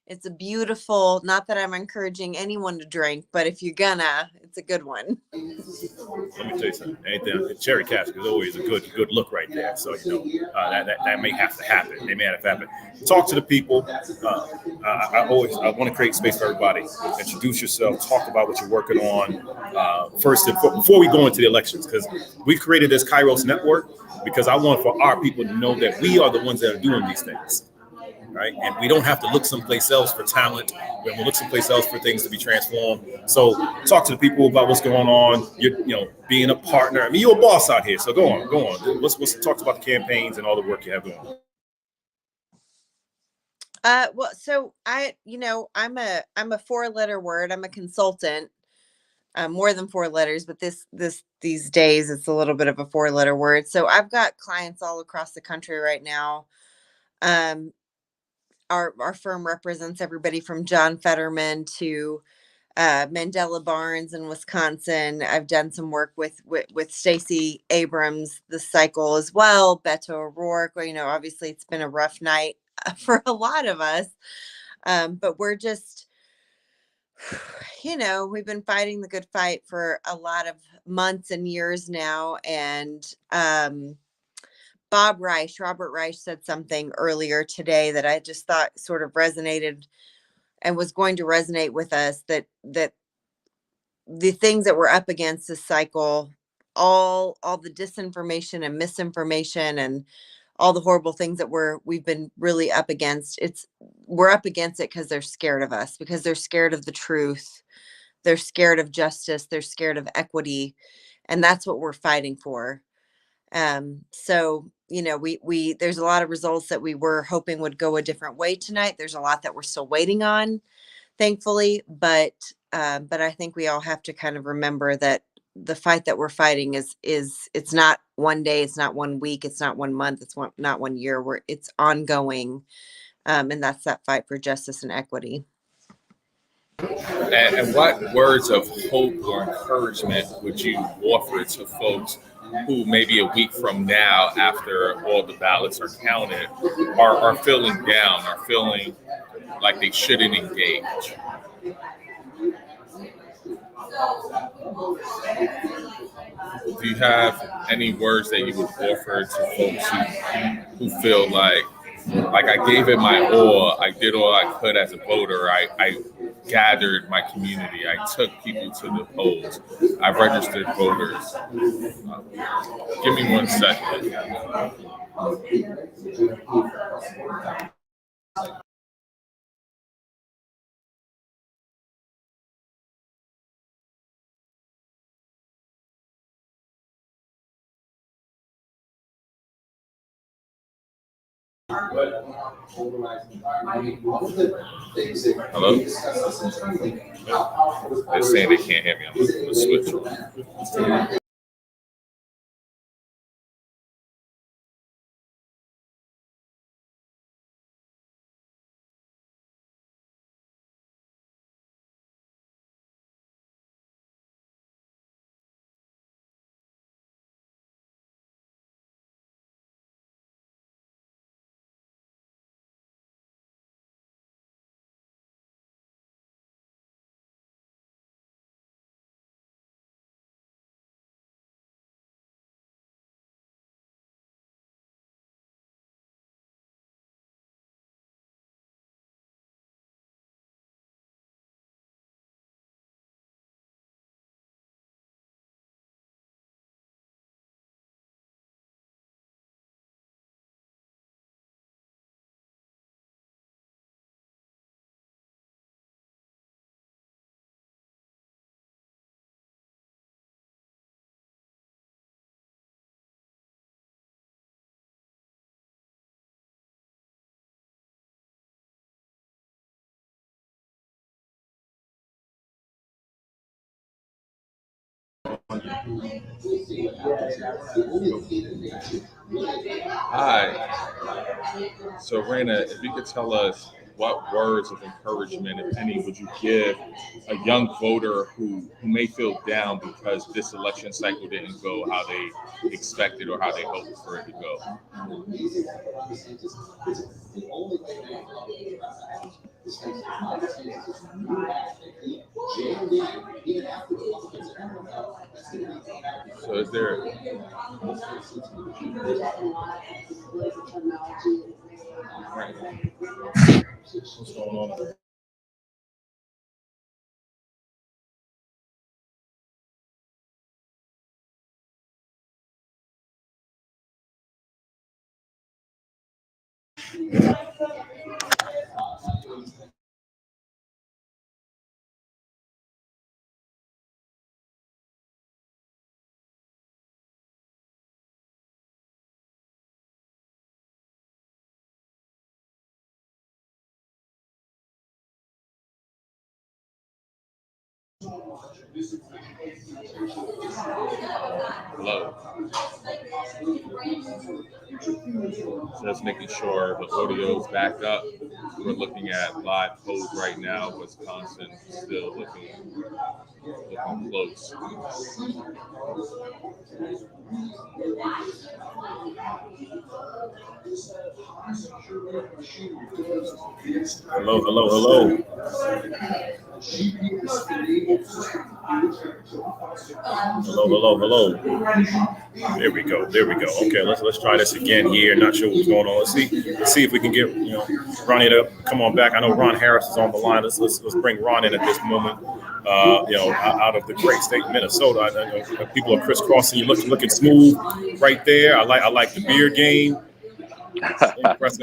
It's a beautiful, not that I'm encouraging anyone to drink, but if you're gonna, it's a good one. Let me tell you something. Anything cherry cask is always a good look right there. So that may have to happen. They may have to happen. Talk to the people. I want to create space for everybody. Introduce yourself. Talk about what you're working on first and before we go into the elections, because we created this KAIROS network because I want for our people to know that we are the ones that are doing these things. Right, and we don't have to look someplace else for talent. We have to look someplace else for things to be transformed. So talk to the people about what's going on. You're being a partner. I mean, you're a boss out here. So go on. Let's talk about the campaigns and all the work you have going. Well, so I'm a 4-letter word. I'm a consultant. More than 4 letters, but these days it's a little bit of a 4-letter word. So I've got clients all across the country right now. Our firm represents everybody from John Fetterman to Mandela Barnes in Wisconsin. I've done some work with Stacey Abrams, the cycle as well. Beto O'Rourke. Obviously it's been a rough night for a lot of us, but we're just, we've been fighting the good fight for a lot of months and years now, and Robert Reich said something earlier today that I just thought sort of resonated and was going to resonate with us, that the things that we're up against this cycle, all the disinformation and misinformation and all the horrible things that we've been really up against, we're up against it because they're scared of us, because they're scared of the truth. They're scared of justice. They're scared of equity. And that's what we're fighting for. So, there's a lot of results that we were hoping would go a different way tonight. There's a lot that we're still waiting on, thankfully, but I think we all have to kind of remember that the fight that we're fighting is it's not one day, it's not 1 week, it's not 1 month, it's not 1 year, it's ongoing. And that's that fight for justice and equity. And what words of hope or encouragement would you offer to folks who maybe a week from now, after all the ballots are counted, are feeling down, are feeling like they shouldn't engage? Do you have any words that you would offer to folks who feel like I gave it my all, I did all I could as a voter, I gathered my community, I took people to the polls, I registered voters? Give me 1 second. Hello? They're saying they can't hear me. I'm going to switch. Hi. So, Raina, if you could tell us what words of encouragement, if any, would you give a young voter who may feel down because this election cycle didn't go how they expected or how they hoped for it to go? So is there... Right. What's going on? Hello. So that's making sure the audio is back up. We're looking at live polls right now. Wisconsin still looking close. Hello, hello, hello. Hello, hello, hello. There we go. There we go. Okay, let's try this again here. Not sure what's going on. Let's see if we can get Ronnie to come on back. I know Ron Harris is on the line. Let's bring Ron in at this moment. Out of the great state of Minnesota. I know people are crisscrossing. You looking smooth right there. I like the beard game.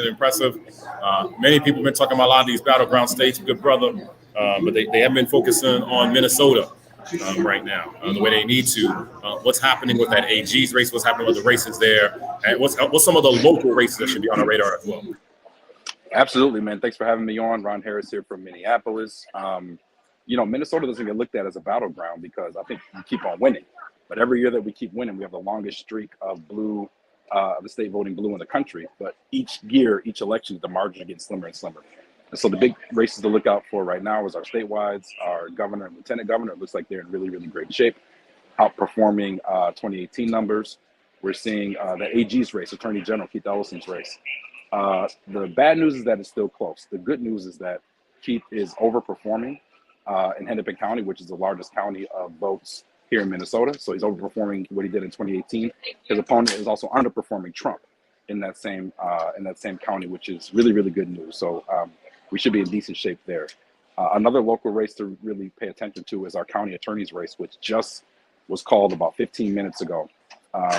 Impressive. Many people have been talking about a lot of these battleground states, good brother, but they haven't been focusing on Minnesota right now the way they need to. What's happening with that AG's race? What's happening with the races there? And what's some of the local races that should be on the radar as well? Absolutely, man. Thanks for having me on. Ron Harris here from Minneapolis. Minnesota doesn't get looked at as a battleground because I think we keep on winning. But every year that we keep winning, we have the longest streak of blue, the state voting blue in the country. But each year, each election, the margin gets slimmer and slimmer. And so the big races to look out for right now is our statewides, our governor and lieutenant governor. It looks like they're in really, really great shape, outperforming 2018 numbers. We're seeing the AG's race, Attorney General Keith Ellison's race. The bad news is that it's still close. The good news is that Keith is overperforming in Hennepin County, which is the largest county of votes here in Minnesota. So he's overperforming what he did in 2018. His opponent is also underperforming Trump in that same county, which is really, really good news. So we should be in decent shape there. Another local race to really pay attention to is our county attorney's race, which just was called about 15 minutes ago.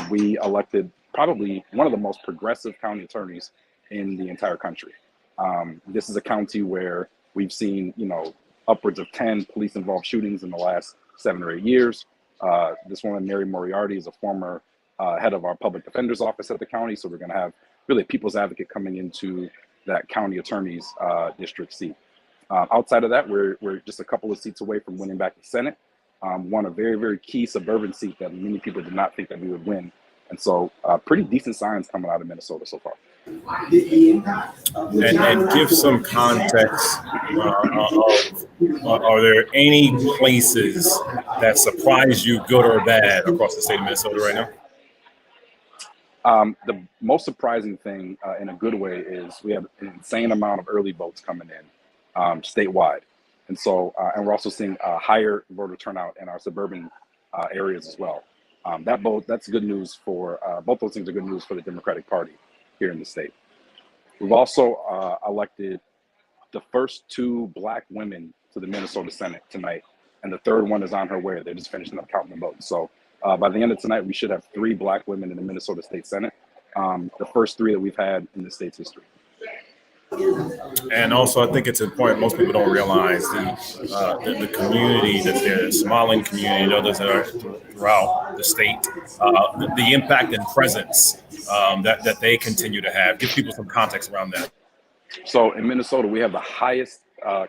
We elected probably one of the most progressive county attorneys in the entire country. This is a county where we've seen, upwards of 10 police-involved shootings in the last 7 or 8 years. This woman, Mary Moriarty, is a former head of our public defender's office at the county. So we're going to have really a people's advocate coming into that county attorney's district seat. Outside of that, we're just a couple of seats away from winning back the Senate. Won a very, very key suburban seat that many people did not think that we would win. And so pretty decent signs coming out of Minnesota so far. And give some context are there any places that surprise you, good or bad, across the state of Minnesota right now? The most surprising thing in a good way is we have an insane amount of early votes coming in statewide. And so, and we're also seeing a higher voter turnout in our suburban areas as well. That's good news for, both those things are good news for the Democratic Party here in the state. We've also elected the first 2 Black women to the Minnesota Senate tonight, and the third one is on her way. They're just finishing up counting the votes. So by the end of tonight, we should have 3 Black women in the Minnesota State Senate, the first 3 that we've had in the state's history. And also, I think it's important. Most people don't realize the community that's there, the Somalian community, and others that are throughout the state, the impact and presence that they continue to have. Give people some context around that. So in Minnesota, we have the highest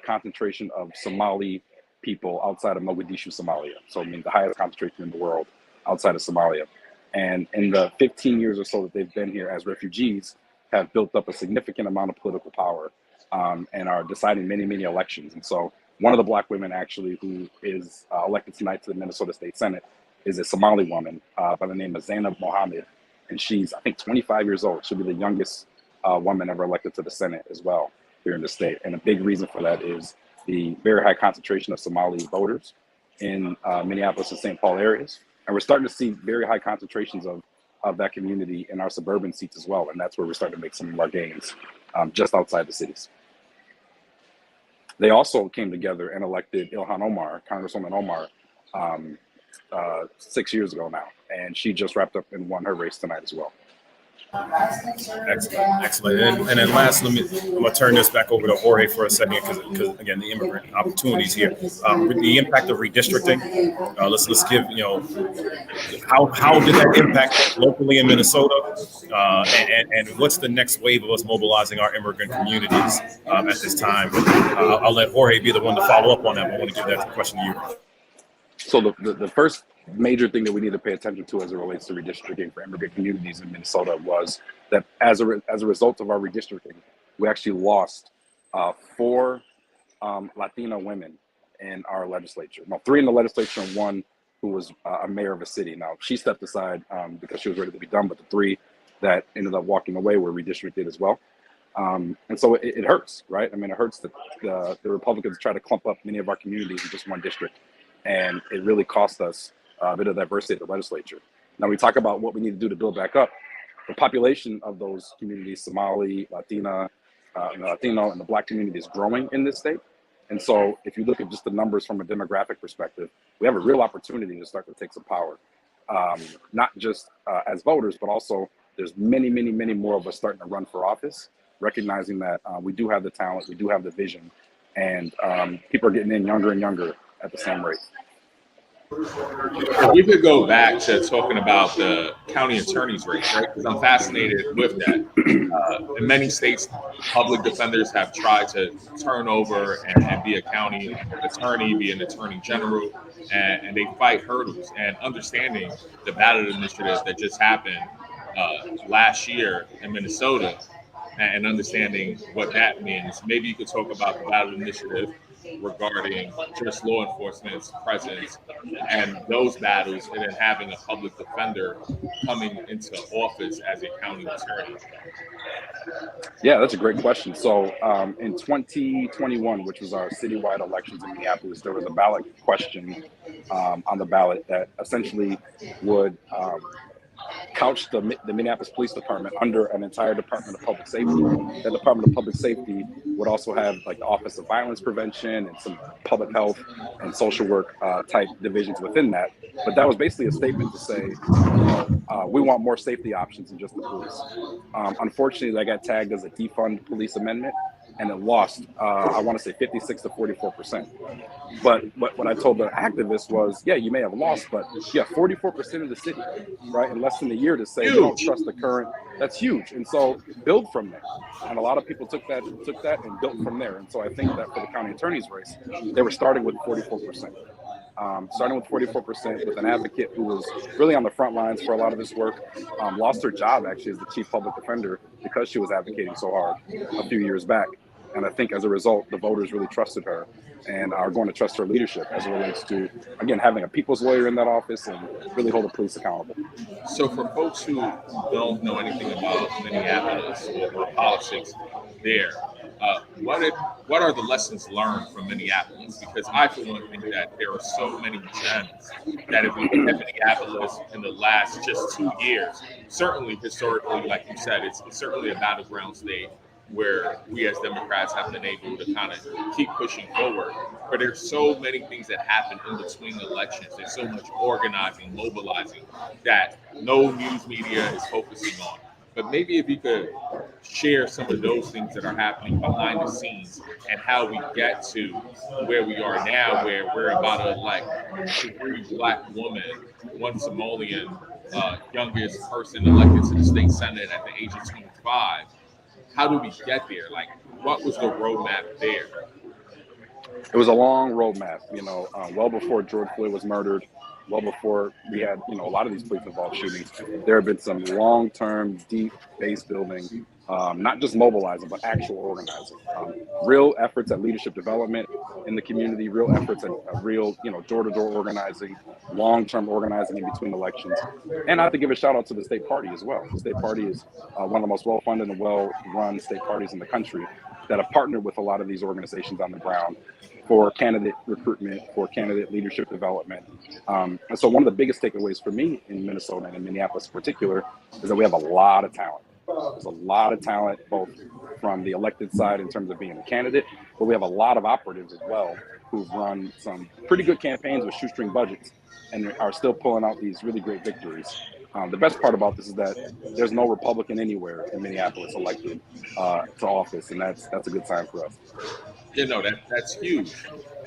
concentration of Somali people outside of Mogadishu, Somalia. So I mean, the highest concentration in the world outside of Somalia. And in the 15 years or so that they've been here as refugees, have built up a significant amount of political power and are deciding many elections. And so one of the Black women actually who is elected tonight to the Minnesota State Senate is a Somali woman by the name of Zainab Mohammed. And she's, I think, 25 years old. She'll be the youngest woman ever elected to the Senate as well here in the state. And a big reason for that is the very high concentration of Somali voters in Minneapolis and St. Paul areas. And we're starting to see very high concentrations of that community in our suburban seats as well. And that's where we're starting to make some of our gains just outside the cities. They also came together and elected Ilhan Omar, Congresswoman Omar, 6 years ago now. And she just wrapped up and won her race tonight as well. Excellent. And then last, I'm going to turn this back over to Jorge for a second because again, the immigrant opportunities here. With the impact of redistricting, let's give, how did that impact locally in Minnesota? And what's the next wave of us mobilizing our immigrant communities at this time? I'll let Jorge be the one to follow up on that, but I want to give that question to you. So the first major thing that we need to pay attention to as it relates to redistricting for immigrant communities in Minnesota was that as a result of our redistricting, we actually lost 4 Latina women in our legislature. No, 3 in the legislature and 1 who was a mayor of a city. Now, she stepped aside because she was ready to be done, but the 3 that ended up walking away were redistricted as well. And so it hurts, right? I mean, it hurts that the Republicans try to clump up many of our communities in just one district. And it really cost us a bit of diversity at the legislature. Now we talk about what we need to do to build back up. The population of those communities, Somali, Latino, and the Black community is growing in this state. And so if you look at just the numbers from a demographic perspective, we have a real opportunity to start to take some power, not just as voters, but also there's many more of us starting to run for office, recognizing that we do have the talent, we do have the vision, and people are getting in younger and younger at the same rate. If we could go back to talking about the county attorney's race, right? Because I'm fascinated with that. In many states, public defenders have tried to turn over and be a county attorney, be an attorney general, and they fight hurdles. And understanding the ballot initiative that just happened last year in Minnesota, and understanding what that means, maybe you could talk about the ballot initiative regarding just law enforcement's presence and those battles, and then having a public defender coming into office as a county attorney. Yeah, that's a great question. So in 2021, which was our citywide elections in Minneapolis, there was a ballot question on the ballot that essentially would couch the Minneapolis Police Department under an entire Department of Public Safety. That Department of Public Safety would also have like the Office of Violence Prevention and some public health and social work type divisions within that. But that was basically a statement to say, we want more safety options than just the police. Unfortunately, that got tagged as a defund police amendment, and it lost, I want to say 56 to 44%. But what I told the activists was, yeah, you may have lost, but yeah, 44% of the city, right, in less than a year to say we don't trust the current, that's huge. And so build from there. And a lot of people took that and built from there. And so I think that for the county attorney's race, they were starting with 44%. Starting with 44% with an advocate who was really on the front lines for a lot of this work, lost her job actually as the chief public defender because she was advocating so hard a few years back. And I think as a result, the voters really trusted her and are going to trust her leadership as it relates to, again, having a people's lawyer in that office and really hold the police accountable. So for folks who don't know anything about Minneapolis or politics there, what are the lessons learned from Minneapolis? Because I, for one, think that there are so many gems that if we look at Minneapolis in the last just 2 years, certainly historically, like you said, it's certainly a battleground state where we as Democrats have been able to kind of keep pushing forward. But there's so many things that happen in between elections. There's so much organizing, mobilizing that no news media is focusing on. But maybe if you could share some of those things that are happening behind the scenes and how we get to where we are now, where we're about to elect 3 Black women, 1 Somalian, youngest person elected to the state Senate at the age of 25. How do we get there? Like, what was the roadmap there? It was a long roadmap, well before George Floyd was murdered, well before we had, a lot of these police involved shootings. There have been some long-term, deep base building not just mobilizing, but actual organizing. Real efforts at leadership development in the community, real efforts at real, door-to-door organizing, long-term organizing in between elections. And I have to give a shout out to the state party as well. The state party is one of the most well-funded and well-run state parties in the country that have partnered with a lot of these organizations on the ground for candidate recruitment, for candidate leadership development. And so one of the biggest takeaways for me in Minnesota and in Minneapolis in particular is that we have a lot of talent. There's a lot of talent, both from the elected side in terms of being a candidate, but we have a lot of operatives as well who've run some pretty good campaigns with shoestring budgets and are still pulling out these really great victories. The best part about this is that there's no Republican anywhere in Minneapolis elected to office, and that's a good sign for us. That's huge.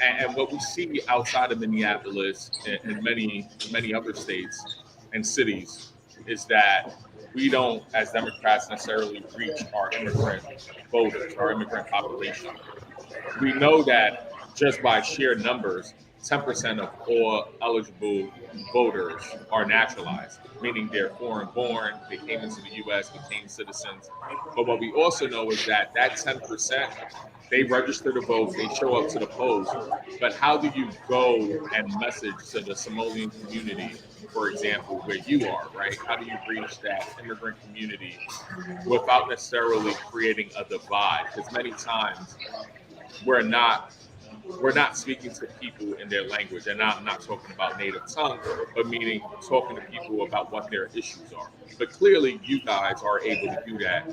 And what we see outside of Minneapolis and many other states and cities is that we don't, as Democrats, necessarily reach our immigrant voters, our immigrant population. We know that just by sheer numbers, 10% of all eligible voters are naturalized, meaning they're foreign born, they came into the U.S., became citizens. But what we also know is that 10%, they register to vote, they show up to the polls. But how do you go and message to the Somalian community, for example, where you are, right? How do you reach that immigrant community without necessarily creating a divide? Because many times we're not speaking to people in their language, and I'm not talking about native tongue, but meaning talking to people about what their issues are. But clearly, you guys are able to do that.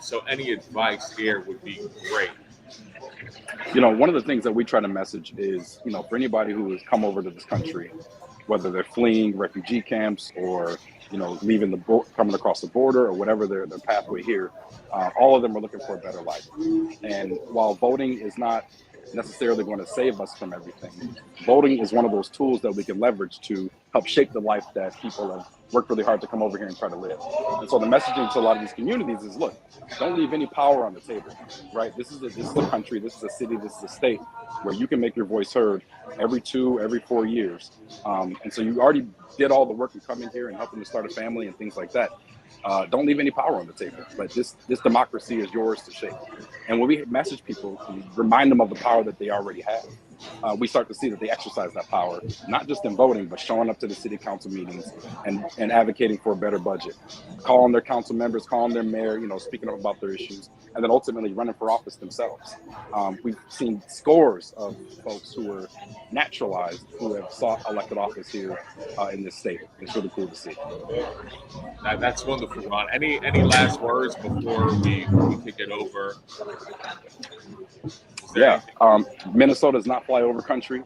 So any advice here would be great. One of the things that we try to message is, for anybody who has come over to this country, whether they're fleeing refugee camps or, leaving coming across the border or whatever their pathway here, all of them are looking for a better life. And while voting is not necessarily going to save us from everything, voting is one of those tools that we can leverage to help shape the life that people have worked really hard to come over here and try to live. And so the messaging to a lot of these communities is, look, don't leave any power on the table, right? This is a country, this is a city, this is a state where you can make your voice heard every 4 years. And so you already did all the work in coming here and helping to start a family and things like that. Don't leave any power on the table. But this democracy is yours to shape. And when we message people, we remind them of the power that they already have. We start to see that they exercise that power, not just in voting, but showing up to the city council meetings and advocating for a better budget, calling their council members, calling their mayor, speaking up about their issues, and then ultimately running for office themselves. We've seen scores of folks who are naturalized who have sought elected office here in this state. It's really cool to see. That's wonderful, Ron. Any last words before we kick it over? Yeah, Minnesota is not flyover country.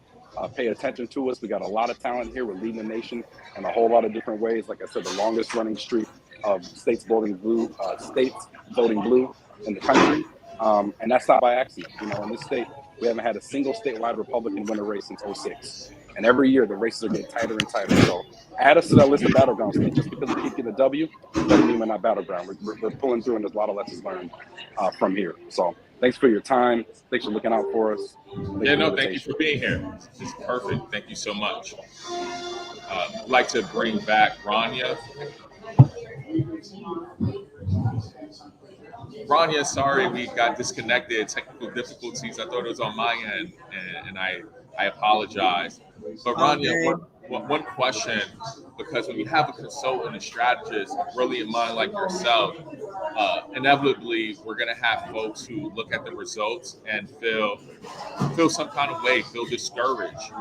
Pay attention to us. We got a lot of talent here. We're leading the nation in a whole lot of different ways. Like I said, the longest running streak of states voting blue in the country. And that's not by accident. In this state, we haven't had a single statewide Republican win a race since 2006. And every year the races are getting tighter and tighter. So add us to that list of battleground states. Just because we keep getting a W doesn't mean we're not battleground. We're pulling through, and there's a lot of lessons learned from here. So thanks for your time. Thanks for looking out for us. Thank you for being here. It's perfect. Thank you so much. I'd like to bring back Rania. Rania, sorry we got disconnected. Technical difficulties. I thought it was on my end, and I apologize. But Rania, one question, because when you have a consultant, a strategist, brilliant mind like yourself, inevitably we're going to have folks who look at the results and feel some kind of way, feel discouraged.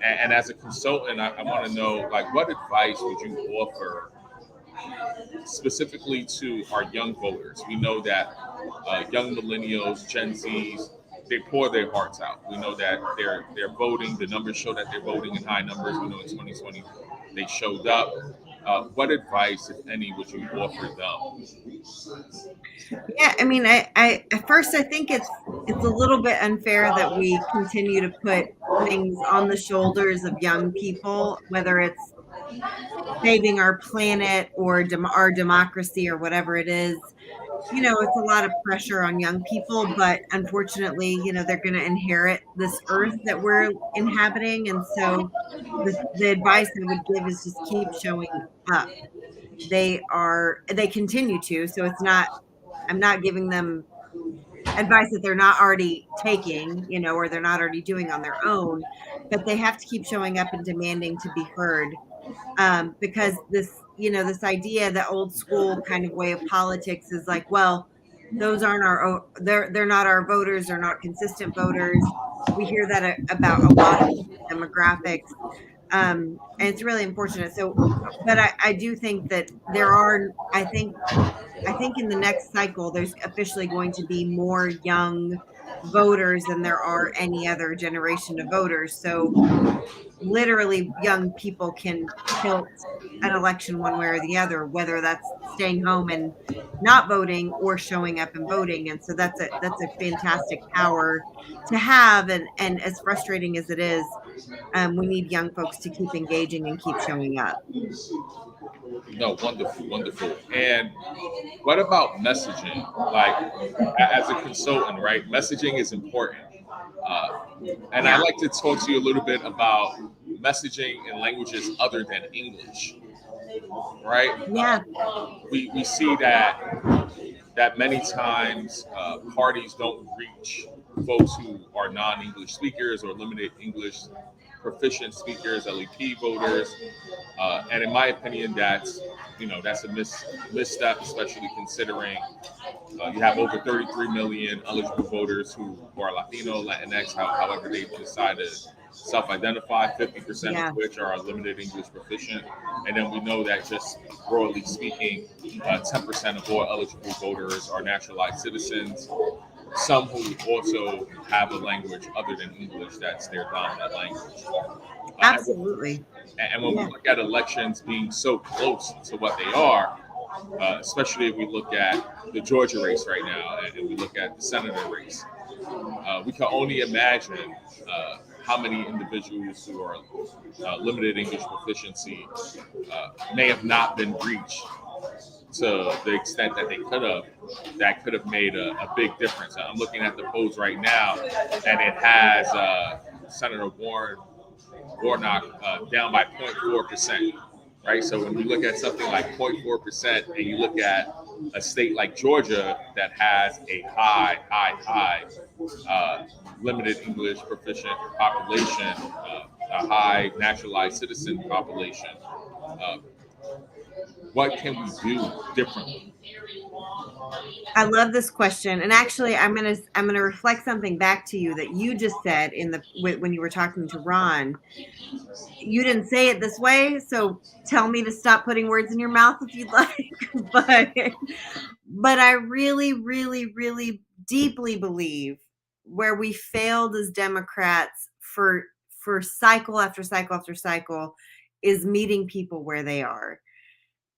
And as a consultant, I want to know, what advice would you offer specifically to our young voters? We know that young millennials, Gen Zs, they pour their hearts out. We know that they're voting. The numbers show that they're voting in high numbers. We know in 2020 they showed up. What advice, if any, would you offer them? Yeah, I mean, I at first I think it's a little bit unfair that we continue to put things on the shoulders of young people, whether it's saving our planet or our democracy or whatever it is. It's a lot of pressure on young people, but unfortunately, they're going to inherit this earth that we're inhabiting. And so the advice I would give is just keep showing up. They continue to, so it's not I'm not giving them advice that they're not already taking, or they're not already doing on their own, but they have to keep showing up and demanding to be heard. Because this idea, the old school kind of way of politics is like, well, those aren't they're not our voters. They're not consistent voters. We hear that about a lot of demographics. And it's really unfortunate. So, but I do think that I think in the next cycle, there's officially going to be more young voters than there are any other generation of voters. So literally young people can tilt an election one way or the other, whether that's staying home and not voting or showing up and voting. And so that's a fantastic power to have. And as frustrating as it is, we need young folks to keep engaging and keep showing up. No, wonderful, wonderful. And what about messaging? Like, as a consultant, right? Messaging is important. And I'd like to talk to you a little bit about messaging in languages other than English, right? Yeah. We see that many times parties don't reach folks who are non-English speakers or limited English proficient speakers, LEP voters, and in my opinion, that's a misstep, especially considering you have over 33 million eligible voters who are Latino, Latinx, however they decide to self-identify, 50% of which are limited English proficient. And then we know that just broadly speaking, 10% of all eligible voters are naturalized citizens. Some who also have a language other than English that's their dominant language. Absolutely. And when we look at elections being so close to what they are, especially if we look at the Georgia race right now and we look at the senator race, we can only imagine how many individuals who are limited English proficiency may have not been reached to the extent that they could have, that could have made a big difference. I'm looking at the polls right now, and it has Senator Warnock down by 0.4%, right? So when we look at something like 0.4%, and you look at a state like Georgia that has a high limited English proficient population, a high naturalized citizen population, what can we do differently? I love this question, and actually, I'm gonna reflect something back to you that you just said when you were talking to Ron. You didn't say it this way, so tell me to stop putting words in your mouth if you'd like. But I really, really, really deeply believe where we failed as Democrats for cycle after cycle after cycle is meeting people where they are.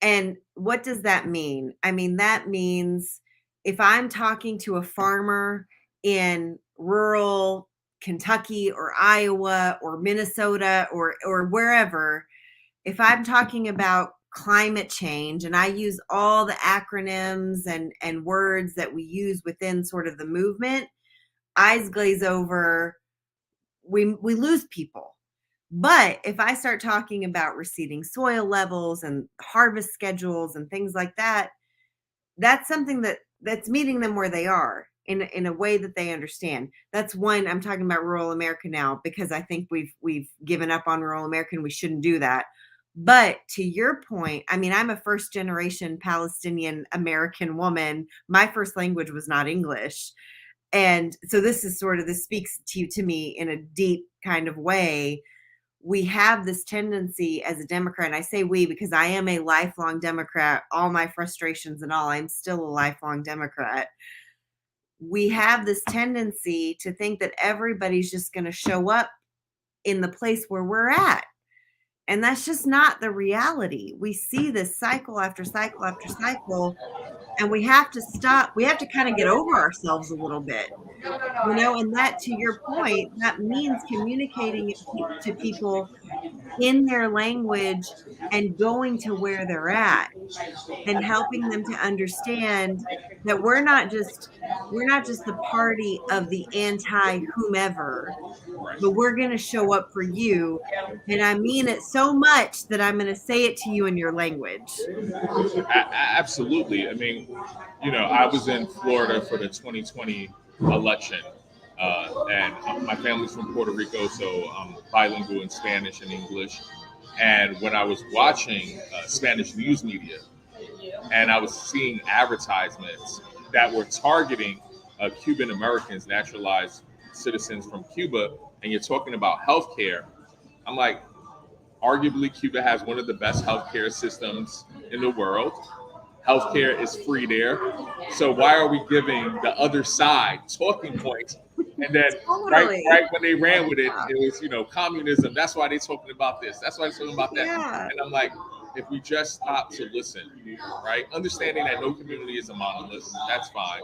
And what does that mean? I mean, that means if I'm talking to a farmer in rural Kentucky or Iowa or Minnesota or wherever, if I'm talking about climate change and I use all the acronyms and words that we use within sort of the movement, eyes glaze over, we lose people. But if I start talking about receding soil levels and harvest schedules and things like that, that's something that's meeting them where they are in a way that they understand. That's one. I'm talking about rural America now because I think we've given up on rural America and we shouldn't do that. But to your point, I mean, I'm a first generation Palestinian American woman. My first language was not English. And so this speaks to me in a deep kind of way. We have this tendency as a Democrat, and I say we because I am a lifelong Democrat, all my frustrations and all, I'm still a lifelong Democrat. We have this tendency to think that everybody's just going to show up in the place where we're at. And that's just not the reality. We see this cycle after cycle after cycle, and we have to stop. We have to kind of get over ourselves a little bit, and that, to your point, that means communicating to people in their language and going to where they're at and helping them to understand that we're not just the party of the anti whomever, but we're going to show up for you. And I mean it so much that I'm going to say it to you in your language. Absolutely. I mean, I was in Florida for the 2020 election, and my family's from Puerto Rico, so I'm bilingual in Spanish and English. And when I was watching Spanish news media, and I was seeing advertisements that were targeting Cuban Americans, naturalized citizens from Cuba, and you're talking about healthcare, I'm like, arguably, Cuba has one of the best healthcare systems in the world. Healthcare is free there. So why are we giving the other side talking points? And then right when they ran with it, it was, communism. That's why they're talking about this. That's why they're talking about that. Yeah. And I'm like, if we just stop to listen, right? Understanding that no community is a monolith, that's fine.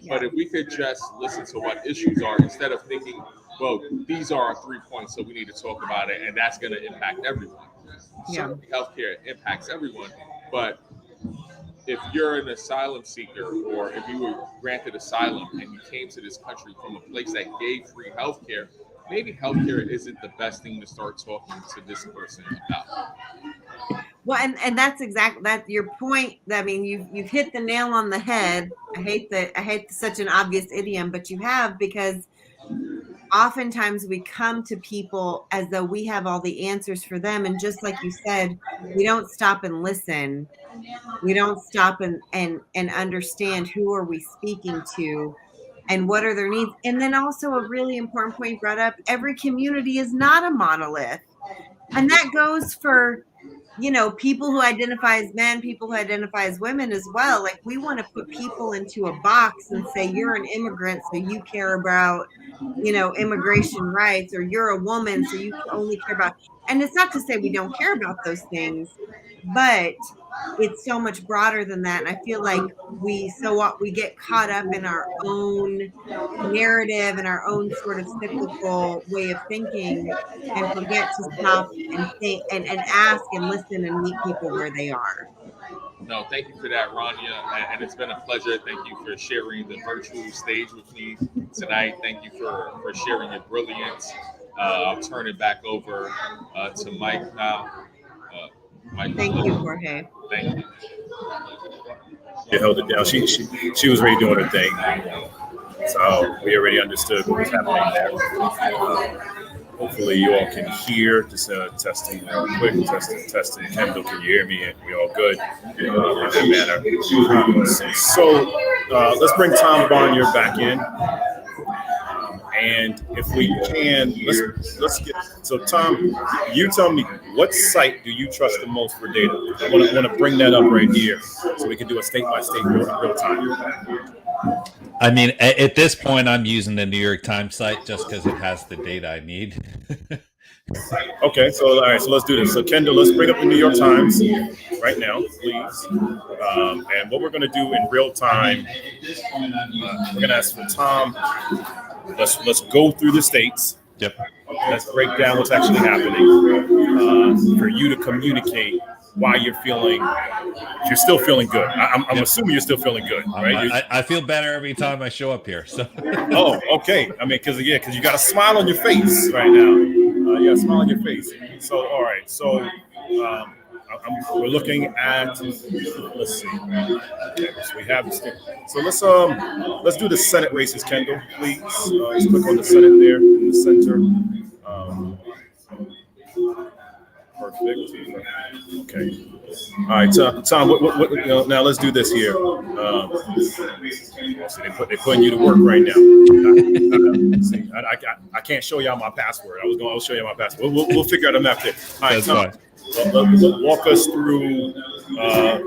But if we could just listen to what issues are instead of thinking, well, these are our 3 points, so we need to talk about it, and that's going to impact everyone. Certainly, healthcare impacts everyone, but if you're an asylum seeker, or if you were granted asylum and you came to this country from a place that gave free healthcare, maybe healthcare isn't the best thing to start talking to this person about. Well, and that's exactly that your point. I mean, you've hit the nail on the head. I hate such an obvious idiom, but you have, because oftentimes we come to people as though we have all the answers for them, and just like you said, we don't stop and listen. We don't stop and understand who are we speaking to and what are their needs. And then also a really important point you brought up, every community is not a monolith. And that goes for, people who identify as men, people who identify as women as well. Like, we want to put people into a box and say, you're an immigrant, so you care about, immigration rights, or you're a woman, so you only care about, and it's not to say we don't care about those things, but it's so much broader than that. And I feel like we get caught up in our own narrative and our own sort of cyclical way of thinking, and forget to stop and think and ask and listen and meet people where they are. No, thank you for that, Rania, and it's been a pleasure. Thank you for sharing the virtual stage with me tonight. Thank you for sharing your brilliance. I'll turn it back over to Mike now. Mike, thank you, Jorge. Thank you. You held it down. She was already doing her thing. So we already understood what was happening there. Hopefully you all can hear. Just testing quick. Testing. Kendall, can you hear me? And we all good in that manner. So let's bring Tom Barnier back in. And if we can, let's get. So Tom, you tell me, what site do you trust the most for data? I want to bring that up right here, so we can do a state by state real time. I mean, at this point, I'm using the New York Times site just because it has the data I need. Okay, so all right, so let's do this. So Kendall, let's bring up the New York Times right now, please. And what we're going to do in real time, we're going to ask for Tom. Let's go through the states. Yep. Let's break down what's actually happening for you to communicate why you're still feeling good. I'm assuming you're still feeling good, right? I feel better every time I show up here. So. Oh, okay. I mean, because you got a smile on your face right now. You got a smile on your face. So, all right. So, we're looking at. Let's see. Okay, so we have this thing. So let's do the Senate races, Kendall, please. Let's click on the Senate there in the center. Perfect. Okay. All right, Tom. What, now let's do this here. See, they're putting you to work right now. See, I can't show y'all my password. I'll show you my password. We'll figure out a map there. All right, Tom. Walk us through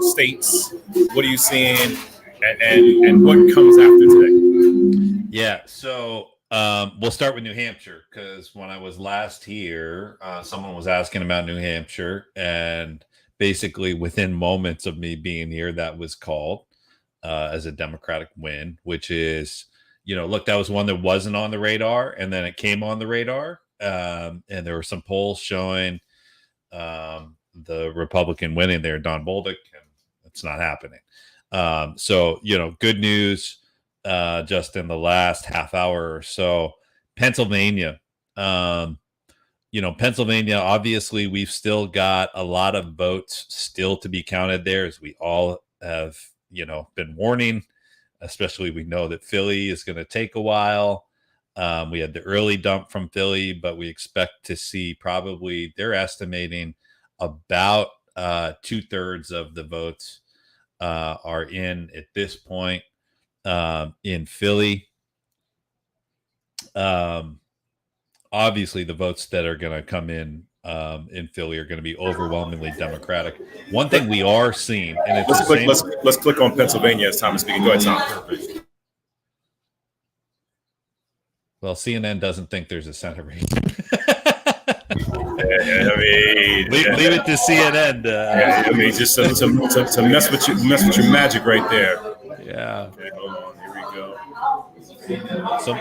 states. What are you seeing, and what comes after today? Yeah. So we'll start with New Hampshire, because when I was last here, someone was asking about New Hampshire, and basically within moments of me being here, that was called as a Democratic win, which is, look, that was one that wasn't on the radar, and then it came on the radar. And there were some polls showing the Republican winning there, Don Bolduc, and it's not happening. So, good news just in the last half hour or so. Pennsylvania. Pennsylvania, obviously, we've still got a lot of votes still to be counted there, as we all have, been warning. Especially, we know that Philly is going to take a while. We had the early dump from Philly, but we expect to see probably, they're estimating about 2/3 of the votes are in at this point in Philly. Obviously, the votes that are going to come in Philly are going to be overwhelmingly Democratic. One thing we are seeing, and it's let's click on Pennsylvania as Tom is speaking. Go ahead, Tom. Perfect. Well, CNN doesn't think there's a Senate race. Leave it to CNN. Just to mess with your magic right there. Yeah. Okay, hold on. Here we go. So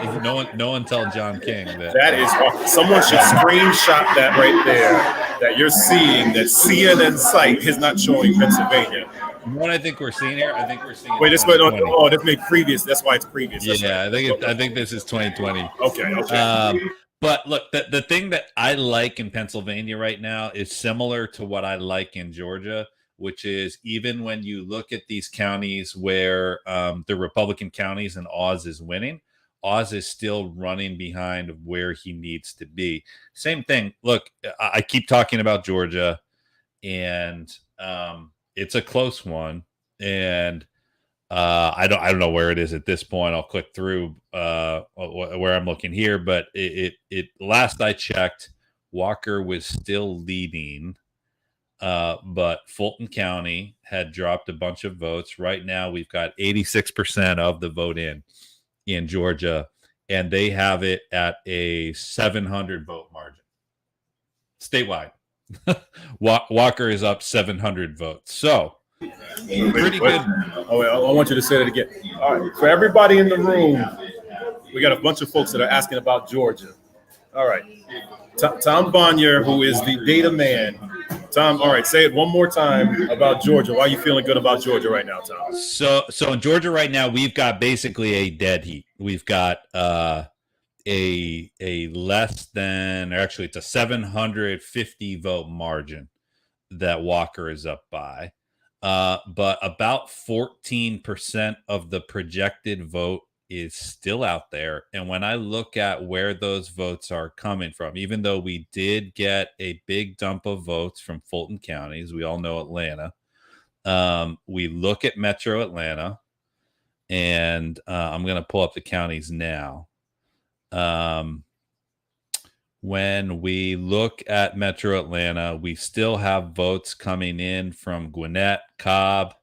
no one tell John King that. That is someone should screenshot that right there. That you're seeing that CNN site is not showing Pennsylvania. What I think we're seeing here, Wait, this went on. Oh, this made previous. That's why it's previous. Yeah, I think this is 2020. Okay. But look, the thing that I like in Pennsylvania right now is similar to what I like in Georgia, which is even when you look at these counties where the Republican counties and Oz is winning, Oz is still running behind where he needs to be. Same thing. Look, I keep talking about Georgia, and it's a close one, and I don't know where it is at this point. I'll click through where I'm looking here, but it last I checked, Walker was still leading, but Fulton County had dropped a bunch of votes. Right now, we've got 86% of the vote in Georgia, and they have it at a 700 vote margin statewide. Walker is up 700 votes. So pretty good. Oh, I want you to say that again. All right, for everybody in the room, we got a bunch of folks that are asking about Georgia. All right, Tom Bonnier, who is the data man. Tom, all right, say it one more time about Georgia. Why are you feeling good about Georgia right now, Tom? So in Georgia right now, we've got basically a dead heat. We've got a less than, or actually it's a 750 vote margin that Walker is up by. But about 14% of the projected vote is still out there. And when I look at where those votes are coming from, even though we did get a big dump of votes from Fulton County, as we all know, Atlanta, we look at Metro Atlanta, and I'm going to pull up the counties now. When we look at Metro Atlanta, we still have votes coming in from Gwinnett, Cobb.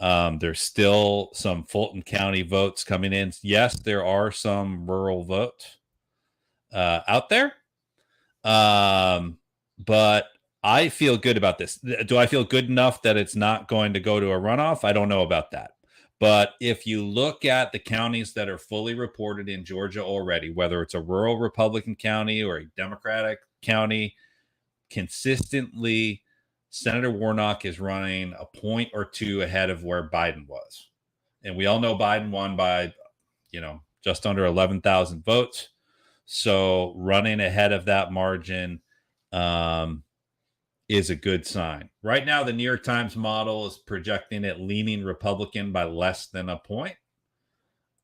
There's still some Fulton County votes coming in. Yes, there are some rural votes out there. But I feel good about this. Do I feel good enough that it's not going to go to a runoff? I don't know about that. But if you look at the counties that are fully reported in Georgia already, whether it's a rural Republican county or a Democratic county, consistently, Senator Warnock is running a point or two ahead of where Biden was. And we all know Biden won by, just under 11,000 votes. So running ahead of that margin is a good sign. Right now, the New York Times model is projecting it leaning Republican by less than a point.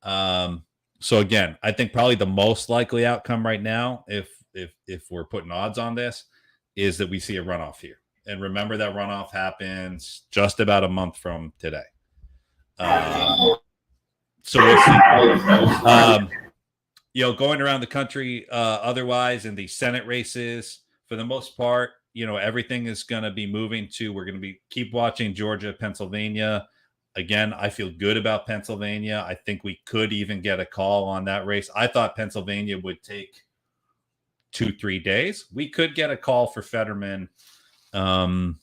So again, I think probably the most likely outcome right now, if we're putting odds on this, is that we see a runoff here. And remember that runoff happens just about a month from today. So we'll see. Going around the country, otherwise in the Senate races, for the most part, everything is going to be moving to, we're going to keep watching Georgia, Pennsylvania. Again, I feel good about Pennsylvania. I think we could even get a call on that race. I thought Pennsylvania would take 2-3 days. We could get a call for Fetterman, within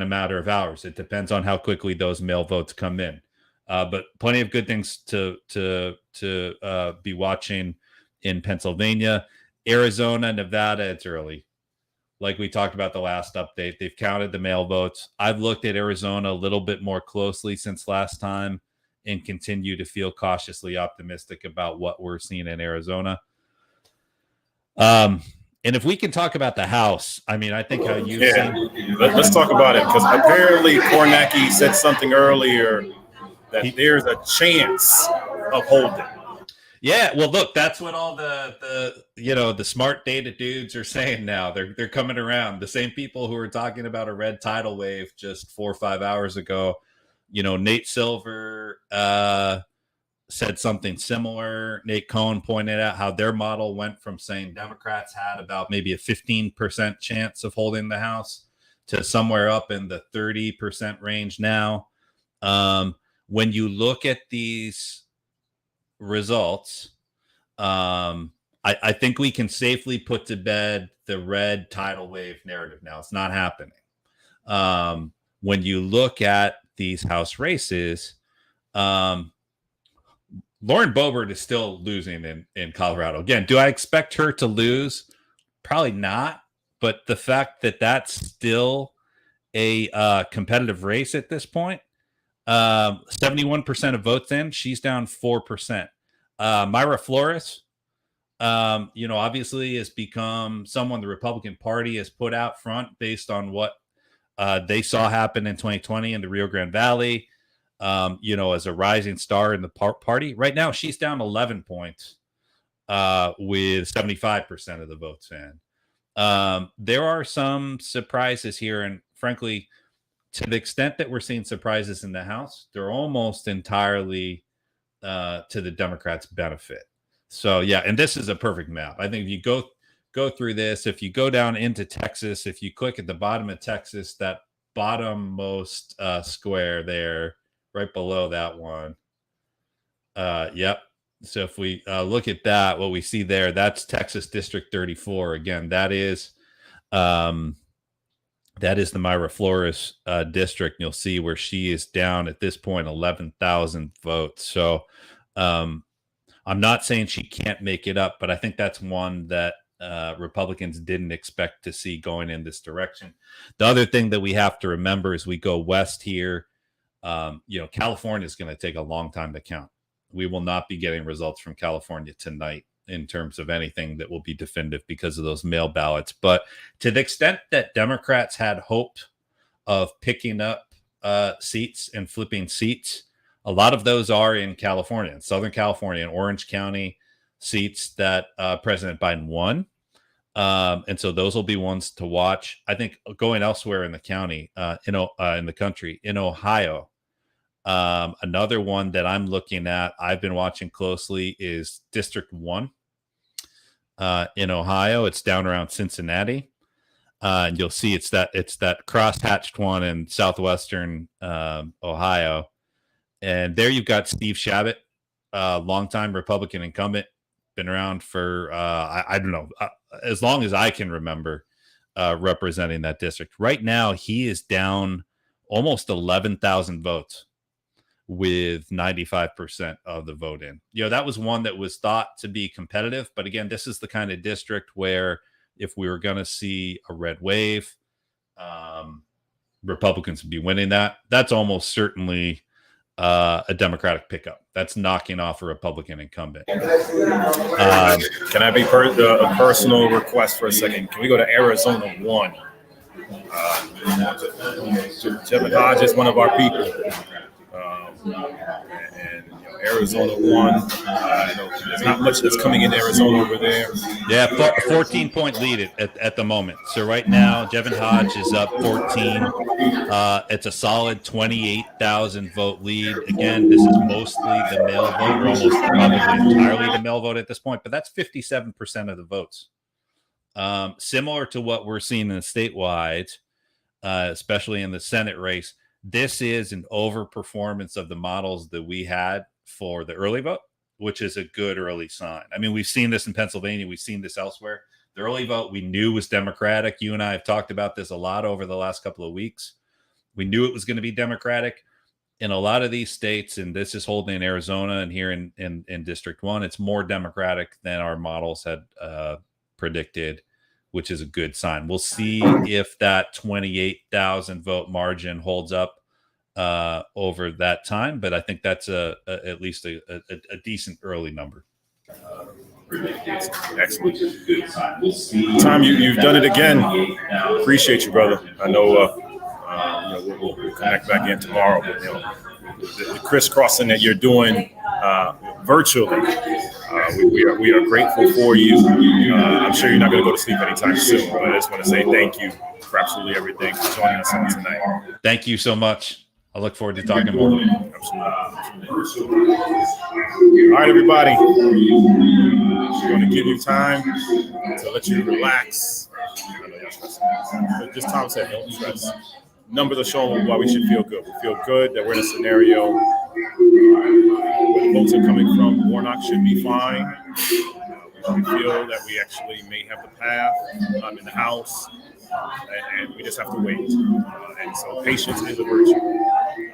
a matter of hours. It depends on how quickly those mail votes come in. But plenty of good things to be watching in Pennsylvania. Arizona, Nevada, it's early. like we talked about the last update. They've counted the mail votes. I've looked at Arizona a little bit more closely since last time and continue to feel cautiously optimistic about what we're seeing in Arizona. And if we can talk about the House, I mean, I think how you've seen. Let's talk about it, because apparently Kornacki said something earlier that there's a chance of holding. Yeah, well, look, that's what all the smart data dudes are saying now. They're coming around. The same people who were talking about a red tidal wave just 4 or 5 hours ago. Nate Silver said something similar. Nate Cohn pointed out how their model went from saying Democrats had about maybe a 15% chance of holding the House to somewhere up in the 30% range now. When you look at these results, I think we can safely put to bed the red tidal wave narrative now. It's not happening. When you look at these House races, Lauren Boebert is still losing in Colorado. Again, do I expect her to lose? Probably not. But the fact that that's still a competitive race at this point, 71% of votes in, she's down 4%. Myra Flores, obviously has become someone the Republican Party has put out front based on what they saw happen in 2020 in the Rio Grande Valley. As a rising star in the party. Right now, she's down 11 points with 75% of the votes in. There are some surprises here, and frankly, to the extent that we're seeing surprises in the House, they're almost entirely to the Democrats' benefit. So, yeah, and this is a perfect map. I think if you go through this, if you go down into Texas, if you click at the bottom of Texas, that bottommost square there, right below that one. Yep. So if we look at that, what we see there, that's Texas District 34. Again, that is the Myra Flores district. And you'll see where she is down at this point, 11,000 votes. So I'm not saying she can't make it up, but I think that's one that Republicans didn't expect to see going in this direction. The other thing that we have to remember as we go west here, California is going to take a long time to count. We will not be getting results from California tonight in terms of anything that will be definitive because of those mail ballots. But to the extent that Democrats had hope of picking up seats and flipping seats, a lot of those are in California, in Southern California, in Orange County, seats that President Biden won. And so those will be ones to watch. I think going elsewhere in the county, in the country, in Ohio, another one that I'm looking at, I've been watching closely, is District 1 in Ohio. It's down around Cincinnati. And you'll see it's that crosshatched one in southwestern Ohio. And there you've got Steve Chabot, longtime Republican incumbent, been around for, I don't know, as long as I can remember, representing that district. Right now, he is down almost 11,000 votes with 95% of the vote in. That was one that was thought to be competitive. But again, this is the kind of district where if we were going to see a red wave, Republicans would be winning that. That's almost certainly a Democratic pickup. That's knocking off a Republican incumbent. Can I be a personal request for a second? Can we go to Arizona 1? Kevin Hodge is one of our people. And Arizona 1. There's not much that's coming in Arizona over there. Yeah, 14-point lead at the moment. So right now, Kevin Hodge is up 14. It's a solid 28,000 vote lead. Again, this is mostly the mail vote, or almost probably entirely the mail vote at this point, but that's 57% of the votes. Similar to what we're seeing in the statewide, especially in the Senate race. This is an overperformance of the models that we had for the early vote, which is a good early sign. I mean, we've seen this in Pennsylvania. We've seen this elsewhere. The early vote we knew was Democratic. You and I have talked about this a lot over the last couple of weeks. We knew it was going to be Democratic in a lot of these states, and this is holding in Arizona and here in District 1. It's more Democratic than our models had predicted which is a good sign. We'll see if that 28,000 vote margin holds up over that time, but I think that's at least a decent early number. Excellent. Tom, you've done it again. Appreciate you, brother. I know, we'll connect back in tomorrow. But, the crisscrossing that you're doing virtually, we are grateful for you. I'm sure you're not going to go to sleep anytime soon, but I just want to say thank you for absolutely everything for joining us on tonight. Thank you so much. I look forward to talking more. Absolutely. All right, everybody. We're going to give you time to let you relax. I know y'all stressing. But just Tom said, don't stress. Numbers are showing why we should feel good. We feel good that we're in a scenario where the votes are coming from. Warnock should be fine. We feel that we actually may have the path in the House, and we just have to wait. And so patience is a virtue.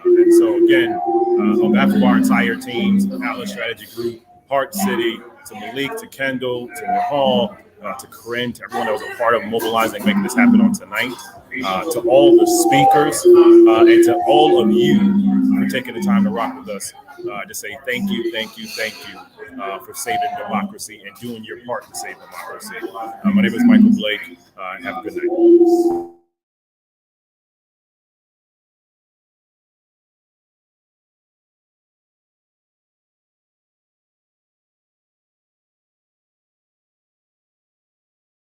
And so again, on behalf of our entire teams, Atlas Strategy Group, Heart City, to Malik, to Kendall, to Nahal, to Corinne, to everyone that was a part of mobilizing, making this happen on tonight, to all the speakers, and to all of you for taking the time to rock with us. Just say thank you for saving democracy and doing your part to save democracy. My name is Michael Blake. Have a good night.